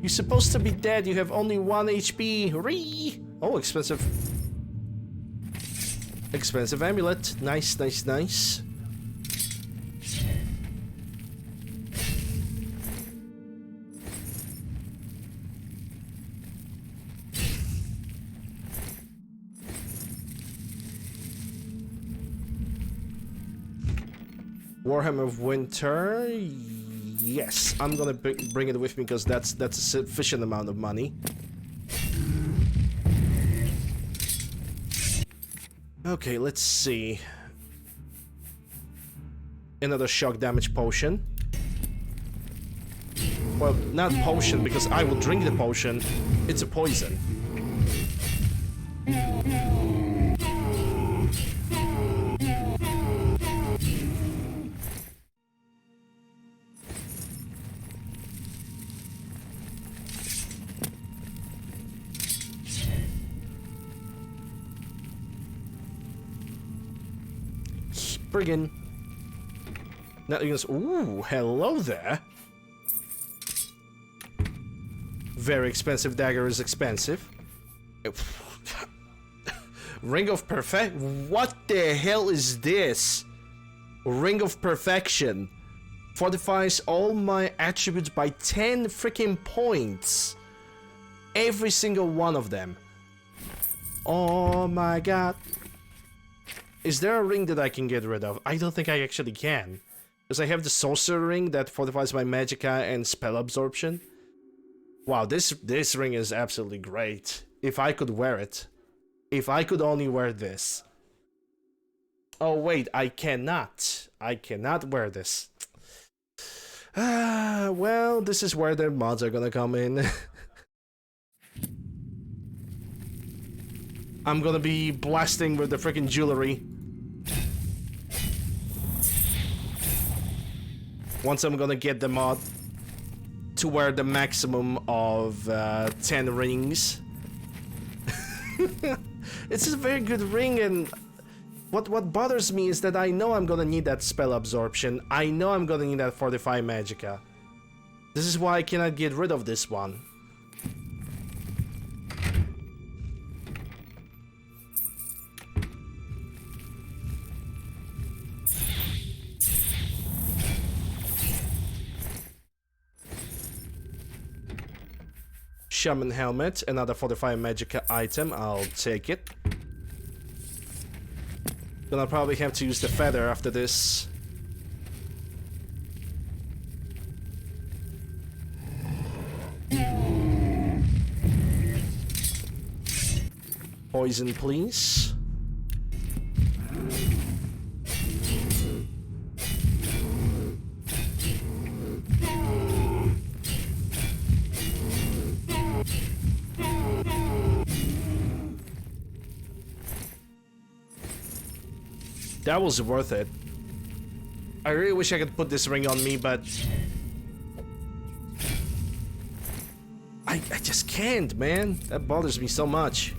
S2: You're supposed to be dead, you have only 1 HP. Ree! Oh, expensive. Expensive amulet. Nice, nice, nice. Warhammer of Winter, yes, I'm gonna bring it with me because that's a sufficient amount of money. Okay, let's see. Another shock damage potion. Well, not potion because I will drink the potion. It's a poison. Spriggan. Now you can. Ooh, hello there. Very expensive dagger is expensive. Ring of Perfect. What the hell is this? Ring of Perfection. Fortifies all my attributes by 10 freaking points. Every single one of them. Oh my god. Is there a ring that I can get rid of? I don't think I actually can. Because I have the Sorcerer ring that fortifies my magicka and spell absorption. Wow, this ring is absolutely great. If I could wear it. If I could only wear this. Oh wait, I cannot. I cannot wear this. Well, this is where the mods are gonna come in. I'm gonna be blasting with the freaking jewelry. Once I'm gonna get the mod to wear the maximum of 10 rings. It's a very good ring, and what bothers me is that I know I'm gonna need that spell absorption. I know I'm gonna need that fortify magicka. This is why I cannot get rid of this one. Shaman helmet, another fortify magicka item. I'll take it. Gonna probably have to use the feather after this. Poison, please. That was worth it. I really wish I could put this ring on me, but I just can't, man. That bothers me so much.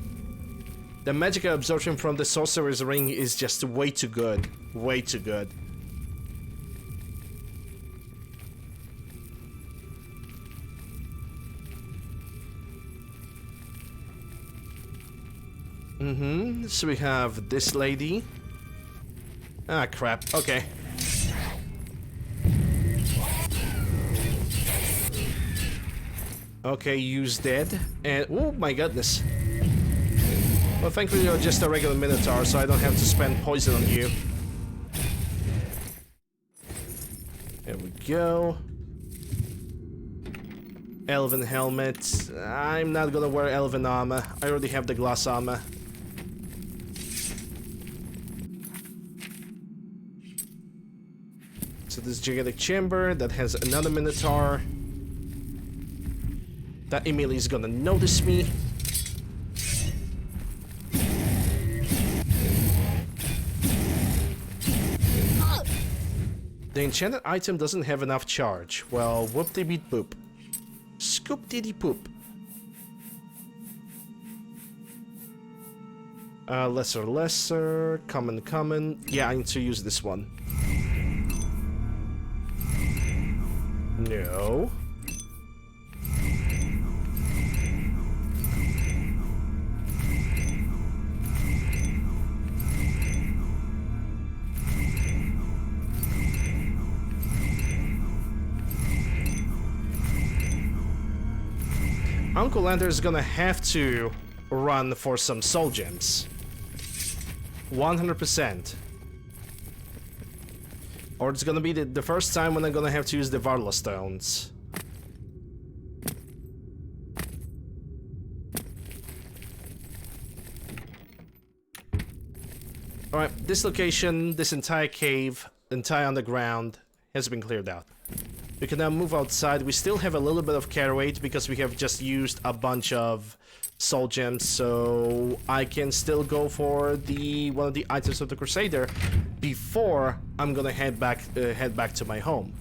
S2: The magical absorption from the sorcerer's ring is just way too good. Way too good. So we have this lady. Ah, crap. Okay. Okay, use dead. And oh my goodness. Well, thankfully you're just a regular Minotaur, so I don't have to spend poison on you. There we go. Elven helmet. I'm not gonna wear elven armor. I already have the glass armor. So this gigantic chamber that has another Minotaur. That immediately is gonna notice me. The enchanted item doesn't have enough charge. Well, whoop-de-beat boop. Scoop-diddy-poop. Lesser, common. Yeah, I need to use this one. No. UncleLander is gonna have to run for some soul gems. 100%. Or it's gonna be the first time when I'm gonna have to use the Varla stones. Alright, this location, this entire cave, entire underground, has been cleared out. We can now move outside. We still have a little bit of carry weight because we have just used a bunch of soul gems, so I can still go for one of the items of the Crusader before I'm gonna head back to my home.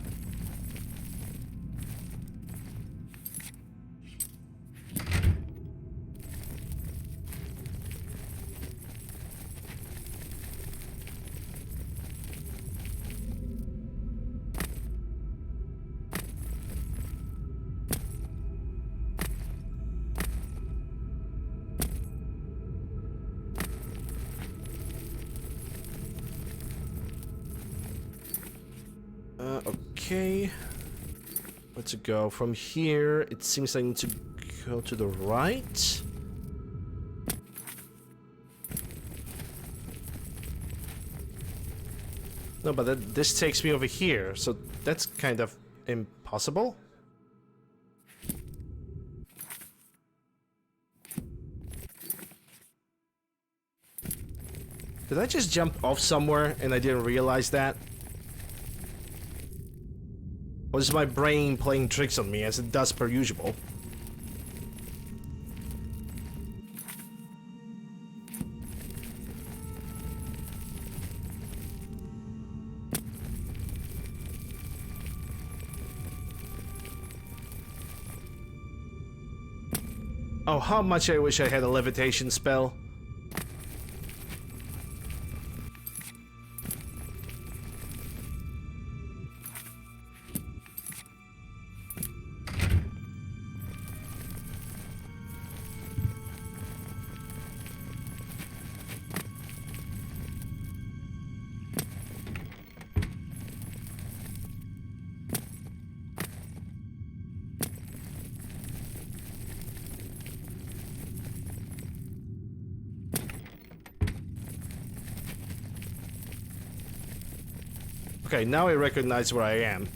S2: Okay, where to go from here? It seems I need to go to the right. No, but this takes me over here, so that's kind of impossible. Did I just jump off somewhere and I didn't realize that? Or is my brain playing tricks on me, as it does per usual? Oh, how much I wish I had a levitation spell. Okay, now I recognize where I am.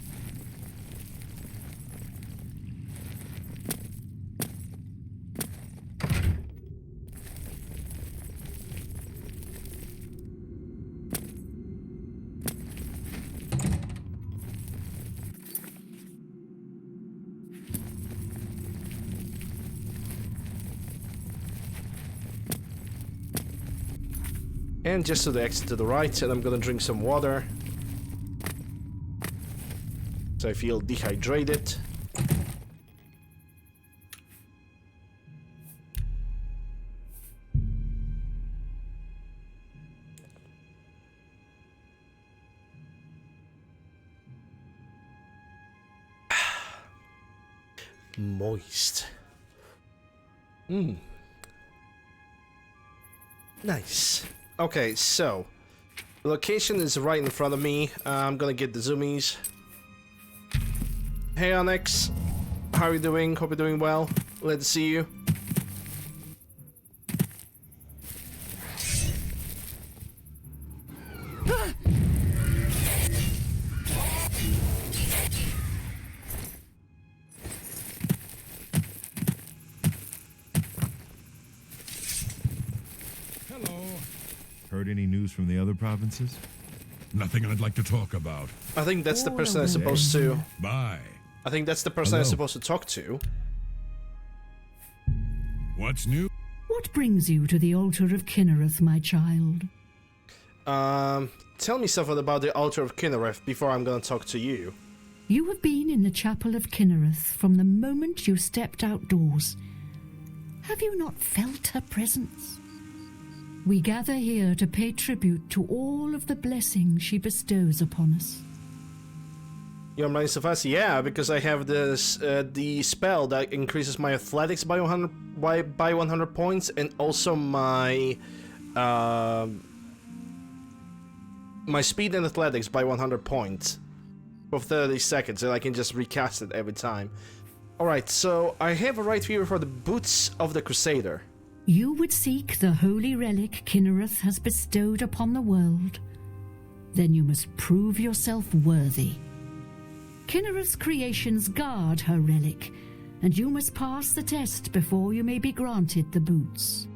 S2: And just to the exit to the right, and I'm gonna drink some water. So I feel dehydrated. Moist. Nice. Okay, so the location is right in front of me. I'm gonna get the zoomies. Hey Onyx, how are you doing? Hope you're doing well. Glad to see you.
S10: Heard any news from the other provinces?
S3: Nothing I'd like to talk about.
S2: I think that's the person I'm supposed to...
S3: Bye.
S2: I think that's the person I'm supposed to talk to.
S3: What's new?
S12: What brings you to the altar of Kinnereth, my child?
S2: Tell me something about the altar of Kinnereth before I'm gonna talk to you.
S12: You have been in the chapel of Kinnereth from the moment you stepped outdoors. Have you not felt her presence? We gather here to pay tribute to all of the blessings she bestows upon us.
S2: You're running so fast? Yeah, because I have this the spell that increases my athletics by 100 points, and also my my speed and athletics by 100 points for 30 seconds, and I can just recast it every time. Alright, so I have a right here for the Boots of the Crusader.
S12: You would seek the holy relic Kinnereth has bestowed upon the world. Then you must prove yourself worthy. Kinnereth's creations guard her relic, and you must pass the test before you may be granted the boots.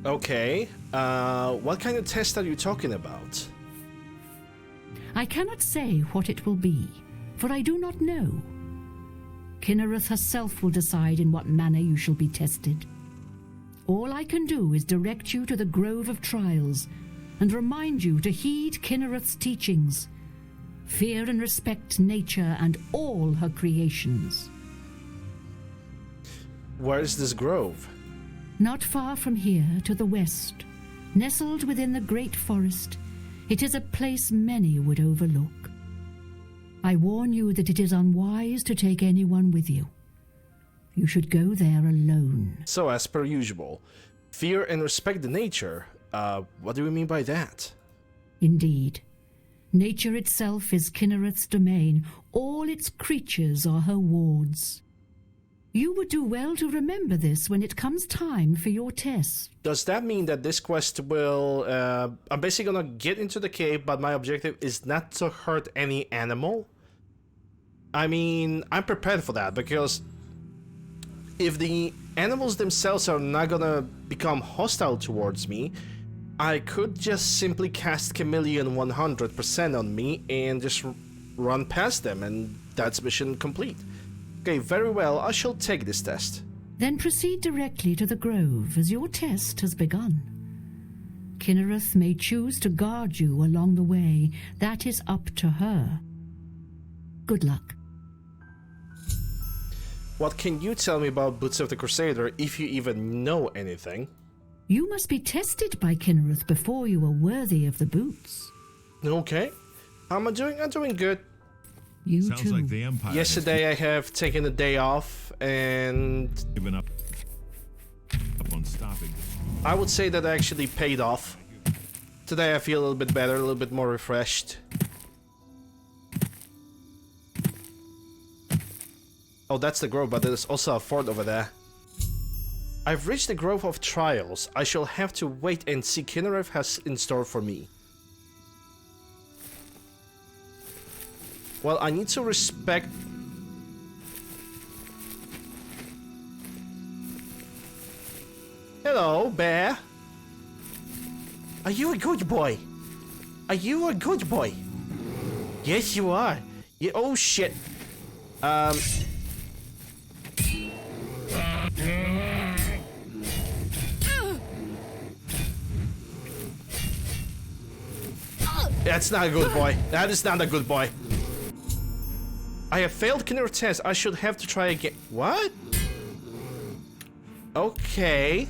S2: Okay, what kind of test are you talking about?
S12: I cannot say what it will be, for I do not know. Kinnereth herself will decide in what manner you shall be tested. All I can do is direct you to the Grove of Trials and remind you to heed Kinnereth's teachings. Fear and respect nature and all her creations.
S2: Where is this grove?
S12: Not far from here to the west, nestled within the great forest, it is a place many would overlook. I warn you that it is unwise to take anyone with you. You should go there alone.
S2: So, as per usual, fear and respect the nature. What do we mean by that?
S12: Indeed. Nature itself is Kinnereth's domain. All its creatures are her wards. You would do well to remember this when it comes time for your test.
S2: Does that mean that this quest will... I'm basically gonna get into the cave, but my objective is not to hurt any animal? I mean, I'm prepared for that, because if the animals themselves are not gonna become hostile towards me, I could just simply cast Chameleon 100% on me and just run past them, and that's mission complete. Okay, very well, I shall take this test.
S12: Then proceed directly to the grove, as your test has begun. Kinnereth may choose to guard you along the way. That is up to her. Good luck.
S2: What can you tell me about Boots of the Crusader, if you even know anything?
S12: You must be tested by Kinnereth before you are worthy of the boots.
S2: Okay. How am I doing? I'm doing good.
S12: You
S10: Sounds
S12: too.
S10: like the Empire.
S2: Yesterday I have taken a day off, and
S10: Given up on stopping.
S2: I would say that actually paid off. Today I feel a little bit better, a little bit more refreshed. Oh, that's the grove, but there's also a fort over there. I've reached the Grove of Trials. I shall have to wait and see Kinnereth has in store for me. Well, I need to respect... Hello, bear. Are you a good boy? Are you a good boy? Yes, you are. Yeah, oh, shit. That's not a good boy. That is not a good boy. I have failed Kinner test. I should have to try again. What? Okay.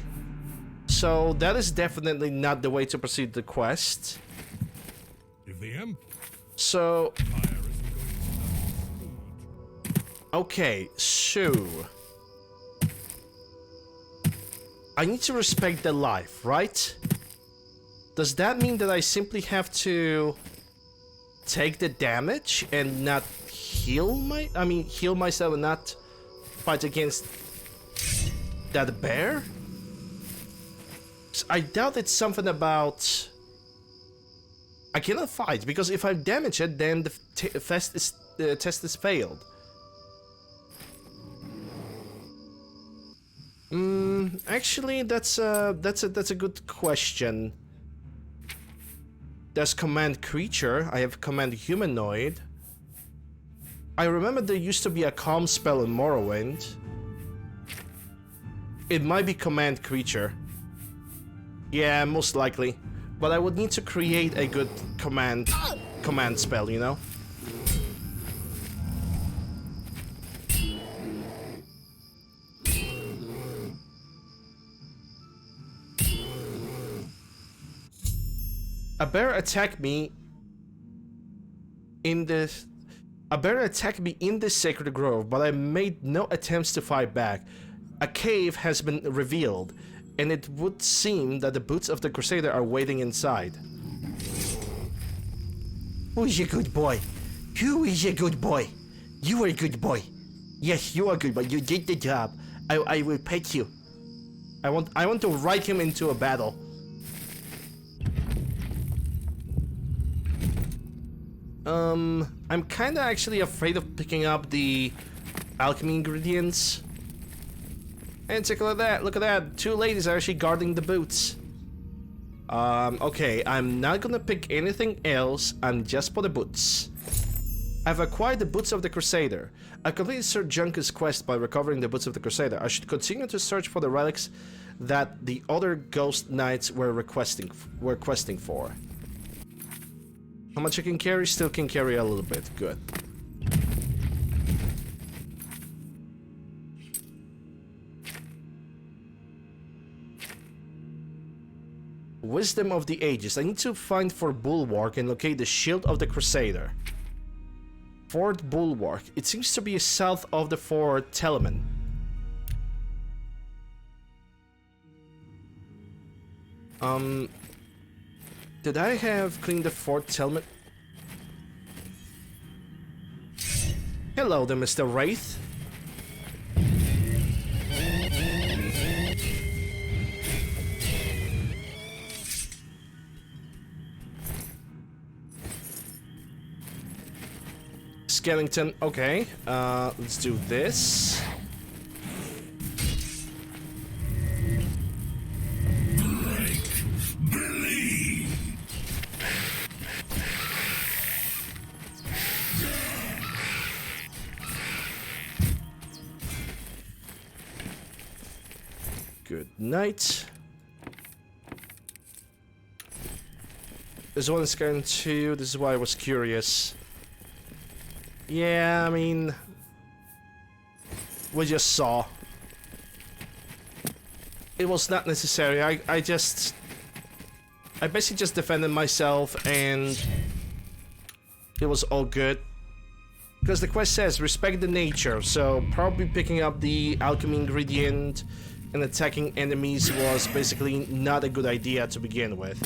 S2: So that is definitely not the way to proceed the quest.
S3: If the Empire
S2: So...
S3: isn't going to
S2: Okay, so... I need to respect the life, right? Does that mean that I simply have to take the damage and not heal heal myself and not fight against that bear? I doubt it's something about... I cannot fight, because if I damage it, then the test is failed. Actually, that's a good question. There's command creature. I have command humanoid. I remember there used to be a calm spell in Morrowind. It might be command creature. Yeah, most likely. But I would need to create a good command spell, you know? A bear attacked me in the sacred grove, but I made no attempts to fight back. A cave has been revealed, and it would seem that the boots of the Crusader are waiting inside. Who's a good boy? Who is a good boy? You are a good boy. Yes, you are a good boy. You did the job. I will pet you. I want to ride him into a battle. I'm kinda actually afraid of picking up the alchemy ingredients. And take a look at that, look at that. Two ladies are actually guarding the boots. Okay, I'm not gonna pick anything else, I'm just for the boots. I've acquired the boots of the Crusader. I completed Sir Junker's quest by recovering the boots of the Crusader. I should continue to search for the relics that the other ghost knights were questing for. How much I can carry? Still can carry a little bit. Good. Wisdom of the Ages. I need to find Fort Bulwark and locate the Shield of the Crusader. Fort Bulwark. It seems to be south of the Fort Telemann. Did I have cleaned the Fort Telemann? Hello there, Mr. Wraith. Skellington, okay. Let's do this. Good night. This one is going to... This is why I was curious. Yeah, I mean... We just saw. It was not necessary. I basically just defended myself and... It was all good. Because the quest says, respect the nature, so probably picking up the alchemy ingredient and attacking enemies was basically not a good idea to begin with.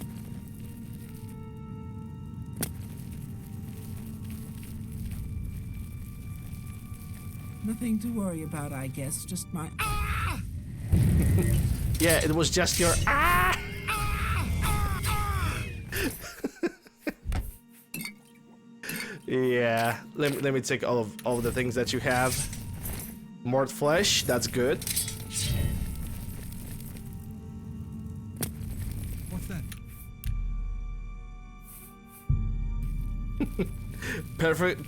S13: Nothing to worry about, I guess. Just my
S2: Yeah, it was just your Yeah, let me take all of the things that you have. More flesh, that's good.
S14: What's that?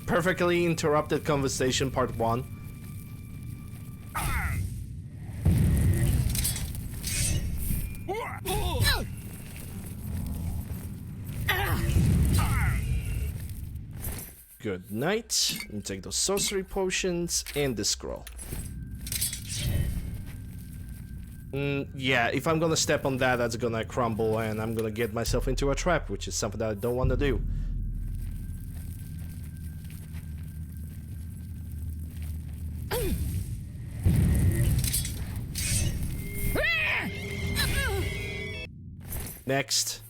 S2: Perfectly interrupted conversation, part 1. Good night. And take those sorcery potions and the scroll. Yeah, if I'm gonna step on that, that's gonna crumble and I'm gonna get myself into a trap, which is something that I don't want to do. Next,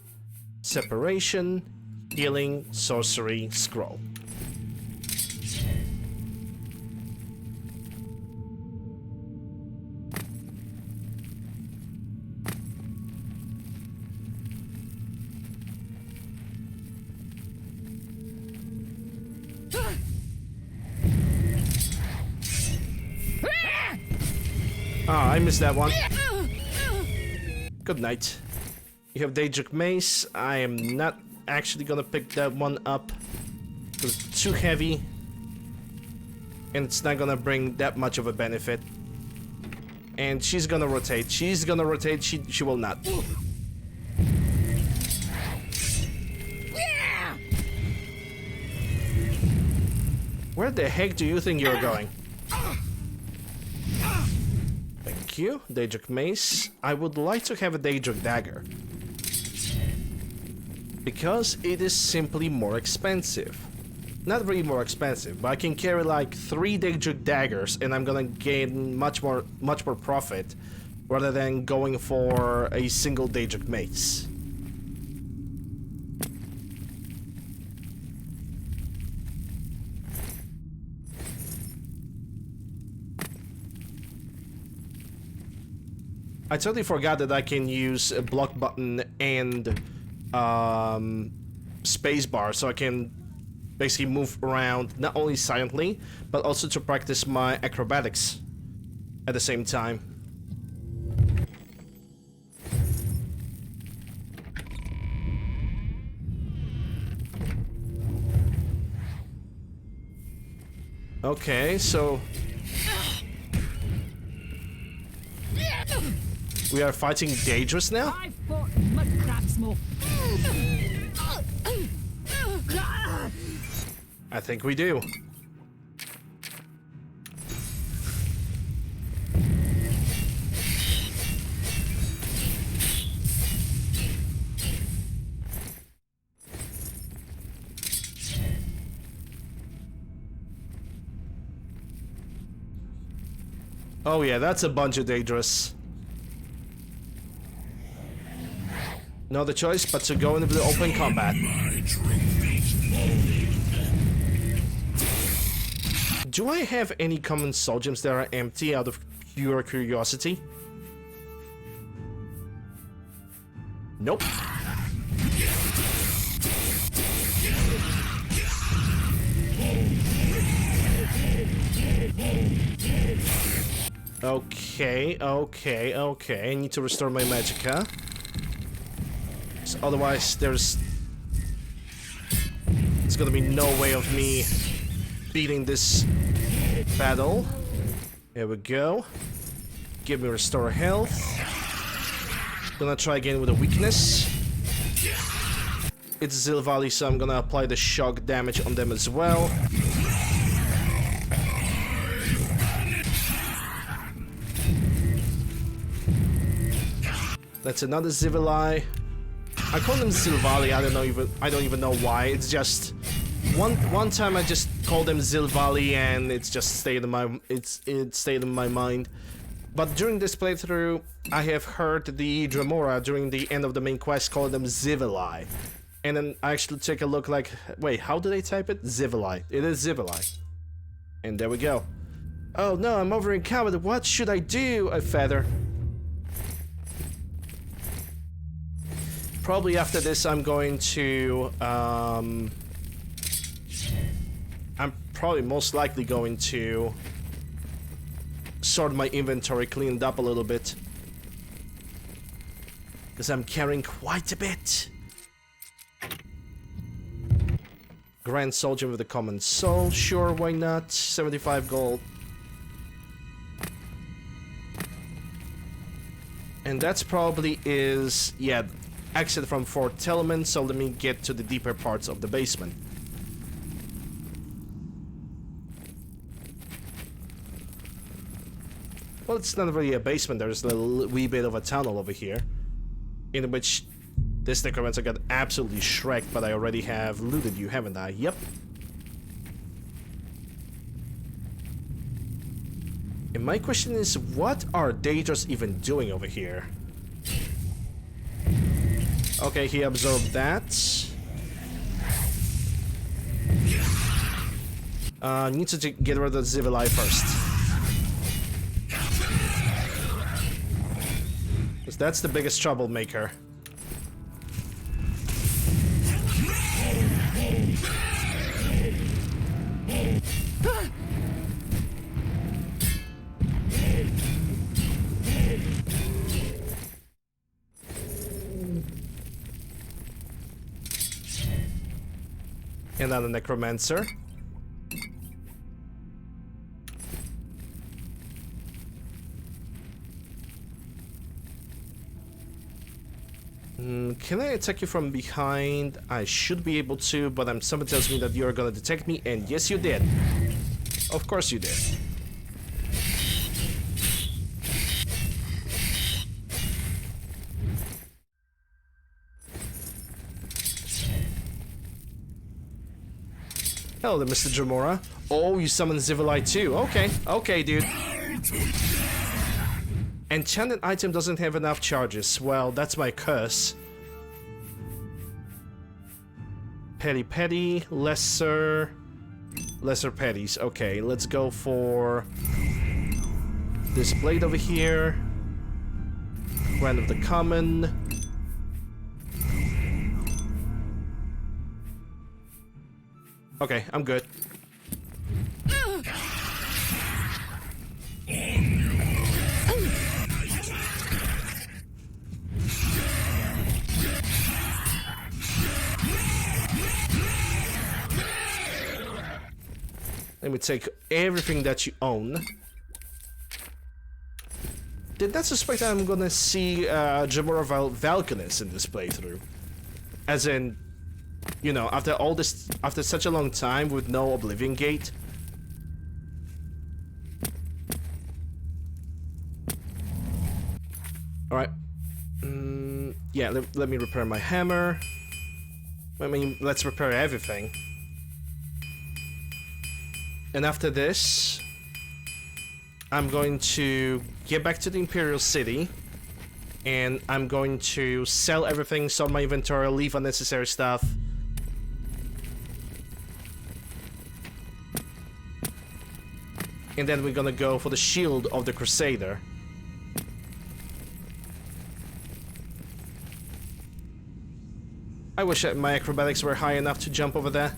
S2: separation, healing, sorcery, scroll. Ah, I missed that one. Good night. You have Daedric Mace. I am not actually gonna pick that one up because it's too heavy and it's not gonna bring that much of a benefit. And she's gonna rotate. She's gonna rotate. She will not. Where the heck do you think you're going? Thank you. Daedric Mace. I would like to have a Daedric Dagger, because it is simply more expensive. Not really more expensive, but I can carry like 3 Daedric Daggers and I'm gonna gain much more profit rather than going for a single Daedric Mace. I totally forgot that I can use a block button and spacebar, so I can basically move around not only silently, but also to practice my acrobatics at the same time. Okay, so we are fighting Daedrus now?
S5: I've fought mudcrabs more.
S2: I think we do. Oh yeah, that's a bunch of Daedrus. No other choice but to go into the open combat. Do I have any common soul gems that are empty out of pure curiosity? Nope. Okay. I need to restore my magicka. So otherwise, there's gonna be no way of me beating this battle. Here we go. Give me restore health. Gonna try again with a weakness. It's Zilvali, so I'm gonna apply the shock damage on them as well. That's another Zivali. I call them Zilvali. I don't even know why. It's just one time I just called them Zilvali and it's just stayed in my mind. But during this playthrough, I have heard the Dremora during the end of the main quest call them Zivali. And then I actually take a look like, wait, how do they type it? Zivali. It is Zivali. And there we go. Oh no, I'm over in combat. What should I do? A feather. Probably after this I'm going to probably most likely going to sort my inventory, clean it up a little bit. Because I'm carrying quite a bit. Grand Soldier with a Common Soul, sure, why not? 75 gold. And that's probably is, yeah, exit from Fort Tillman, so let me get to the deeper parts of the basement. Well, it's not really a basement, there's a wee bit of a tunnel over here, in which this necromancer got absolutely shreked, but I already have looted you, haven't I? Yep. And my question is, what are Daedrus even doing over here? Okay, he absorbed that. Need to get rid of Zivili first. Because that's the biggest troublemaker. Another necromancer. Can I attack you from behind? I should be able to, but something tells me that you're gonna detect me, and yes you did. Of course you did. Hello there, Mr. Dremora. Oh, you summoned Zivili too. Okay, okay, dude. Enchanted item doesn't have enough charges. Well, that's my curse. Petty, lesser petties. Okay, let's go for this blade over here. Grand of the Common. Okay, I'm good. Let me take everything that you own. Did not suspect I'm gonna see Dremora Valkanus in this playthrough. As in, you know, after such a long time with no Oblivion Gate. Alright. Yeah, let me repair my hammer. I mean, let's repair everything. And after this, I'm going to get back to the Imperial City. And I'm going to sell everything, sort my inventory, leave unnecessary stuff. And then we're gonna go for the shield of the Crusader. I wish my acrobatics were high enough to jump over there.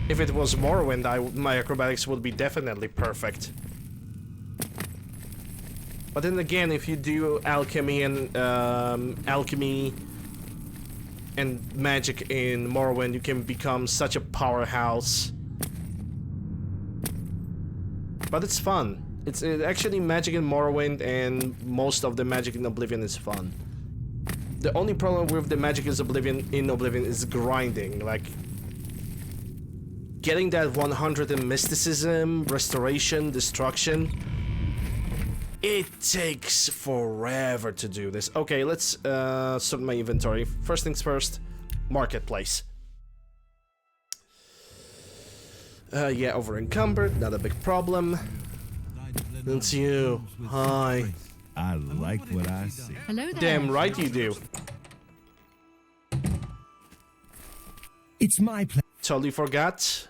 S2: If it was Morrowind, my acrobatics would be definitely perfect. But then again, if you do alchemy and magic in Morrowind, you can become such a powerhouse. But it's fun. It's actually magic in Morrowind and most of the magic in Oblivion is fun. The only problem with the magic in Oblivion is grinding, like getting that 100 in mysticism, restoration, destruction. It takes forever to do this. Okay, let's sort my inventory. First things first, marketplace. Yeah, over encumbered, not a big problem. It's you. Hi.
S10: I like what I see.
S12: Hello there.
S2: Damn right you do.
S7: It's my pleasure.
S2: Totally forgot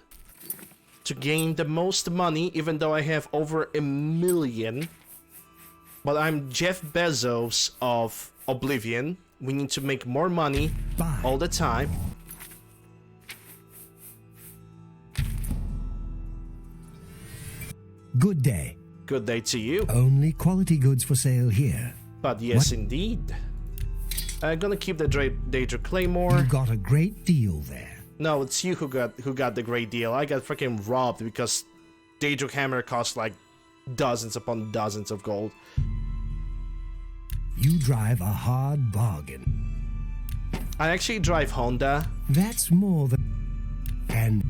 S2: to gain the most money, even though I have over 1 million. But I'm Jeff Bezos of Oblivion. We need to make more money all the time.
S7: Good day.
S2: Good day to you.
S7: Only quality goods for sale here.
S2: But yes, indeed. I'm gonna keep the Daedra Claymore.
S7: You got a great deal there.
S2: No, it's you who got the great deal. I got freaking robbed because Daedric Hammer costs like dozens upon dozens of gold.
S7: You drive a hard bargain.
S2: I actually drive Honda.
S7: That's more than... And...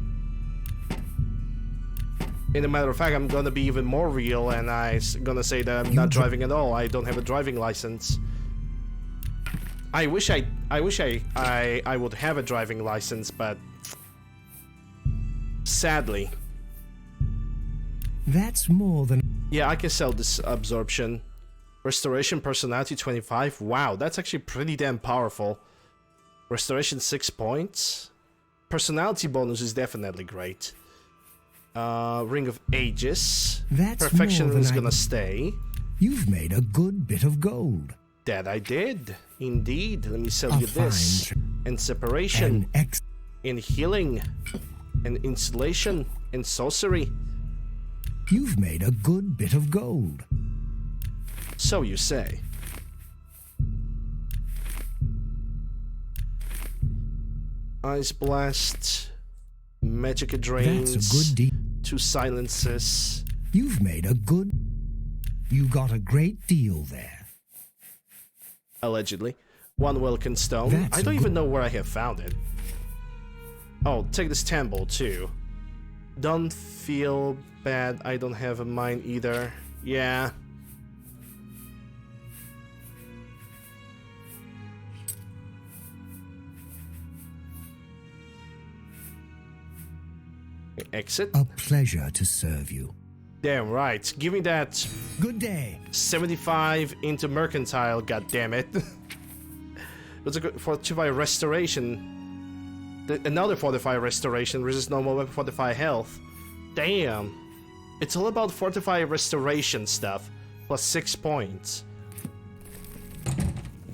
S2: In a matter of fact, I'm gonna be even more real, and I'm gonna say that I'm not driving at all. I don't have a driving license. I wish I would have a driving license, but sadly.
S7: That's more than...
S2: Yeah, I can sell this absorption. Restoration personality 25. Wow, that's actually pretty damn powerful. Restoration 6 points. Personality bonus is definitely great. Ring of Ages.
S7: That's
S2: Perfection
S7: more than
S2: is gonna stay.
S7: You've made a good bit of gold.
S2: That I did. Indeed. Let me sell you this. And Separation. In Healing. And Insulation. And Sorcery.
S7: You've made a good bit of gold.
S2: So you say. Ice Blast. Magic Drains.
S7: That's a good deal.
S2: 2 Silences.
S7: You've made a good... You got a great deal there.
S2: Allegedly. 1 Welkin Stone. I don't even know where I have found it. Oh, take this Temple too. Don't feel bad. I don't have a mine either. Yeah. Exit.
S7: A pleasure to serve you.
S2: Damn right. Give me that.
S7: Good day.
S2: 75 into Mercantile, goddammit. It's a good fortify restoration. Another fortify restoration, resist normal weapon, fortify health. Damn. It's all about fortify restoration stuff. Plus 6 points.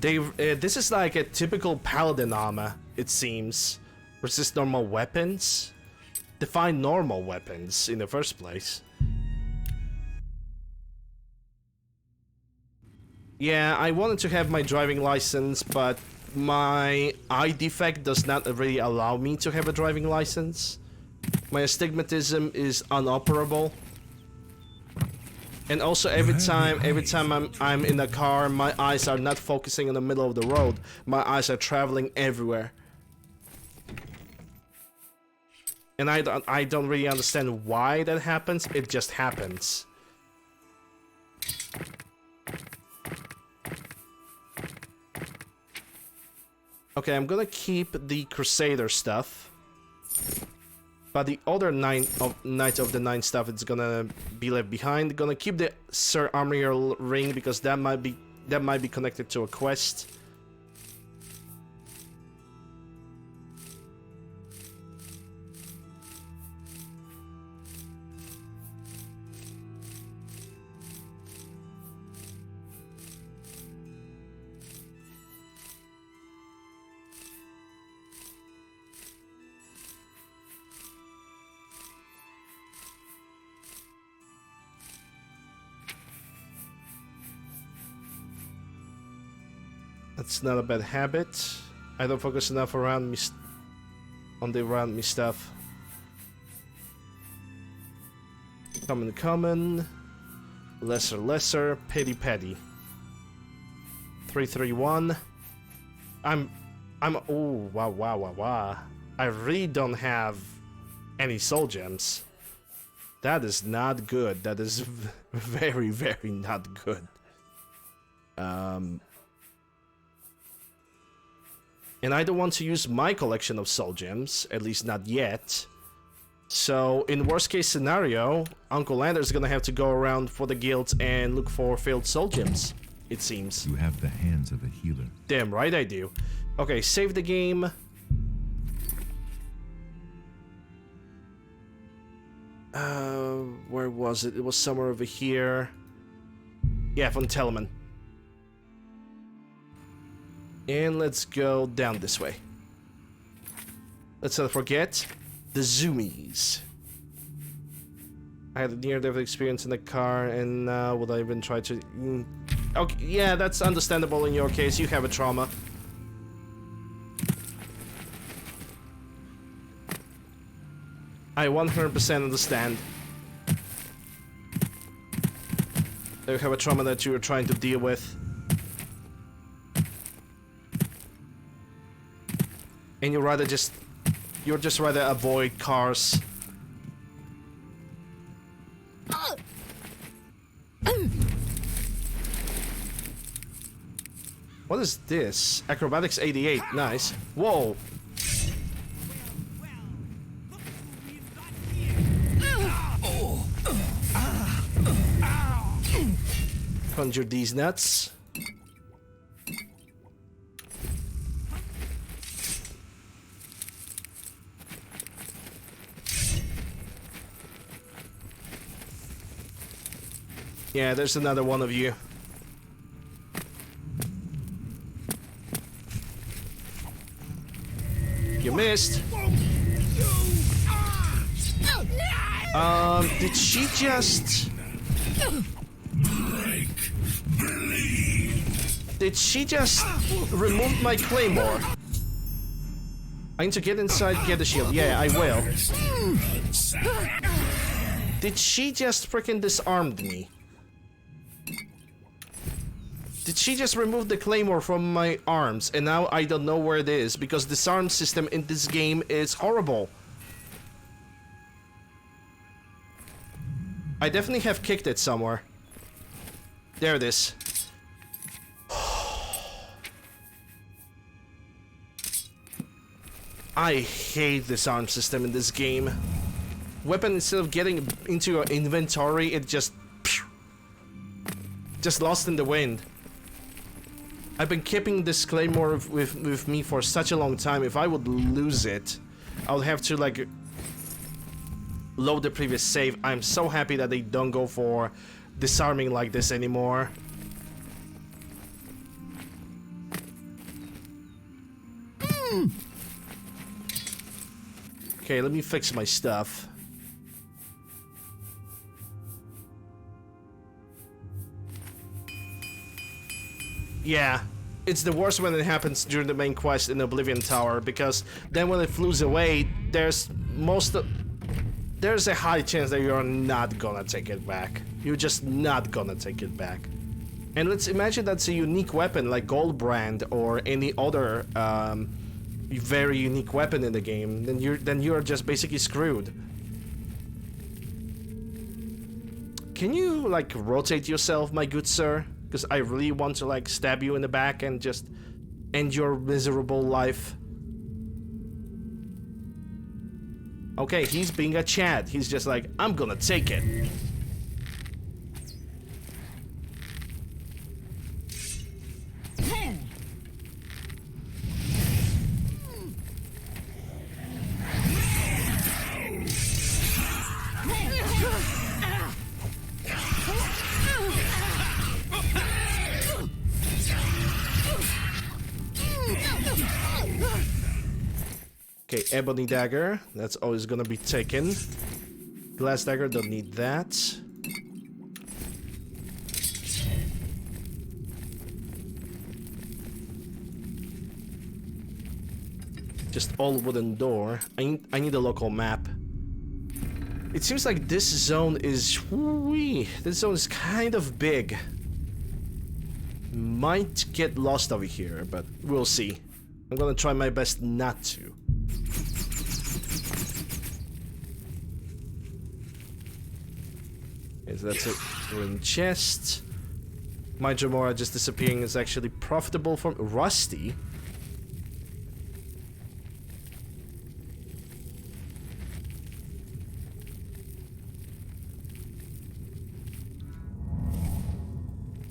S2: This is like a typical paladin armor, it seems. Resist normal weapons. Define normal weapons in the first place. Yeah, I wanted to have my driving license, but my eye defect does not really allow me to have a driving license. My astigmatism is unoperable. And also every time I'm in a car, my eyes are not focusing in the middle of the road. My eyes are traveling everywhere. And I don't really understand why that happens. It just happens. Okay, I'm gonna keep the Crusader stuff. But the other Knight of the Nine stuff is gonna be left behind. Gonna keep the Sir Armorial ring because that might be connected to a quest. That's not a bad habit. I don't focus enough around me on the around me stuff. Common. Lesser. Petty. 331. Oh, wow. I really don't have any soul gems. That is not good. That is very, very not good. And I don't want to use my collection of soul gems, at least not yet. So, in worst case scenario, UncleLander is gonna have to go around for the guilds and look for failed soul gems, it seems.
S10: You have the hands of a healer.
S2: Damn right I do. Okay, save the game. Where was it? It was somewhere over here. Yeah, Von Telemann. And let's go down this way. Let's not forget the zoomies. I had a near-death experience in the car, and would I even try to... Okay, yeah, that's understandable in your case. You have a trauma. I 100% understand. You have a trauma that you are trying to deal with. And you're just rather avoid cars. What is this? Acrobatics 88, nice. Whoa. Conjure these nuts. Yeah, there's another one of you. You missed. Did she just... Did she just remove my claymore? I need to get inside, get the shield. Yeah, I will. Did she just freaking disarmed me? Did she just remove the claymore from my arms and now I don't know where it is because the disarm system in this game is horrible. I definitely have kicked it somewhere. There it is. I hate this arm system in this game. Weapon, instead of getting into your inventory, it just lost in the wind. I've been keeping this claymore with me for such a long time. If I would lose it, I would have to like load the previous save. I'm so happy that they don't go for disarming like this anymore. Okay, let me fix my stuff. Yeah, it's the worst when it happens during the main quest in Oblivion Tower, because then when it flews away, there's a high chance that you're not gonna take it back. You're just not gonna take it back. And let's imagine that's a unique weapon like Goldbrand or any other very unique weapon in the game, then you're just basically screwed. Can you like rotate yourself, my good sir? Because I really want to like stab you in the back and just end your miserable life. Okay, he's being a Chad. He's just like, I'm gonna take it. Okay, ebony dagger, that's always gonna be taken. Glass dagger, don't need that. Just all wooden door. I need a local map. It seems like this zone is... This zone is kind of big. Might get lost over here, but we'll see. I'm gonna try my best not to. Okay, so that's it. We're in chest. My Jamora just disappearing is actually profitable for Rusty.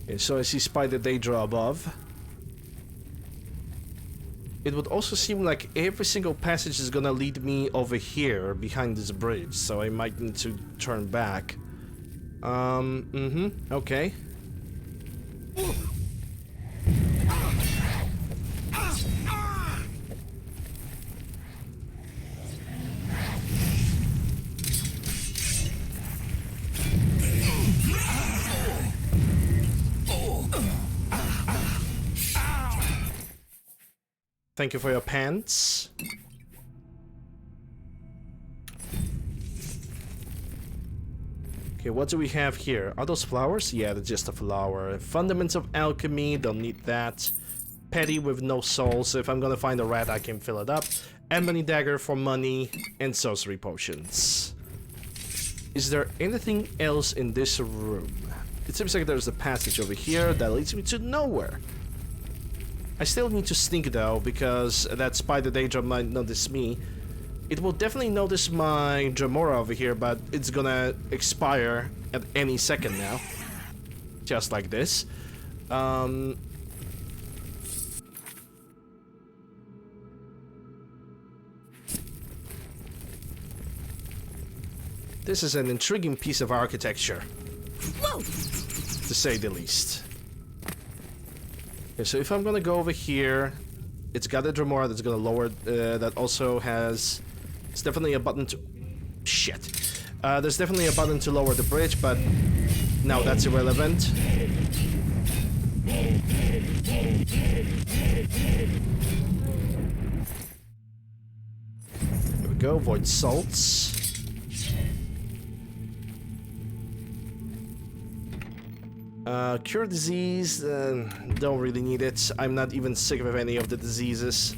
S2: Okay, so I see Spider Daedra above. It would also seem like every single passage is gonna lead me over here behind this bridge, so I might need to turn back. Okay. Thank you for your pants. Okay, what do we have here? Are those flowers? Yeah, they're just a flower. Fundaments of alchemy, don't need that. Petty with no soul, so if I'm gonna find a rat, I can fill it up. Ebony dagger for money, and sorcery potions. Is there anything else in this room? It seems like there's a passage over here that leads me to nowhere. I still need to sneak though, because that spider danger might notice me. It will definitely notice my Dremora over here, but it's gonna expire at any second now. Just like this. This is an intriguing piece of architecture. Whoa! To say the least. Okay, so if I'm gonna go over here, it's got a Dremora that's gonna lower, that also has... It's definitely a button to... Shit. There's definitely a button to lower the bridge, but... No, that's irrelevant. There we go, void salts. Cure disease, don't really need it. I'm not even sick of any of the diseases.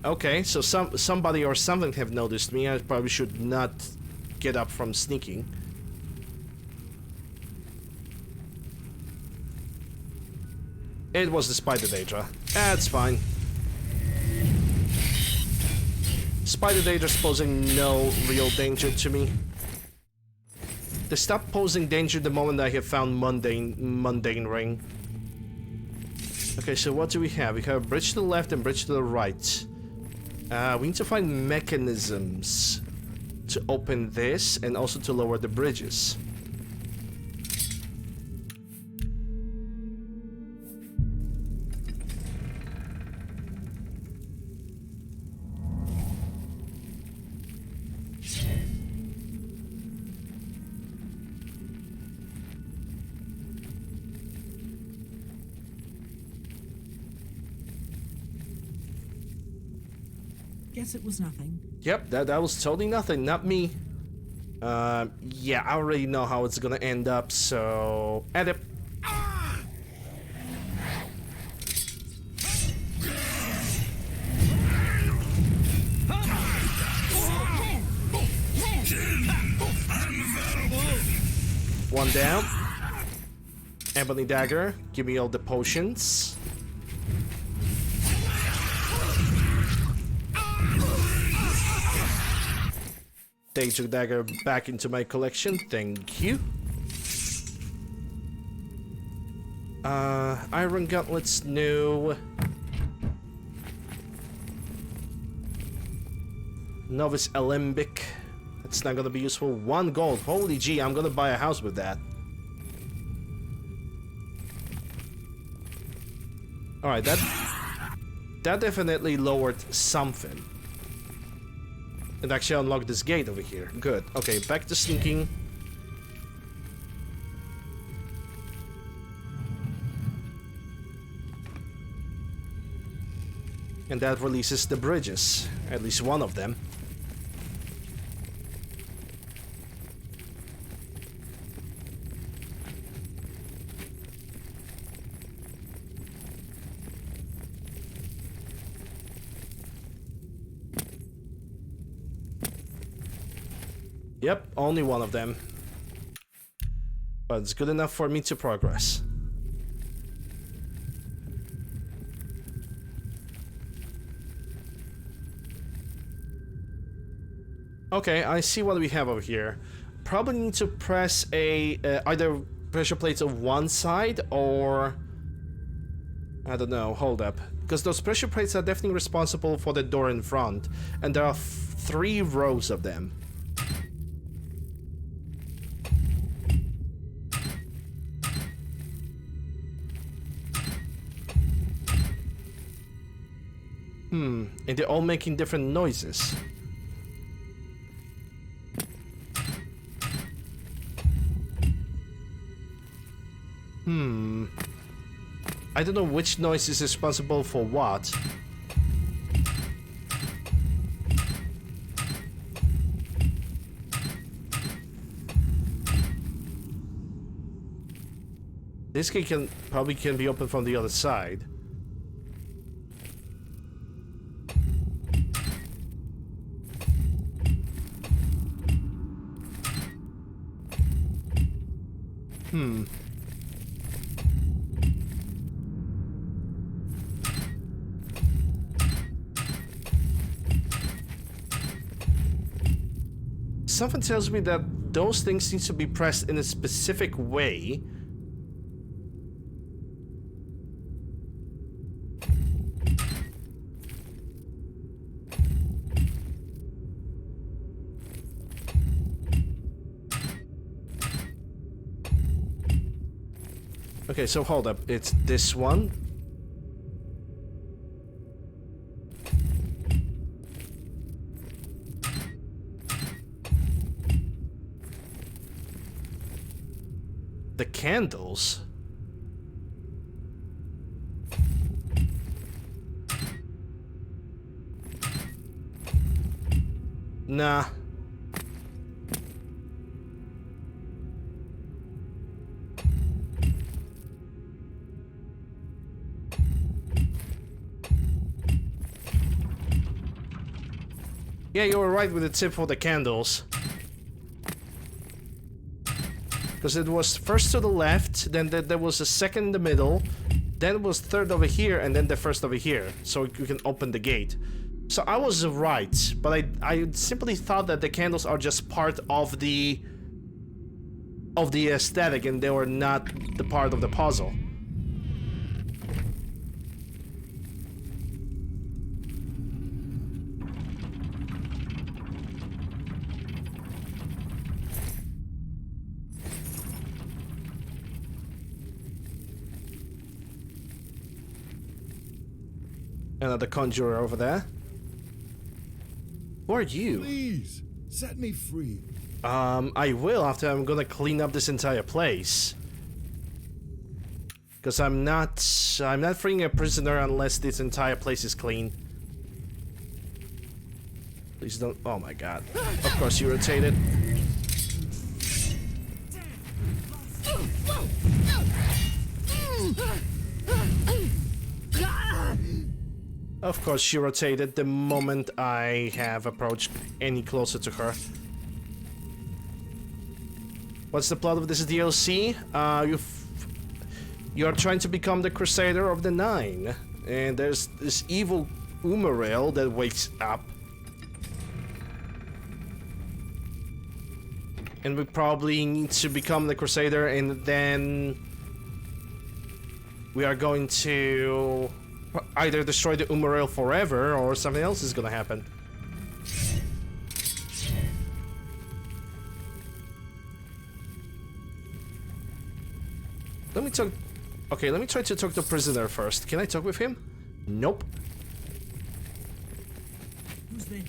S2: Okay, so somebody or something have noticed me. I probably should not get up from sneaking. It was the spider daedra. That's fine. Spider daedra's posing no real danger to me. They stopped posing danger the moment I have found mundane ring. Okay, so what do we have? We have a bridge to the left and bridge to the right. We need to find mechanisms to open this and also to lower the bridges.
S13: Guess it was nothing.
S2: Yep, that was totally nothing, not me. Yeah, I already know how it's gonna end up, so... Edit. One down. Ebony dagger, give me all the potions. Danger dagger back into my collection, thank you. Iron gauntlets, no. Novice alembic, that's not gonna be useful. 1 gold, holy gee, I'm gonna buy a house with that. Alright, that definitely lowered something. It actually unlocked this gate over here. Good. Okay, back to sneaking. And that releases the bridges. At least one of them. Yep, only one of them. But it's good enough for me to progress. Okay, I see what we have over here. Probably need to press a either pressure plates of one side or... I don't know, hold up. Because those pressure plates are definitely responsible for the door in front. And there are 3 rows of them. And they're all making different noises. I don't know which noise is responsible for what. This key probably can be opened from the other side. Something tells me that those things need to be pressed in a specific way. Okay, so hold up. It's this one. The candles. Nah. Yeah, you were right with the tip for the candles. Because it was first to the left, then there was a second in the middle, then it was third over here, and then the first over here. So you can open the gate. So I was right, but I simply thought that the candles are just part of the aesthetic, and they were not the part of the puzzle. Another conjurer over there. Who are you?
S10: Please, set me free.
S2: I will after I'm gonna clean up this entire place. Because I'm not freeing a prisoner unless this entire place is clean. Please don't. Oh my god. Of course you rotated. Of course she rotated the moment I have approached any closer to her. What's the plot of this DLC? You're trying to become the Crusader of the Nine. And there's this evil Umarail that wakes up. And we probably need to become the Crusader, and then we are going to either destroy the Umarail forever, or something else is gonna happen. Let me talk. Okay, let me try to talk to the prisoner first. Can I talk with him? Nope.
S13: Who's there?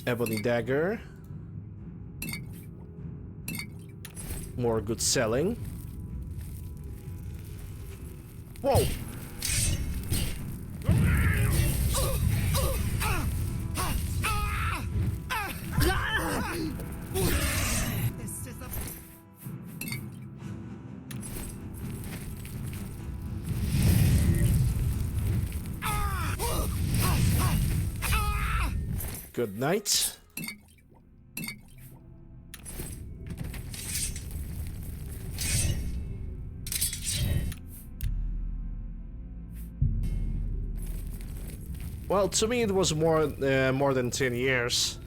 S2: Ebony dagger. More good selling. Whoa! Good night. Well, to me it was more than 10 years.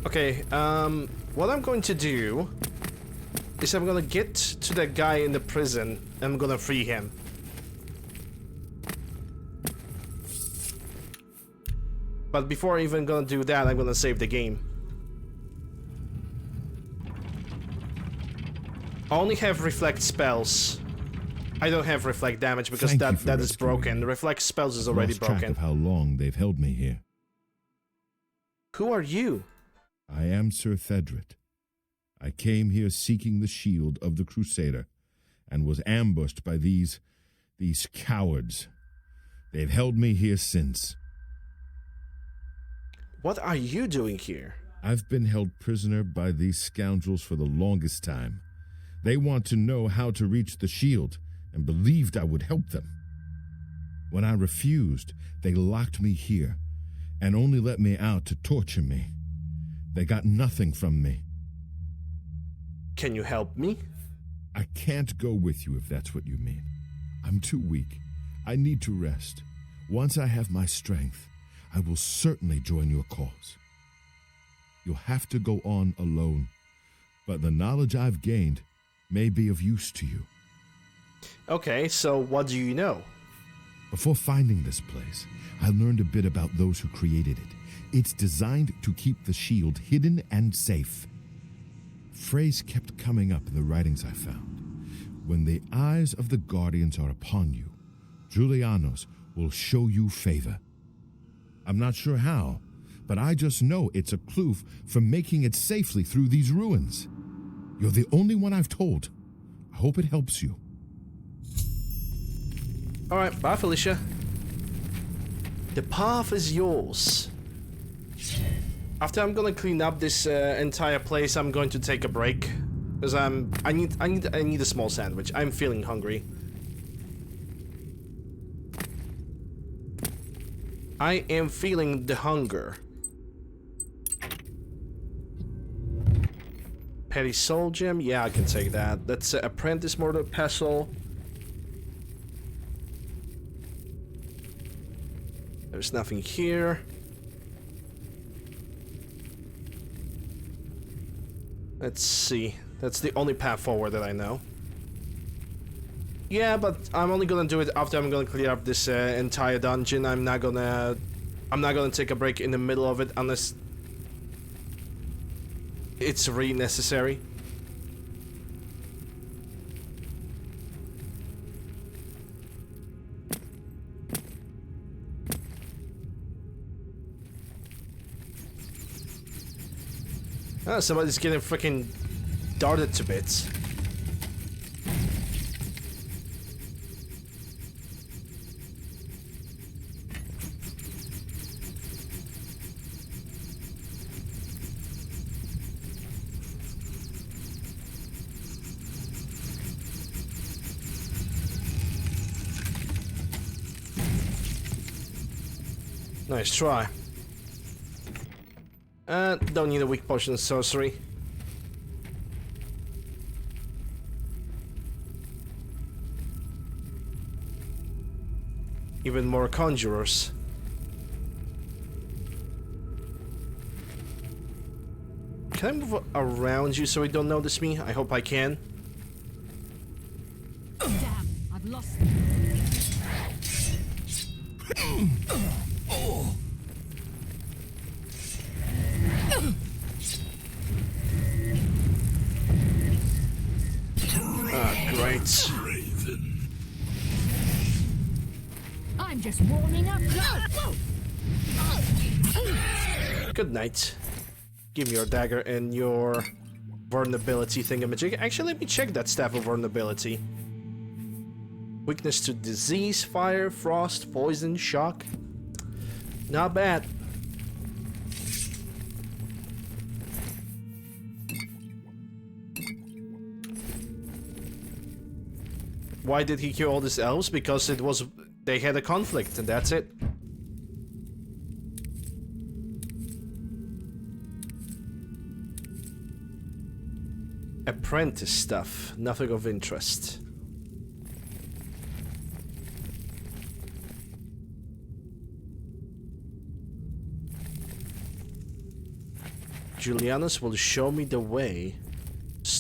S2: Okay, what I'm going to do is I'm gonna get to that guy in the prison and I'm gonna free him. But before I even gonna do that, I'm gonna save the game. I only have reflect spells. I don't have reflect damage because that is broken.
S10: Me.
S2: Reflect spells is already
S10: Lost track
S2: broken.
S10: of how long they've held me here.
S2: Who are you?
S10: I am Sir Thedret. I came here seeking the shield of the Crusader, and was ambushed by these cowards. They've held me here since.
S2: What are you doing here?
S10: I've been held prisoner by these scoundrels for the longest time. They want to know how to reach the shield, and believed I would help them. When I refused, they locked me here, and only let me out to torture me. They got nothing from me.
S2: Can you help me?
S10: I can't go with you if that's what you mean. I'm too weak. I need to rest. Once I have my strength, I will certainly join your cause. You'll have to go on alone, but the knowledge I've gained may be of use to you.
S2: Okay, so what do you know?
S10: Before finding this place, I learned a bit about those who created it. It's designed to keep the shield hidden and safe. Phrase kept coming up in the writings I found. When the eyes of the Guardians are upon you, Julianos will show you favor. I'm not sure how, but I just know it's a clue for making it safely through these ruins. You're the only one I've told. I hope it helps you.
S2: Alright, bye Felicia. The path is yours. After I'm gonna clean up this entire place, I'm going to take a break. Because I need a small sandwich. I'm feeling hungry. I am feeling the hunger. Petty soul gem? Yeah, I can take that. That's apprentice mortar pestle. There's nothing here. Let's see. That's the only path forward that I know. Yeah, but I'm only gonna do it after I'm gonna clear up this entire dungeon. I'm not gonna take a break in the middle of it unless it's really necessary. Oh, somebody's getting freaking darted to bits. Nice try. Don't need a weak potion sorcery. Even more conjurers. Can I move around you so you don't notice me? I hope I can.
S5: Damn, I've lost.
S2: Great.
S5: I'm just warming up.
S2: Good night. Give me your dagger and your vulnerability thingamajig. Actually, let me check that staff of vulnerability. Weakness to disease, fire, frost, poison, shock. Not bad. Why did he kill all these elves? Because they had a conflict and that's it. Apprentice stuff, nothing of interest. Julianus will show me the way.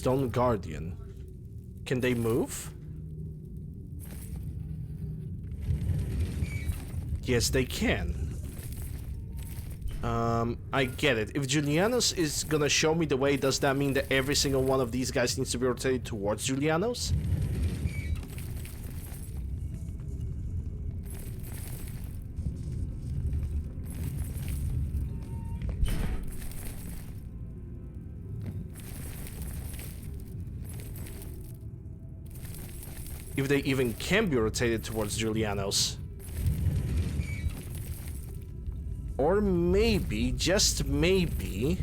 S2: Stone Guardian. Can they move? Yes, they can. I get it. If Julianos is gonna show me the way, does that mean that every single one of these guys needs to be rotated towards Julianos? If they even can be rotated towards Julianos. Or maybe, just maybe,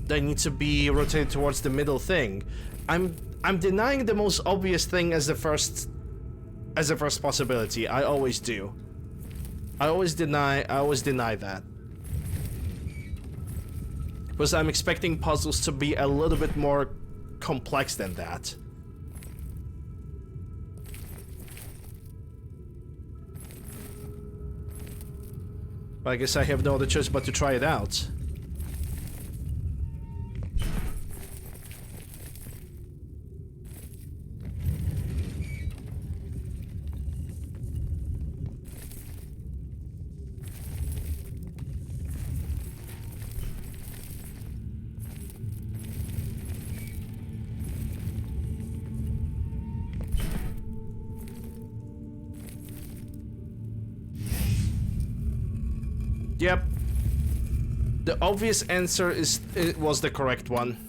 S2: they need to be rotated towards the middle thing. I'm denying the most obvious thing as the first possibility. I always do. I always deny that. Because I'm expecting puzzles to be a little bit more complex than that. But I guess I have no other choice but to try it out. Yep. The obvious answer was the correct one.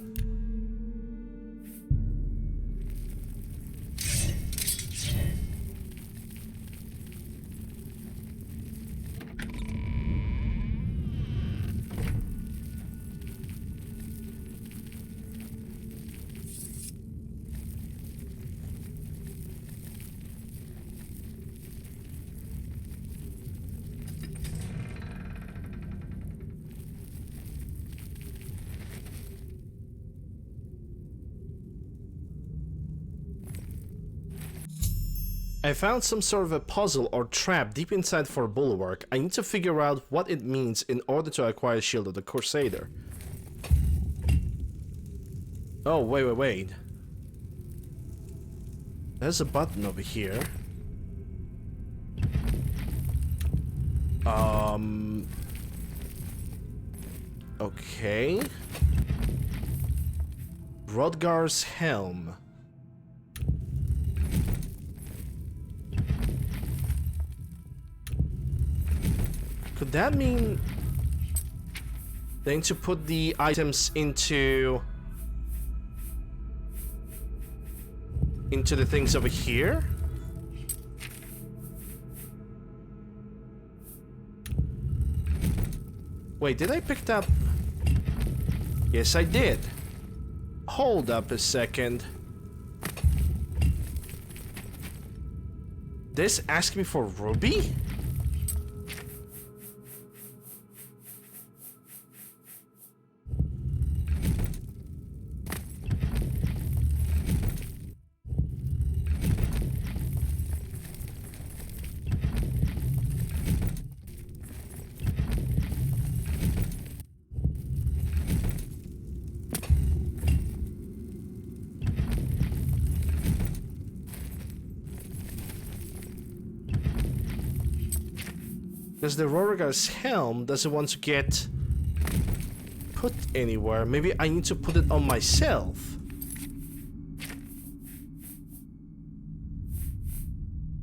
S2: I found some sort of a puzzle or trap deep inside for Bulwark. I need to figure out what it means in order to acquire Shield of the Crusader. Oh, wait. There's a button over here. Okay. Rodgar's Helm. Could that mean they need to put the items into the things over here? Wait, did I pick up? Yes, I did. Hold up a second. This asked me for Ruby? Because the Rorigar's Helm doesn't want to get put anywhere. Maybe I need to put it on myself.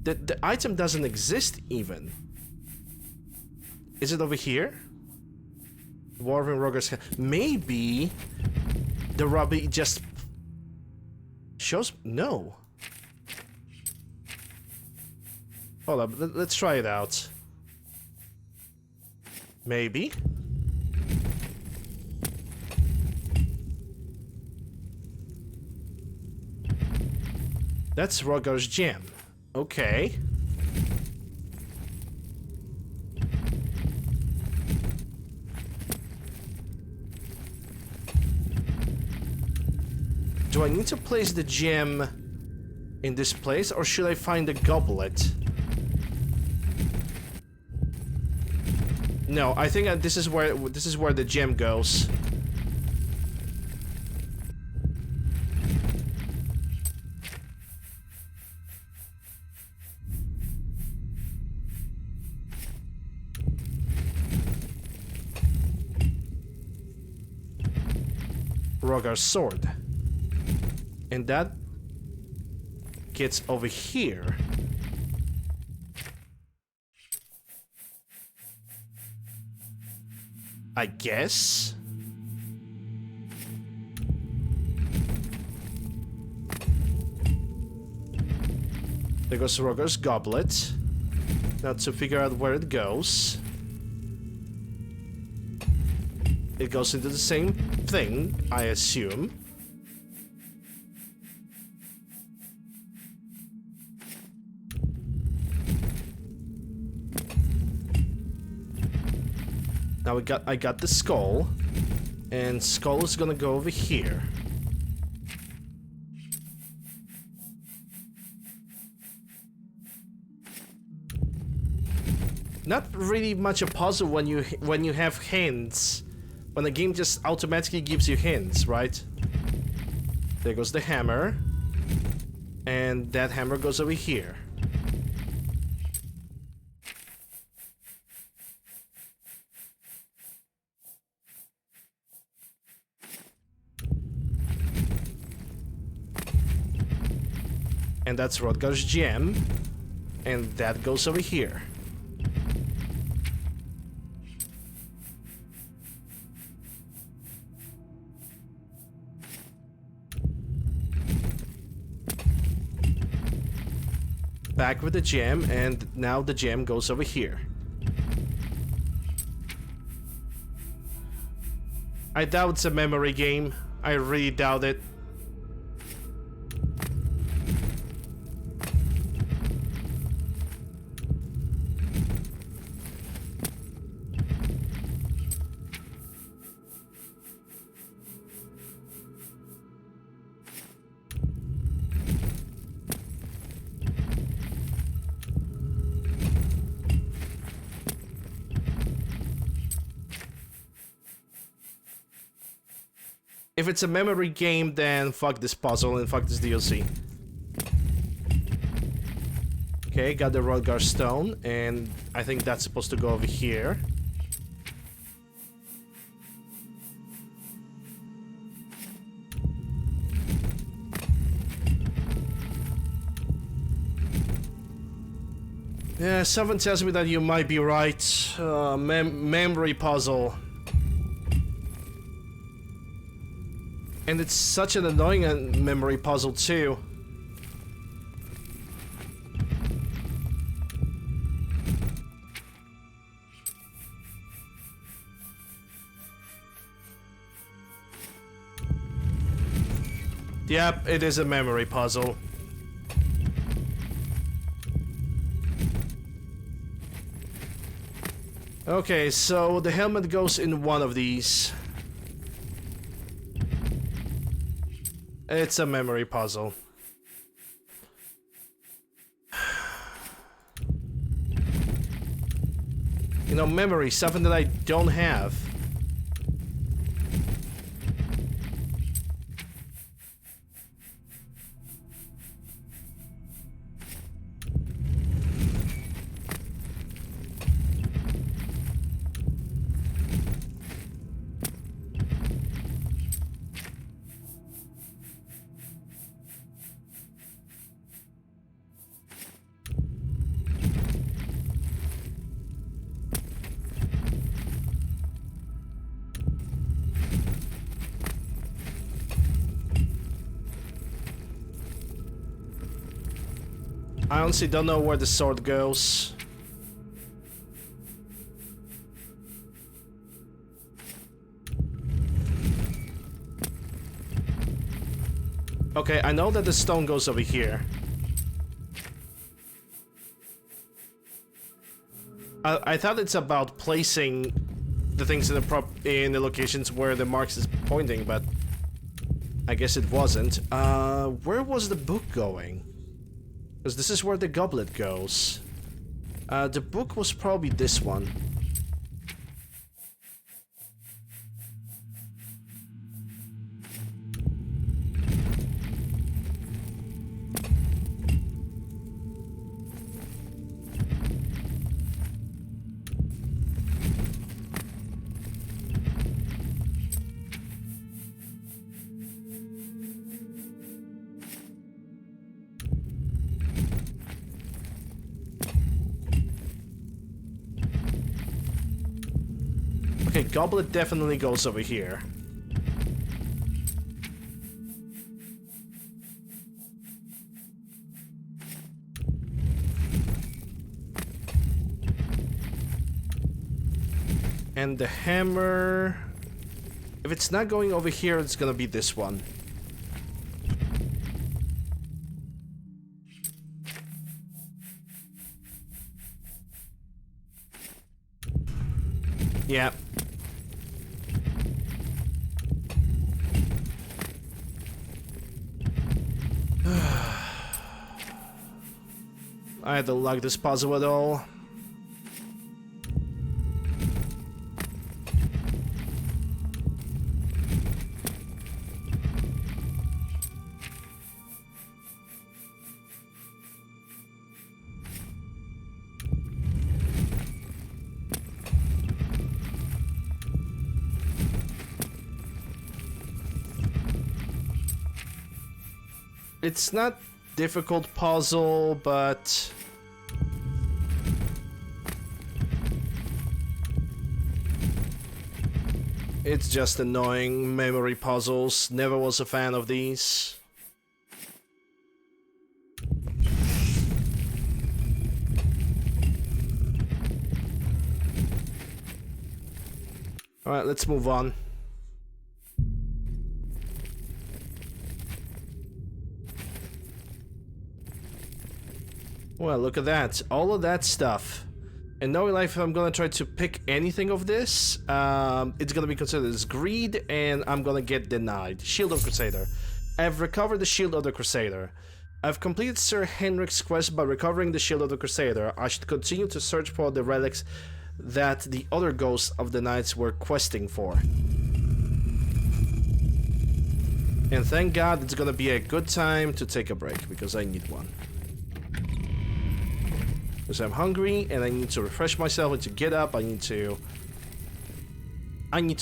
S2: The item doesn't exist even. Is it over here? Dwarven Rorigar's Helm. Maybe the Ruby just shows... No. Hold up, let's try it out. Maybe. That's Rodgar's gem. Okay. Do I need to place the gem in this place, or should I find a goblet? No, I think this is where the gem goes. Rogar's sword. And that gets over here. I guess. There goes Rogar's goblet. Now to figure out where it goes. It goes into the same thing, I assume. Now I got the skull, and skull is gonna go over here. Not really much a puzzle when you have hints. When the game just automatically gives you hints, right? There goes the hammer. And that hammer goes over here. And that's Rodgar's gem. And that goes over here. Back with the gem, and now the gem goes over here. I doubt it's a memory game. I really doubt it. If it's a memory game, then fuck this puzzle and fuck this DLC. Okay, got the Rodgar stone, and I think that's supposed to go over here. Yeah, someone tells me that you might be right. Memory puzzle. And it's such an annoying memory puzzle too. Yep, it is a memory puzzle. Okay, so the helmet goes in one of these. It's a memory puzzle. You know, memory, something that I don't have. I honestly don't know where the sword goes. Okay, I know that the stone goes over here. I thought it's about placing the things in the locations where the marks is pointing, but I guess it wasn't. Where was the book going? Because this is where the goblet goes. The book was probably this one. Okay, Goblet definitely goes over here. And the hammer... If it's not going over here, it's gonna be this one. Yeah. I don't like this puzzle at all. It's not difficult puzzle, but it's just annoying memory puzzles. Never was a fan of these. All right, let's move on. Well, look at that. All of that stuff. And knowing life, if I'm gonna try to pick anything of this, it's gonna be considered as greed, and I'm gonna get denied. Shield of Crusader. I've recovered the Shield of the Crusader. I've completed Sir Henrik's quest by recovering the Shield of the Crusader. I should continue to search for the relics that the other ghosts of the knights were questing for. And thank God it's gonna be a good time to take a break, because I need one. Because I'm hungry and I need to refresh myself, I need to get up, I need to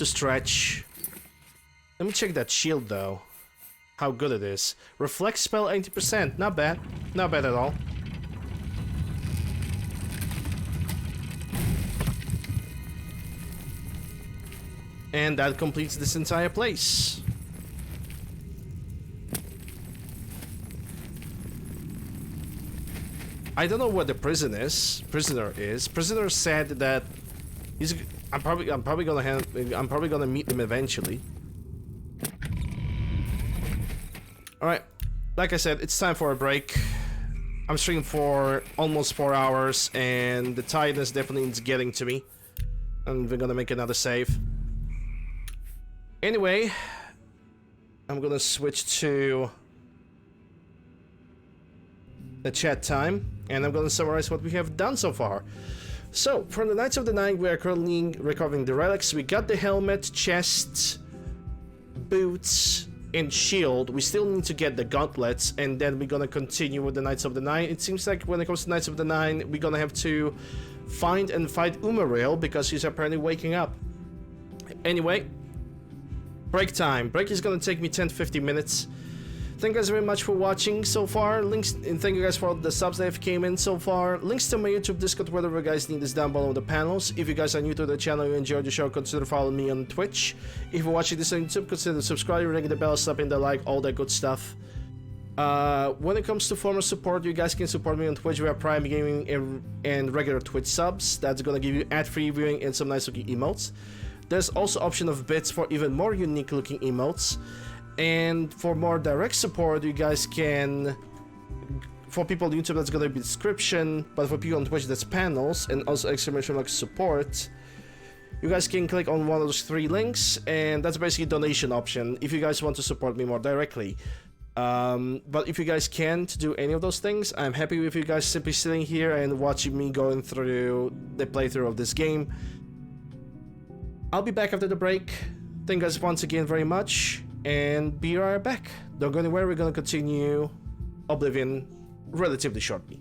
S2: stretch. Let me check that shield though. How good it is. Reflect spell 80%, not bad. Not bad at all. And that completes this entire place. I don't know what the prisoner is. Prisoner said that he's. I'm probably gonna meet him eventually. All right, like I said, it's time for a break. I'm streaming for almost 4 hours, and the tiredness definitely is getting to me. And we're gonna make another save. Anyway, I'm gonna switch to the chat time. And I'm going to summarize what we have done so far. So, from the Knights of the Night, we are currently recovering the relics. We got the helmet, chest, boots, and shield. We still need to get the gauntlets, and then we're going to continue with the Knights of the Nine. It seems like when it comes to Knights of the Nine, we're going to have to find and fight Umarail, because he's apparently waking up. Anyway, break time. Break is going to take me 10-15 minutes. Thank you guys very much for watching so far. Links, and thank you guys for all the subs that have came in so far. Links to my YouTube, Discord, whatever you guys need is down below in the panels. If you guys are new to the channel and you enjoyed the show, consider following me on Twitch. If you're watching this on YouTube, consider subscribing, ringing the bell, slapping the like, all that good stuff. When it comes to former support, you guys can support me on Twitch via Prime Gaming and regular Twitch subs. That's gonna give you ad-free viewing and some nice looking emotes. There's also option of bits for even more unique looking emotes. And for more direct support, you guys can, for people on YouTube, that's gonna be description, but for people on Twitch, that's panels, and also exclamation mark support. You guys can click on one of those 3 links, and that's basically a donation option if you guys want to support me more directly. But if you guys can't do any of those things, I'm happy with you guys simply sitting here and watching me going through the playthrough of this game. I'll be back after the break. Thank you guys once again very much. And be right back. Don't go anywhere, we're gonna continue Oblivion relatively shortly.